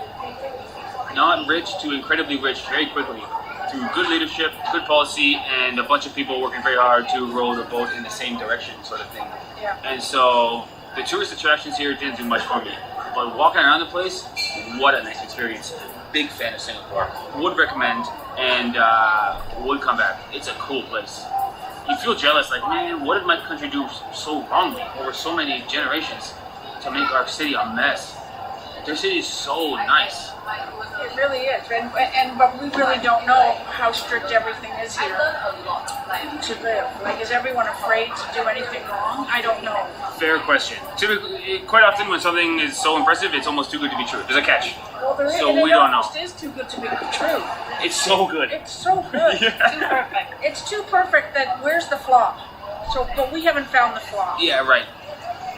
Speaker 7: not rich to incredibly rich very quickly through good leadership, good policy, and a bunch of people working very hard to row the boat in the same direction, sort of thing.
Speaker 10: Yeah.
Speaker 7: And so the tourist attractions here didn't do much for me. But walking around the place, what a nice experience. Big fan of Singapore. Would recommend and would come back. It's a cool place. You feel jealous, like, man, what did my country do so wrongly over so many generations to make our city a mess? Their city is so nice.
Speaker 10: It really is, but we really don't know how strict everything is here to live. Like, is everyone afraid to do anything wrong? I don't know.
Speaker 7: Fair question. Typically, quite often when something is so impressive, it's almost too good to be true. There's a catch.
Speaker 10: Well, there is.
Speaker 7: So
Speaker 10: and
Speaker 7: we
Speaker 10: it
Speaker 7: don't know.
Speaker 10: almost is too good to be true.
Speaker 7: It's so good.
Speaker 10: It's so good.
Speaker 7: Yeah.
Speaker 10: Too perfect. It's too perfect that where's the flaw? So, but we haven't found the flaw.
Speaker 7: Yeah, right.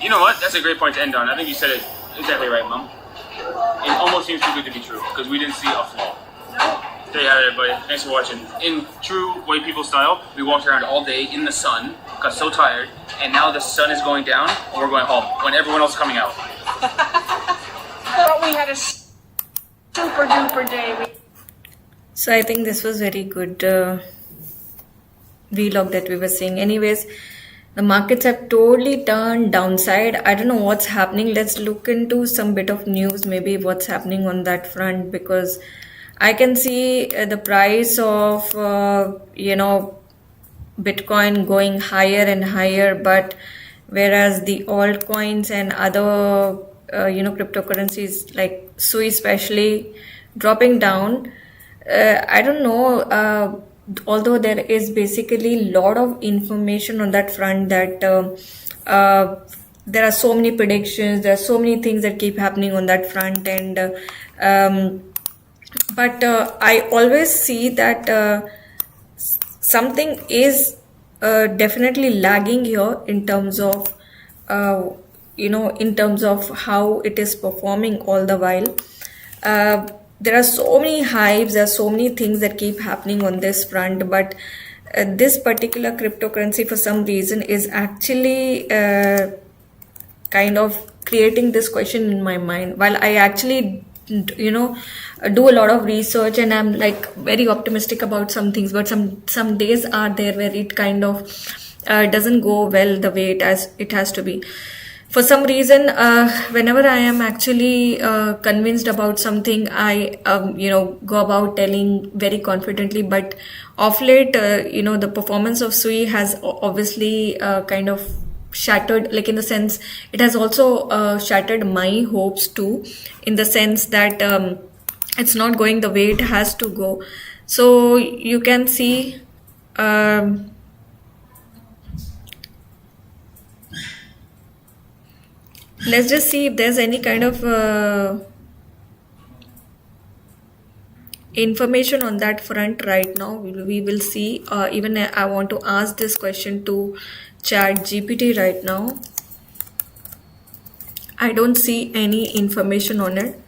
Speaker 7: You know what? That's a great point to end on. I think you said it exactly right, Mom. It almost seems too good to be true because we didn't see a flaw.
Speaker 10: No.
Speaker 7: There you have it, everybody. Thanks for watching. In true white people style, we walked around all day in the sun, got so tired, and now the sun is going down and we're going home when everyone else is coming out.
Speaker 10: But we had a super duper day.
Speaker 1: So I think this was very good vlog that we were seeing. Anyways, the markets have totally turned downside. I don't know what's happening. Let's look into some bit of news, maybe what's happening on that front, because I can see the price of, Bitcoin going higher and higher, but whereas the altcoins and other, cryptocurrencies like SUI especially dropping down. I don't know, although there is basically a lot of information on that front that there are so many predictions, there are so many things that keep happening on that front, and but I always see that something is definitely lagging here in terms of in terms of how it is performing all the while. There are so many hypes, there are so many things that keep happening on this front, but this particular cryptocurrency for some reason is actually kind of creating this question in my mind. While I actually, do a lot of research and I'm like very optimistic about some things, but some days are there where it kind of doesn't go well the way it has to be. For some reason, whenever I am actually convinced about something, I go about telling very confidently. But of late, the performance of Sui has obviously kind of shattered, like in the sense it has also shattered my hopes too, in the sense that it's not going the way it has to go. So you can see. Let's just see if there's any kind of information on that front right now. We will see. Even I want to ask this question to Chat GPT right now. I don't see any information on it.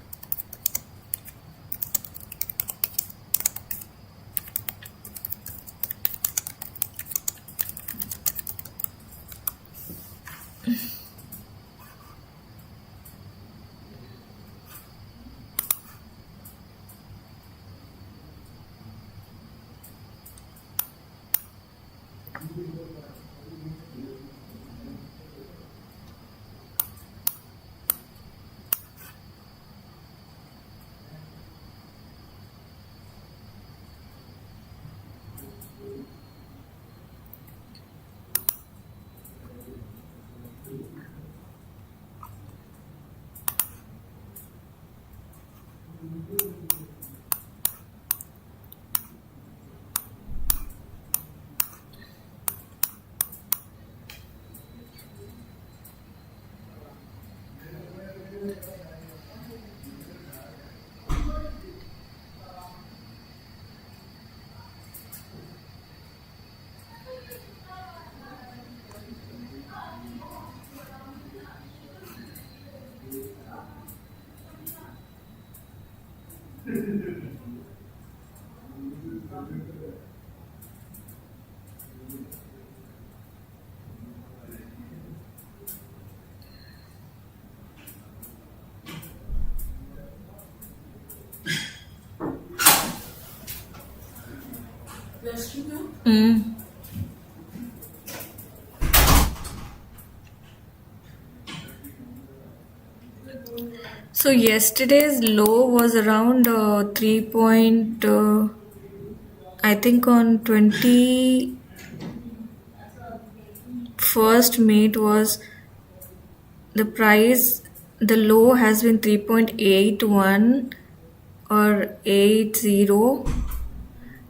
Speaker 1: So yesterday's low was around 3 point, I think on 21st May it was, the price, the low has been 3.81 or 80,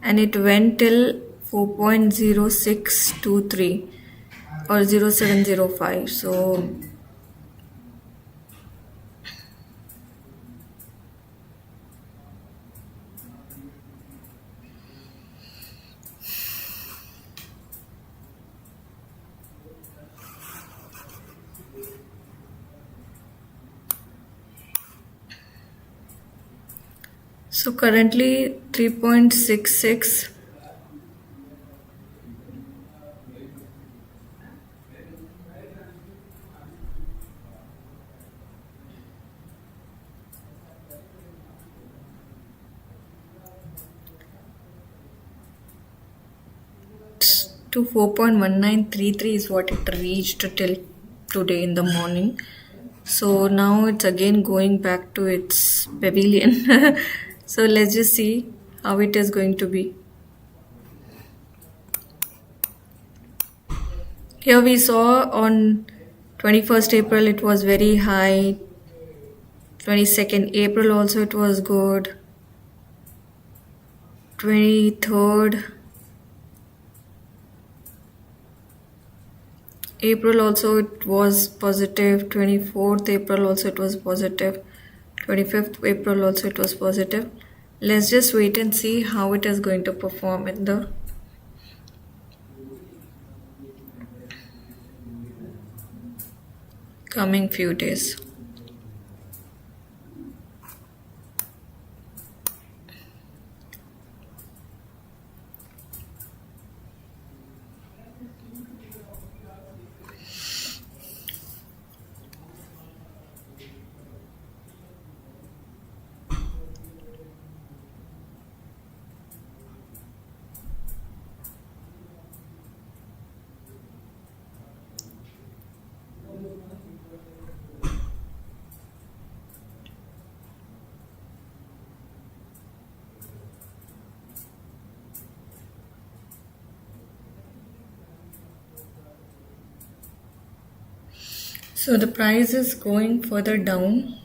Speaker 1: and it went till 4.0623 or 0705. So currently 3.66. To 4.1933 is what it reached till today in the morning. So now it's again going back to its pavilion. So let's just see how it is going to be. Here we saw on 21st April it was very high. 22nd April also it was good. 23rd April also it was positive. 24th April also it was positive. 25th April also it was positive. Let's just wait and see how it is going to perform in the coming few days. So the price is going further down.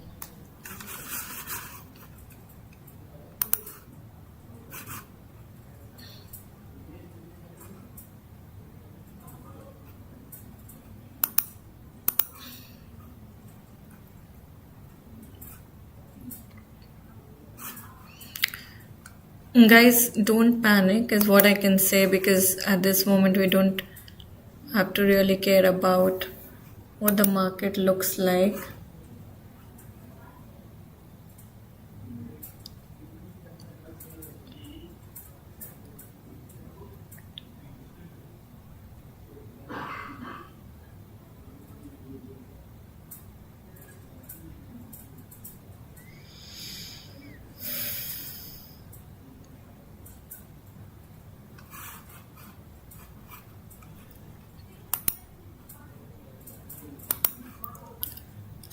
Speaker 1: Guys, don't panic is what I can say, because at this moment we don't have to really care about what the market looks like.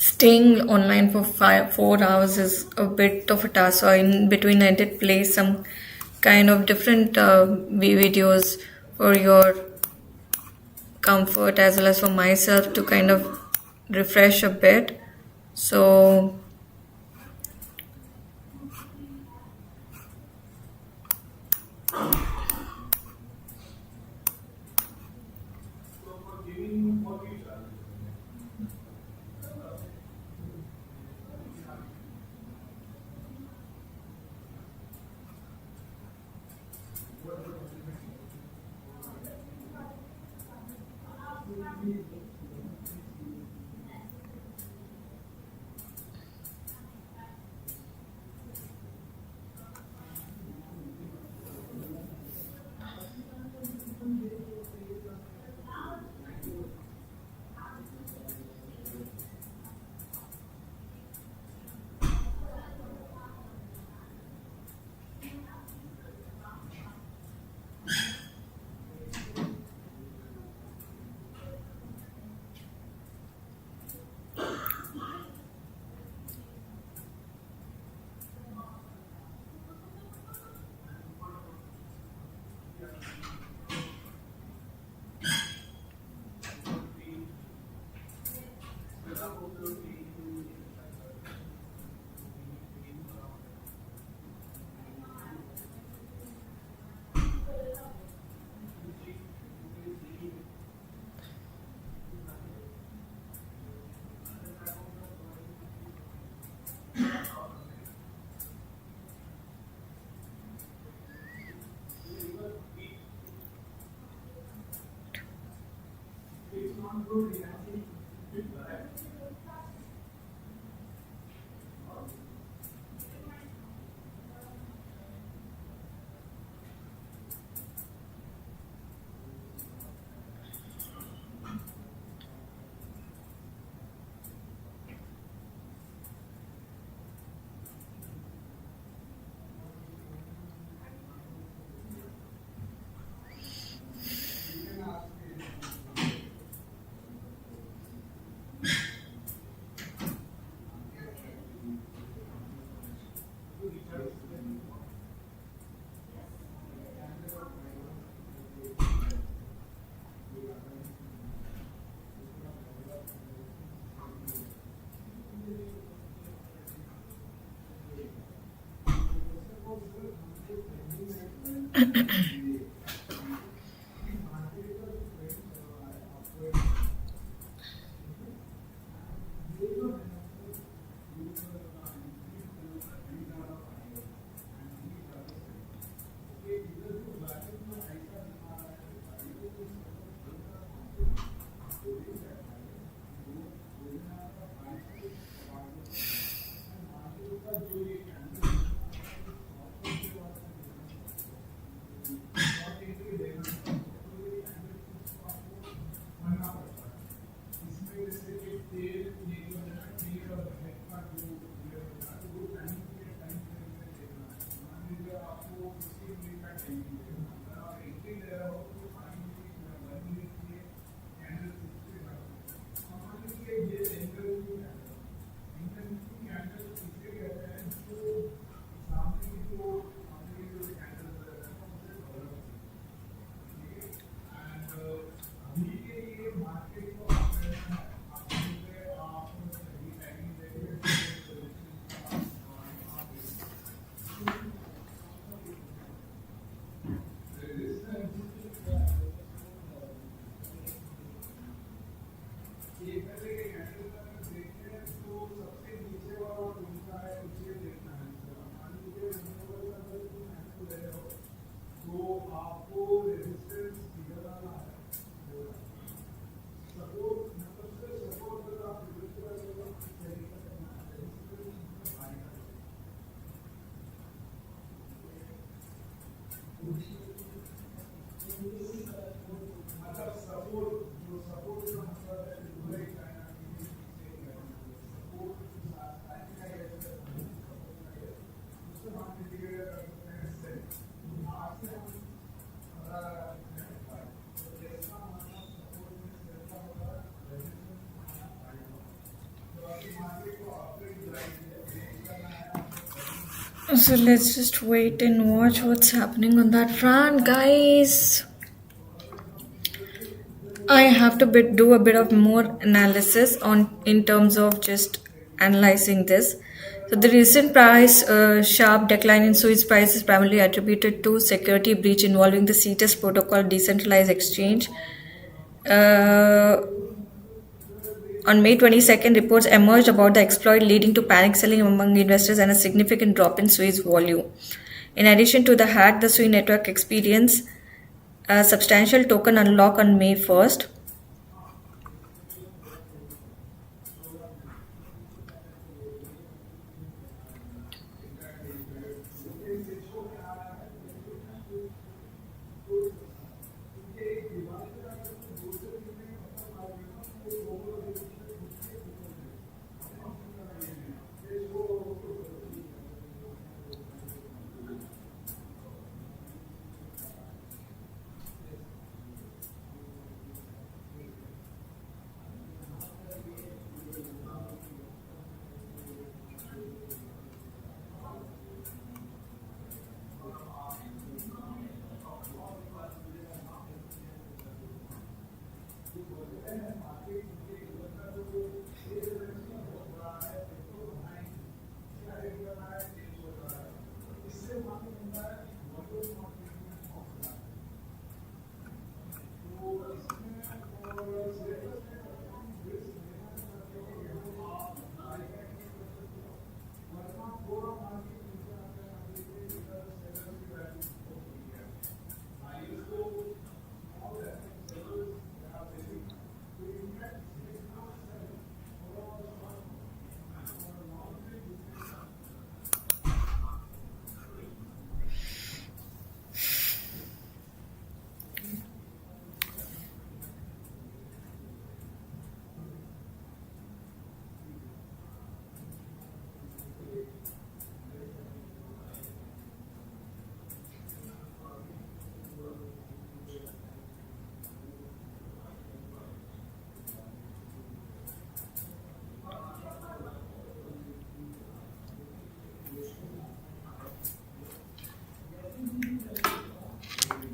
Speaker 1: Staying online for 4 hours is a bit of a task. So in between, I did play some kind of different videos for your comfort as well as for myself to kind of refresh a bit. So So let's just wait and watch what's happening on that front, guys. I have to do a bit of more analysis on in terms of just analyzing this. So the recent sharp decline in Swiss price is primarily attributed to security breach involving the CETUS protocol decentralized exchange. On May 22nd, reports emerged about the exploit leading to panic selling among investors and a significant drop in Swiss volume. In addition to the hack, the Swiss network experienced a substantial token unlock on May 1st.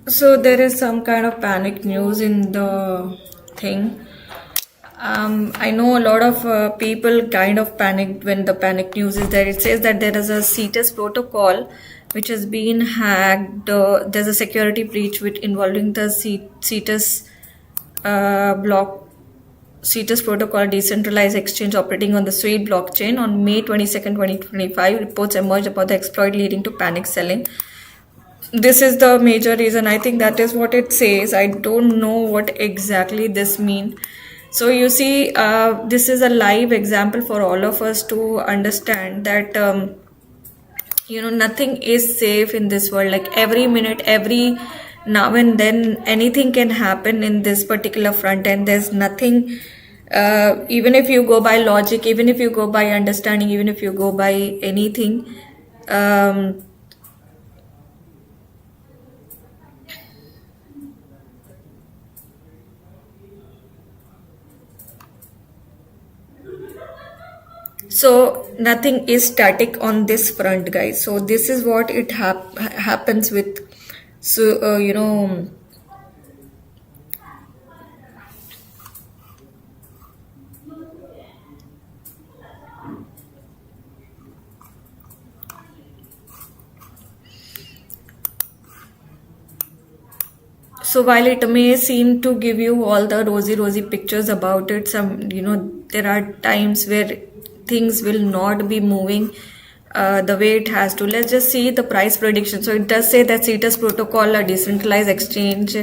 Speaker 1: So there is some kind of panic news in the thing. I know a lot of people kind of panicked when the panic news is there. It says that there is a CETUS protocol which has been hacked. There's a security breach involving the CETUS CETUS protocol decentralized exchange operating on the Swiss blockchain. On May 22nd, 2025, reports emerged about the exploit leading to panic selling. This is the major reason. I think that is what it says. I don't know what exactly this means. So you see, this is a live example for all of us to understand that nothing is safe in this world. Like every minute, every now and then, anything can happen in this particular front end. There's nothing, even if you go by logic, even if you go by understanding, even if you go by anything, so nothing is static on this front, guys. So this is what it happens with. So So while it may seem to give you all the rosy pictures about it, there are times where things will not be moving the way it has to. Let's just see the price prediction. So it does say that CETUS protocol, a decentralized exchange,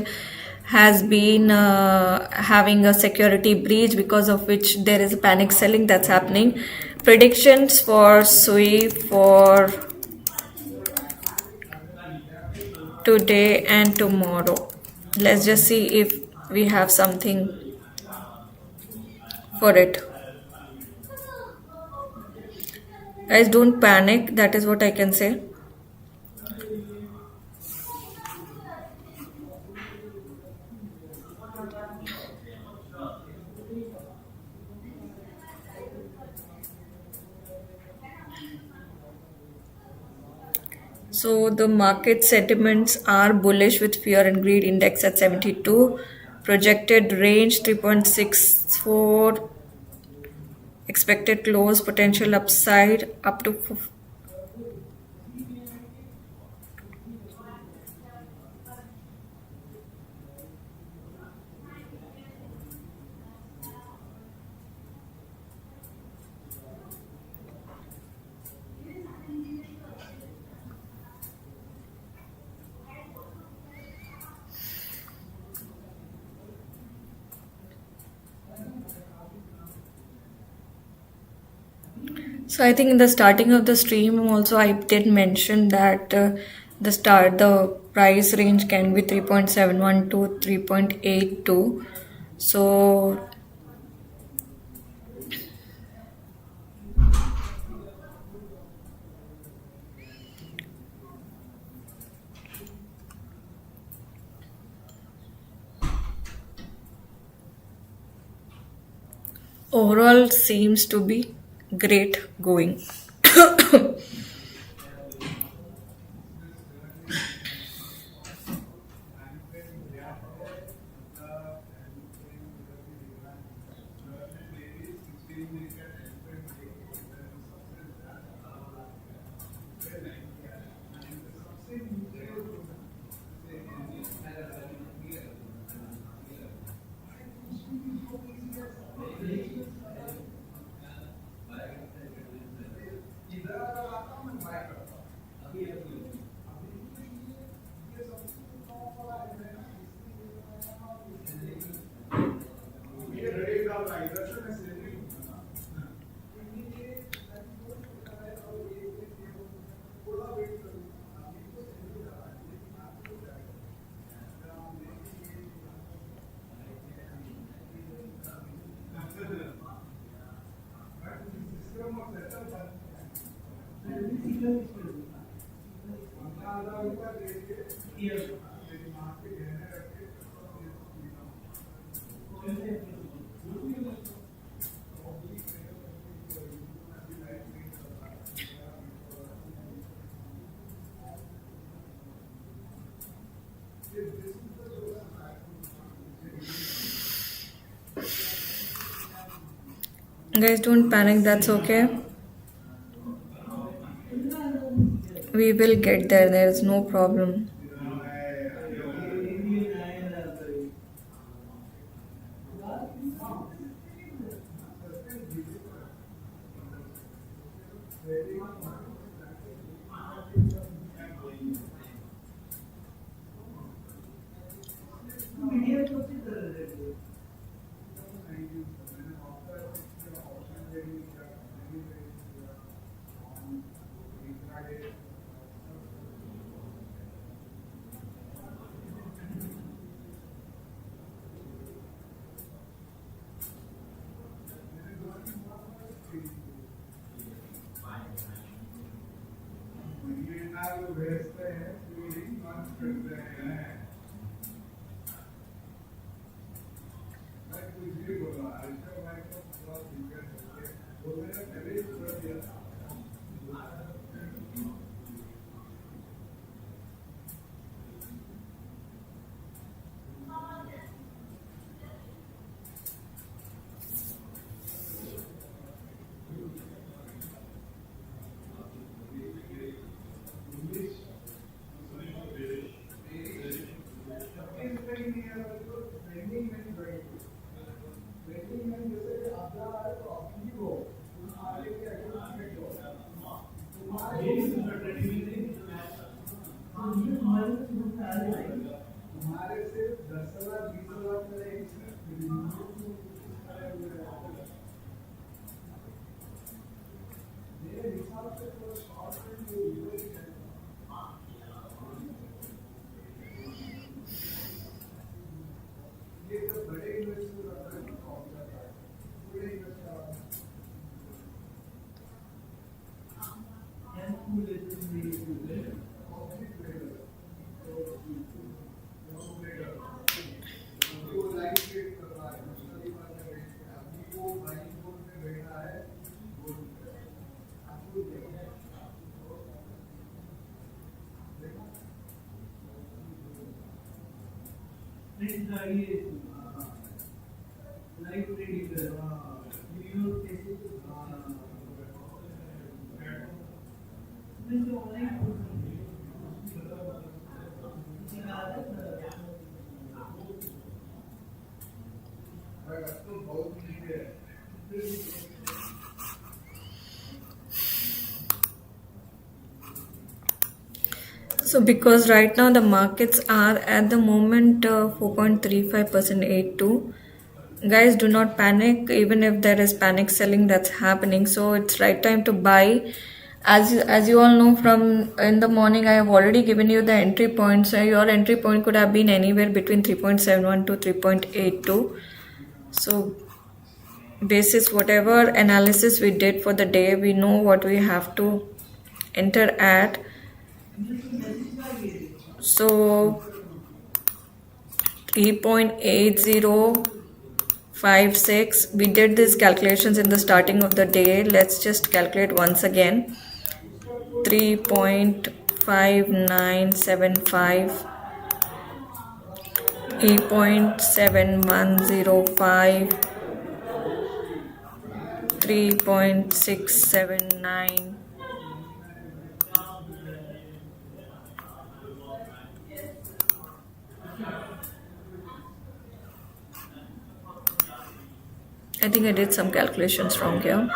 Speaker 1: has been having a security breach, because of which there is a panic selling that's happening. Predictions for SUI for today and tomorrow. Let's just see if we have something for it. Guys, don't panic. That is what I can say. So the market sentiments are bullish with fear and greed index at 72, projected range 3.64, expected close potential upside up to So I think in the starting of the stream also I did mention that the price range can be 3.71 to 3.82. So overall seems to be great going. Guys, don't panic, that's okay. We will get there, there is no problem. So because right now the markets are at the moment 4.35% 82. Guys, do not panic even if there is panic selling that's happening. So it's right time to buy. As you all know, from in the morning I have already given you the entry points. So your entry point could have been anywhere between 3.71 to 3.82. So basis whatever analysis we did for the day, we know what we have to enter at. So 3.8056, we did these calculations in the starting of the day. Let's just calculate once again. 3.5975, 8.7105, 3.679, I think I did some calculations wrong here.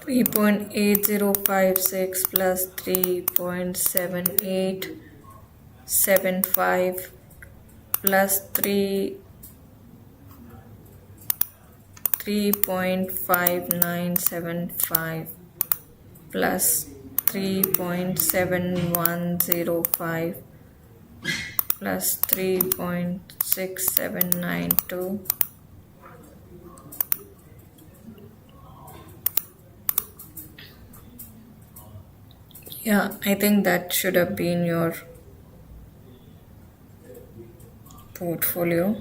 Speaker 1: Three 3.8056 plus 3.7875 plus 3.5975 plus 3.7105 plus 3.6792 Yeah, I think that should have been your portfolio.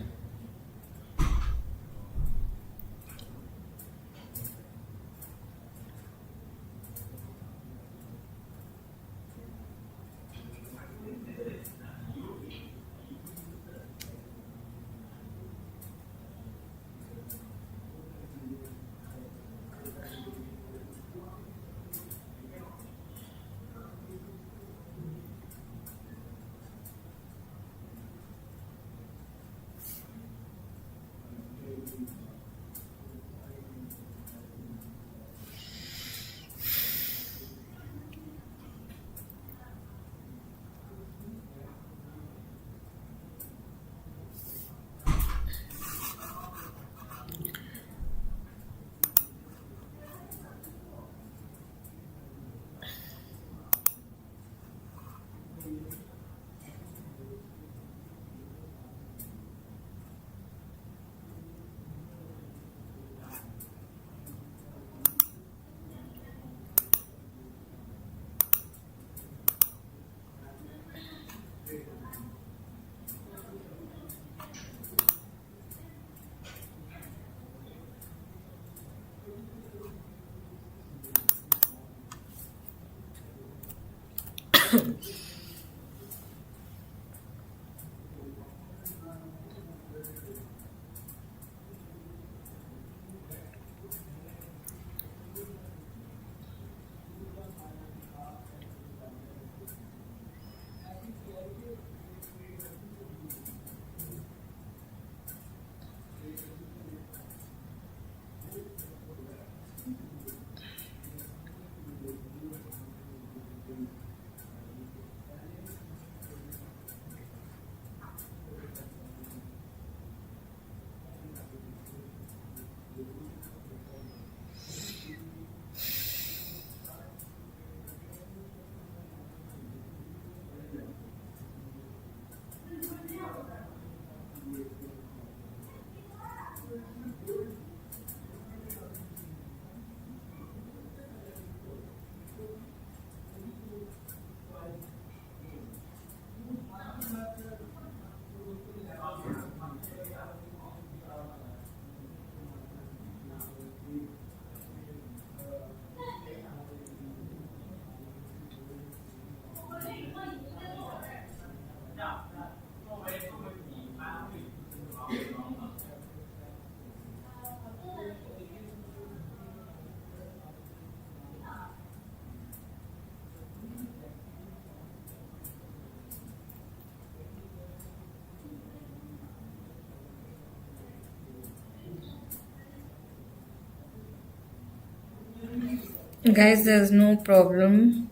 Speaker 1: Guys, there's no problem.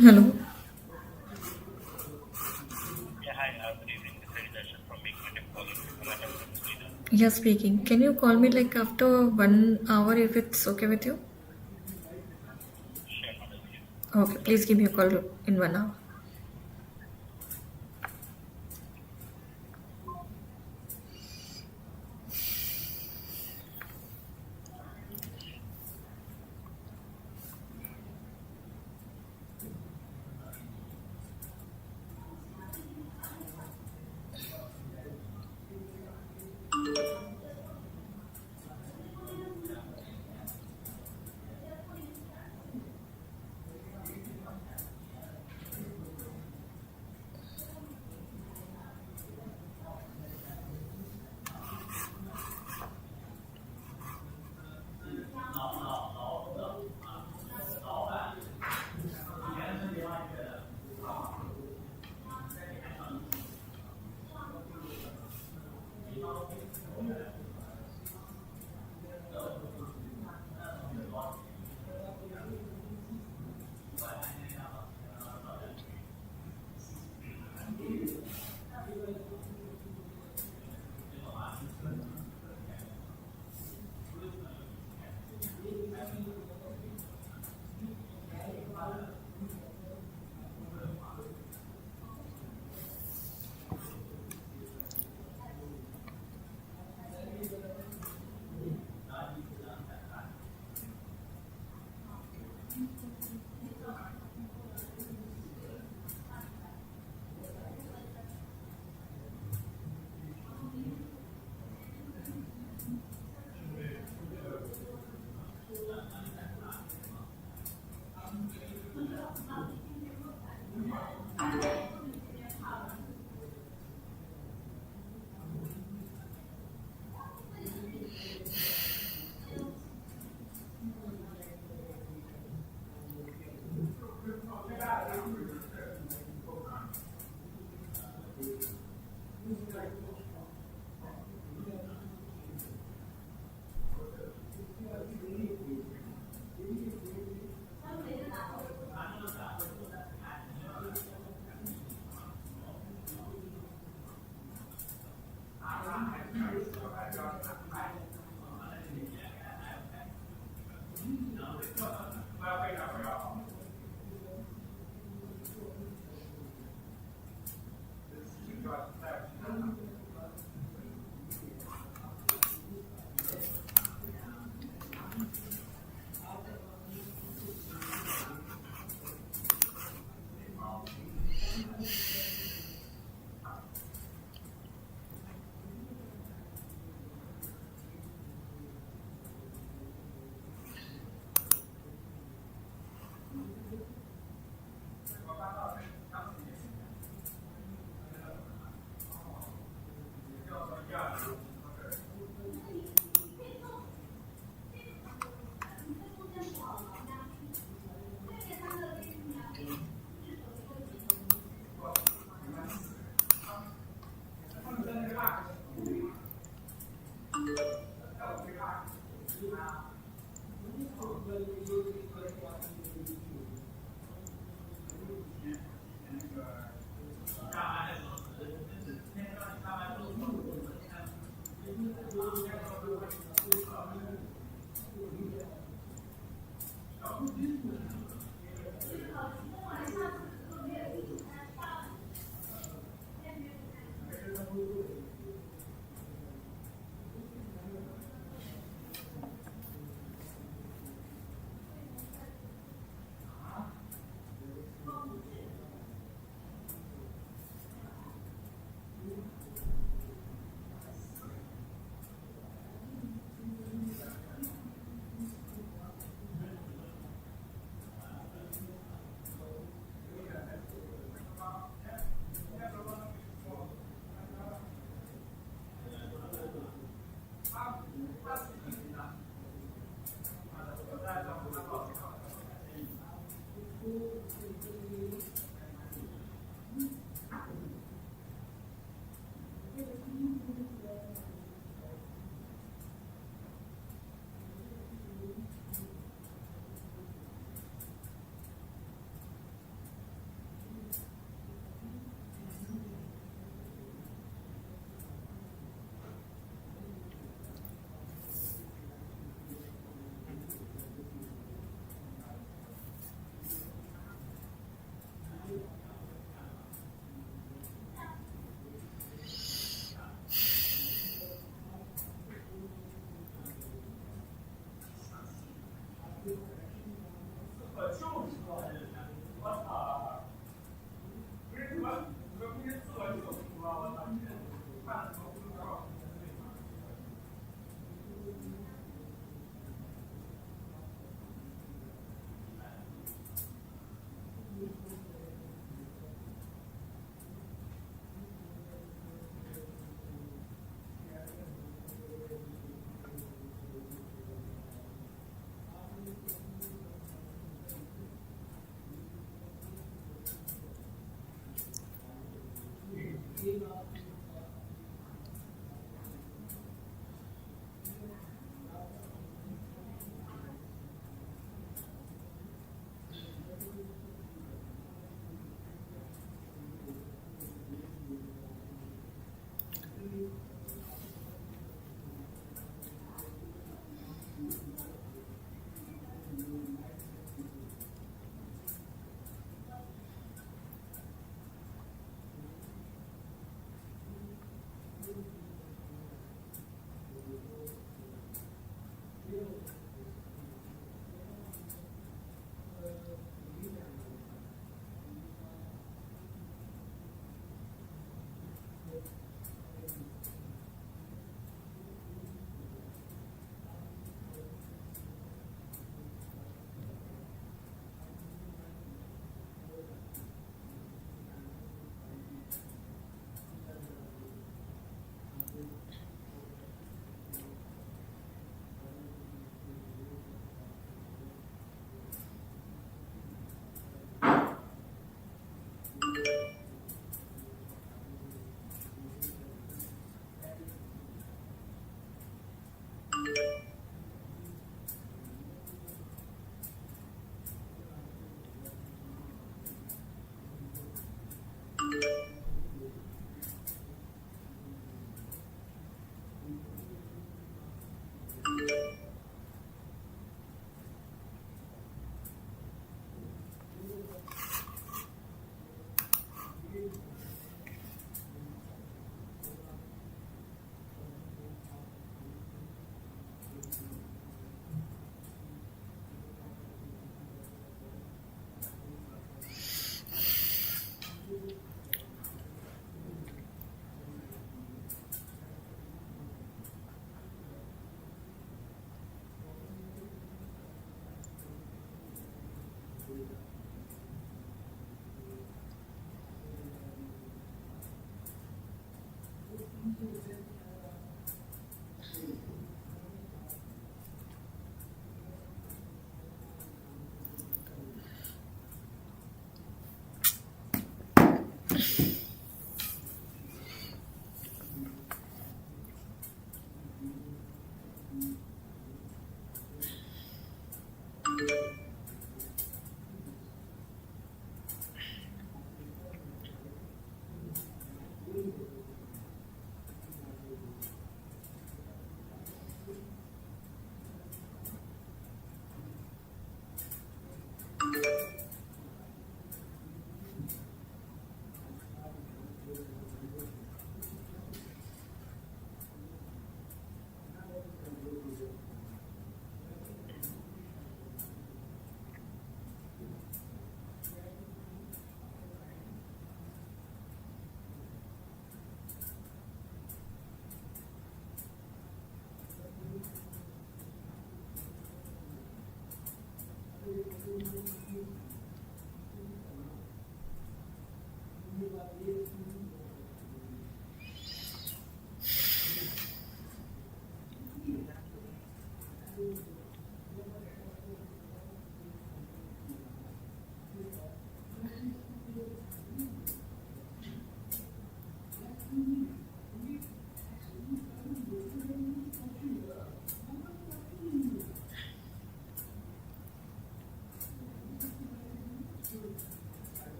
Speaker 1: Hello. Yes, speaking. Can you call me like after 1 hour if it's okay with you? Okay, please give me a call in 1 hour.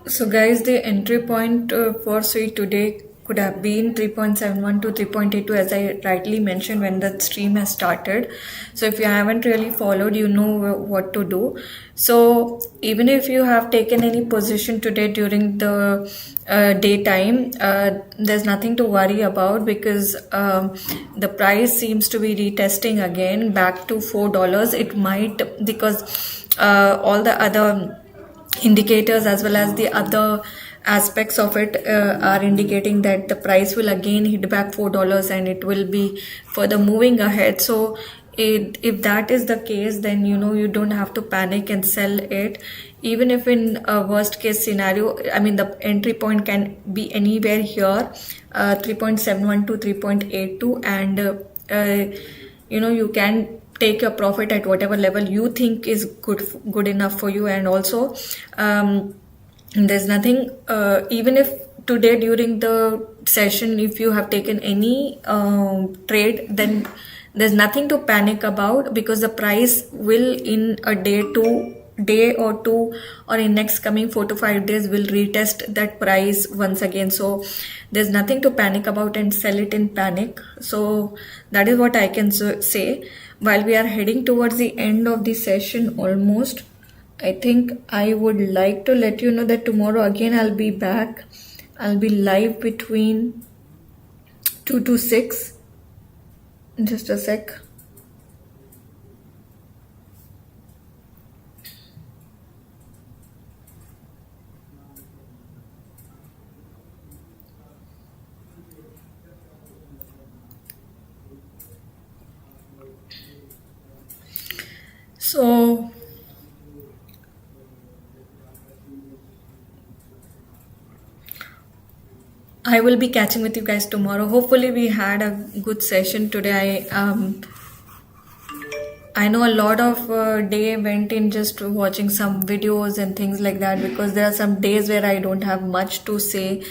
Speaker 1: So guys, the entry point for sweet today could have been 3.71 to 3.82, as I rightly mentioned when the stream has started. So if you haven't really followed, you know what to do. So even if you have taken any position today during the daytime, there's nothing to worry about, because the price seems to be retesting again back to $4. It might, because all the other indicators as well as the other aspects of it are indicating that the price will again hit back $4 and it will be further moving ahead. So if that is the case, then you don't have to panic and sell it. Even if in a worst case scenario, I mean, the entry point can be anywhere here, 3.71 to 3.82, and you can take your profit at whatever level you think is good enough for you. And also there's nothing, even if today during the session if you have taken any trade, then there's nothing to panic about, because the price will in a day or two, or in next coming 4 to 5 days, will retest that price once again. So there's nothing to panic about and sell it in panic. So that is what I can say. While we are heading towards the end of the session almost, I think I would like to let you know that tomorrow again I'll be back. I'll be live between 2 to 6. Just a sec. So I will be catching with you guys tomorrow. Hopefully, we had a good session today. I know a lot of day went in just watching some videos and things like that, because there are some days where I don't have much to say,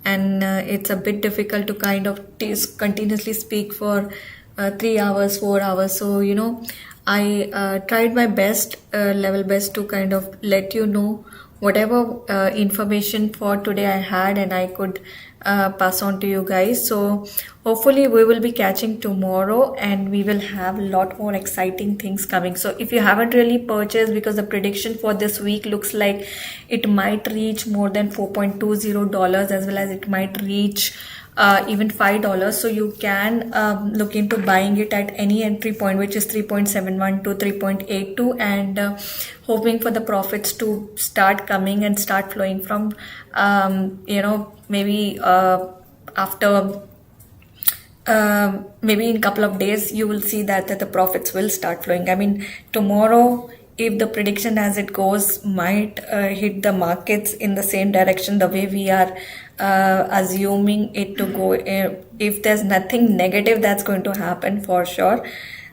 Speaker 1: and it's a bit difficult to kind of continuously speak for 3 hours, 4 hours. So, I tried my best, level best, to kind of let you know whatever information for today I had, and I could pass on to you guys. So hopefully we will be catching tomorrow, and we will have a lot more exciting things coming. So if you haven't really purchased, because the prediction for this week looks like it might reach more than $4.20, as well as it might reach even $5, so you can look into buying it at any entry point, which is 3.71 to 3.82, and hoping for the profits to start coming and start flowing from maybe after maybe in a couple of days you will see that the profits will start flowing. I mean, tomorrow, if the prediction as it goes, might hit the markets in the same direction the way we are assuming it to go. If there's nothing negative that's going to happen for sure,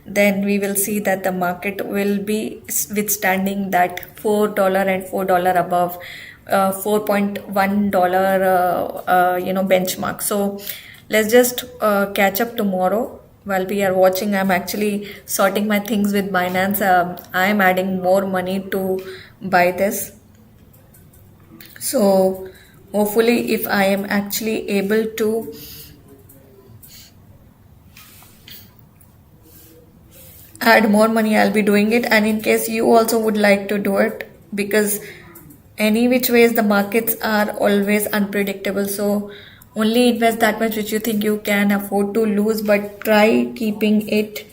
Speaker 1: then we will see that the market will be withstanding that $4 and $4 above $4.1 benchmark. So let's just catch up tomorrow. While we are watching, I'm actually sorting my things with Binance. I'm adding more money to buy this. So hopefully, if I am actually able to add more money, I'll be doing it. And in case you also would like to do it, because any which ways the markets are always unpredictable. So only invest that much which you think you can afford to lose, but try keeping it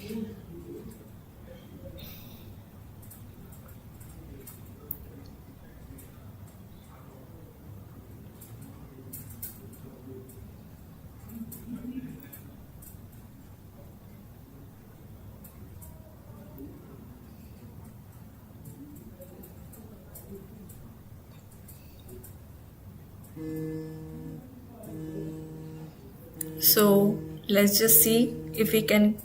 Speaker 1: so let's just see if we can.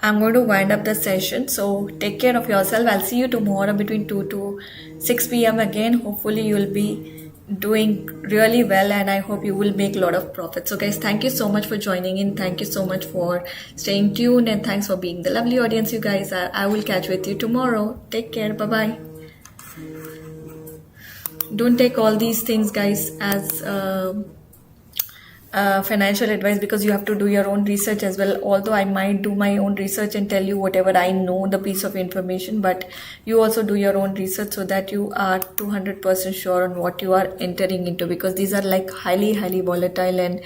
Speaker 1: I'm going to wind up the session, so take care of yourself. I'll see you tomorrow between 2 to 6 p.m. again. Hopefully you will be doing really well, and I hope you will make a lot of profit. So guys, thank you so much for joining in. Thank you so much for staying tuned, and thanks for being the lovely audience, you guys. I will catch with you tomorrow. Take care. Bye bye. Don't take all these things, guys, as financial advice, because you have to do your own research as well. Although I might do my own research and tell you whatever I know, the piece of information, but you also do your own research so that you are 200% sure on what you are entering into, because these are like highly volatile and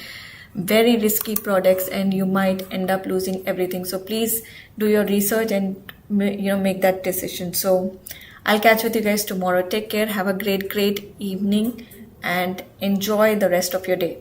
Speaker 1: very risky products, and you might end up losing everything. So please do your research and make that decision. So I'll catch with you guys tomorrow. Take care. Have a great evening, and enjoy the rest of your day.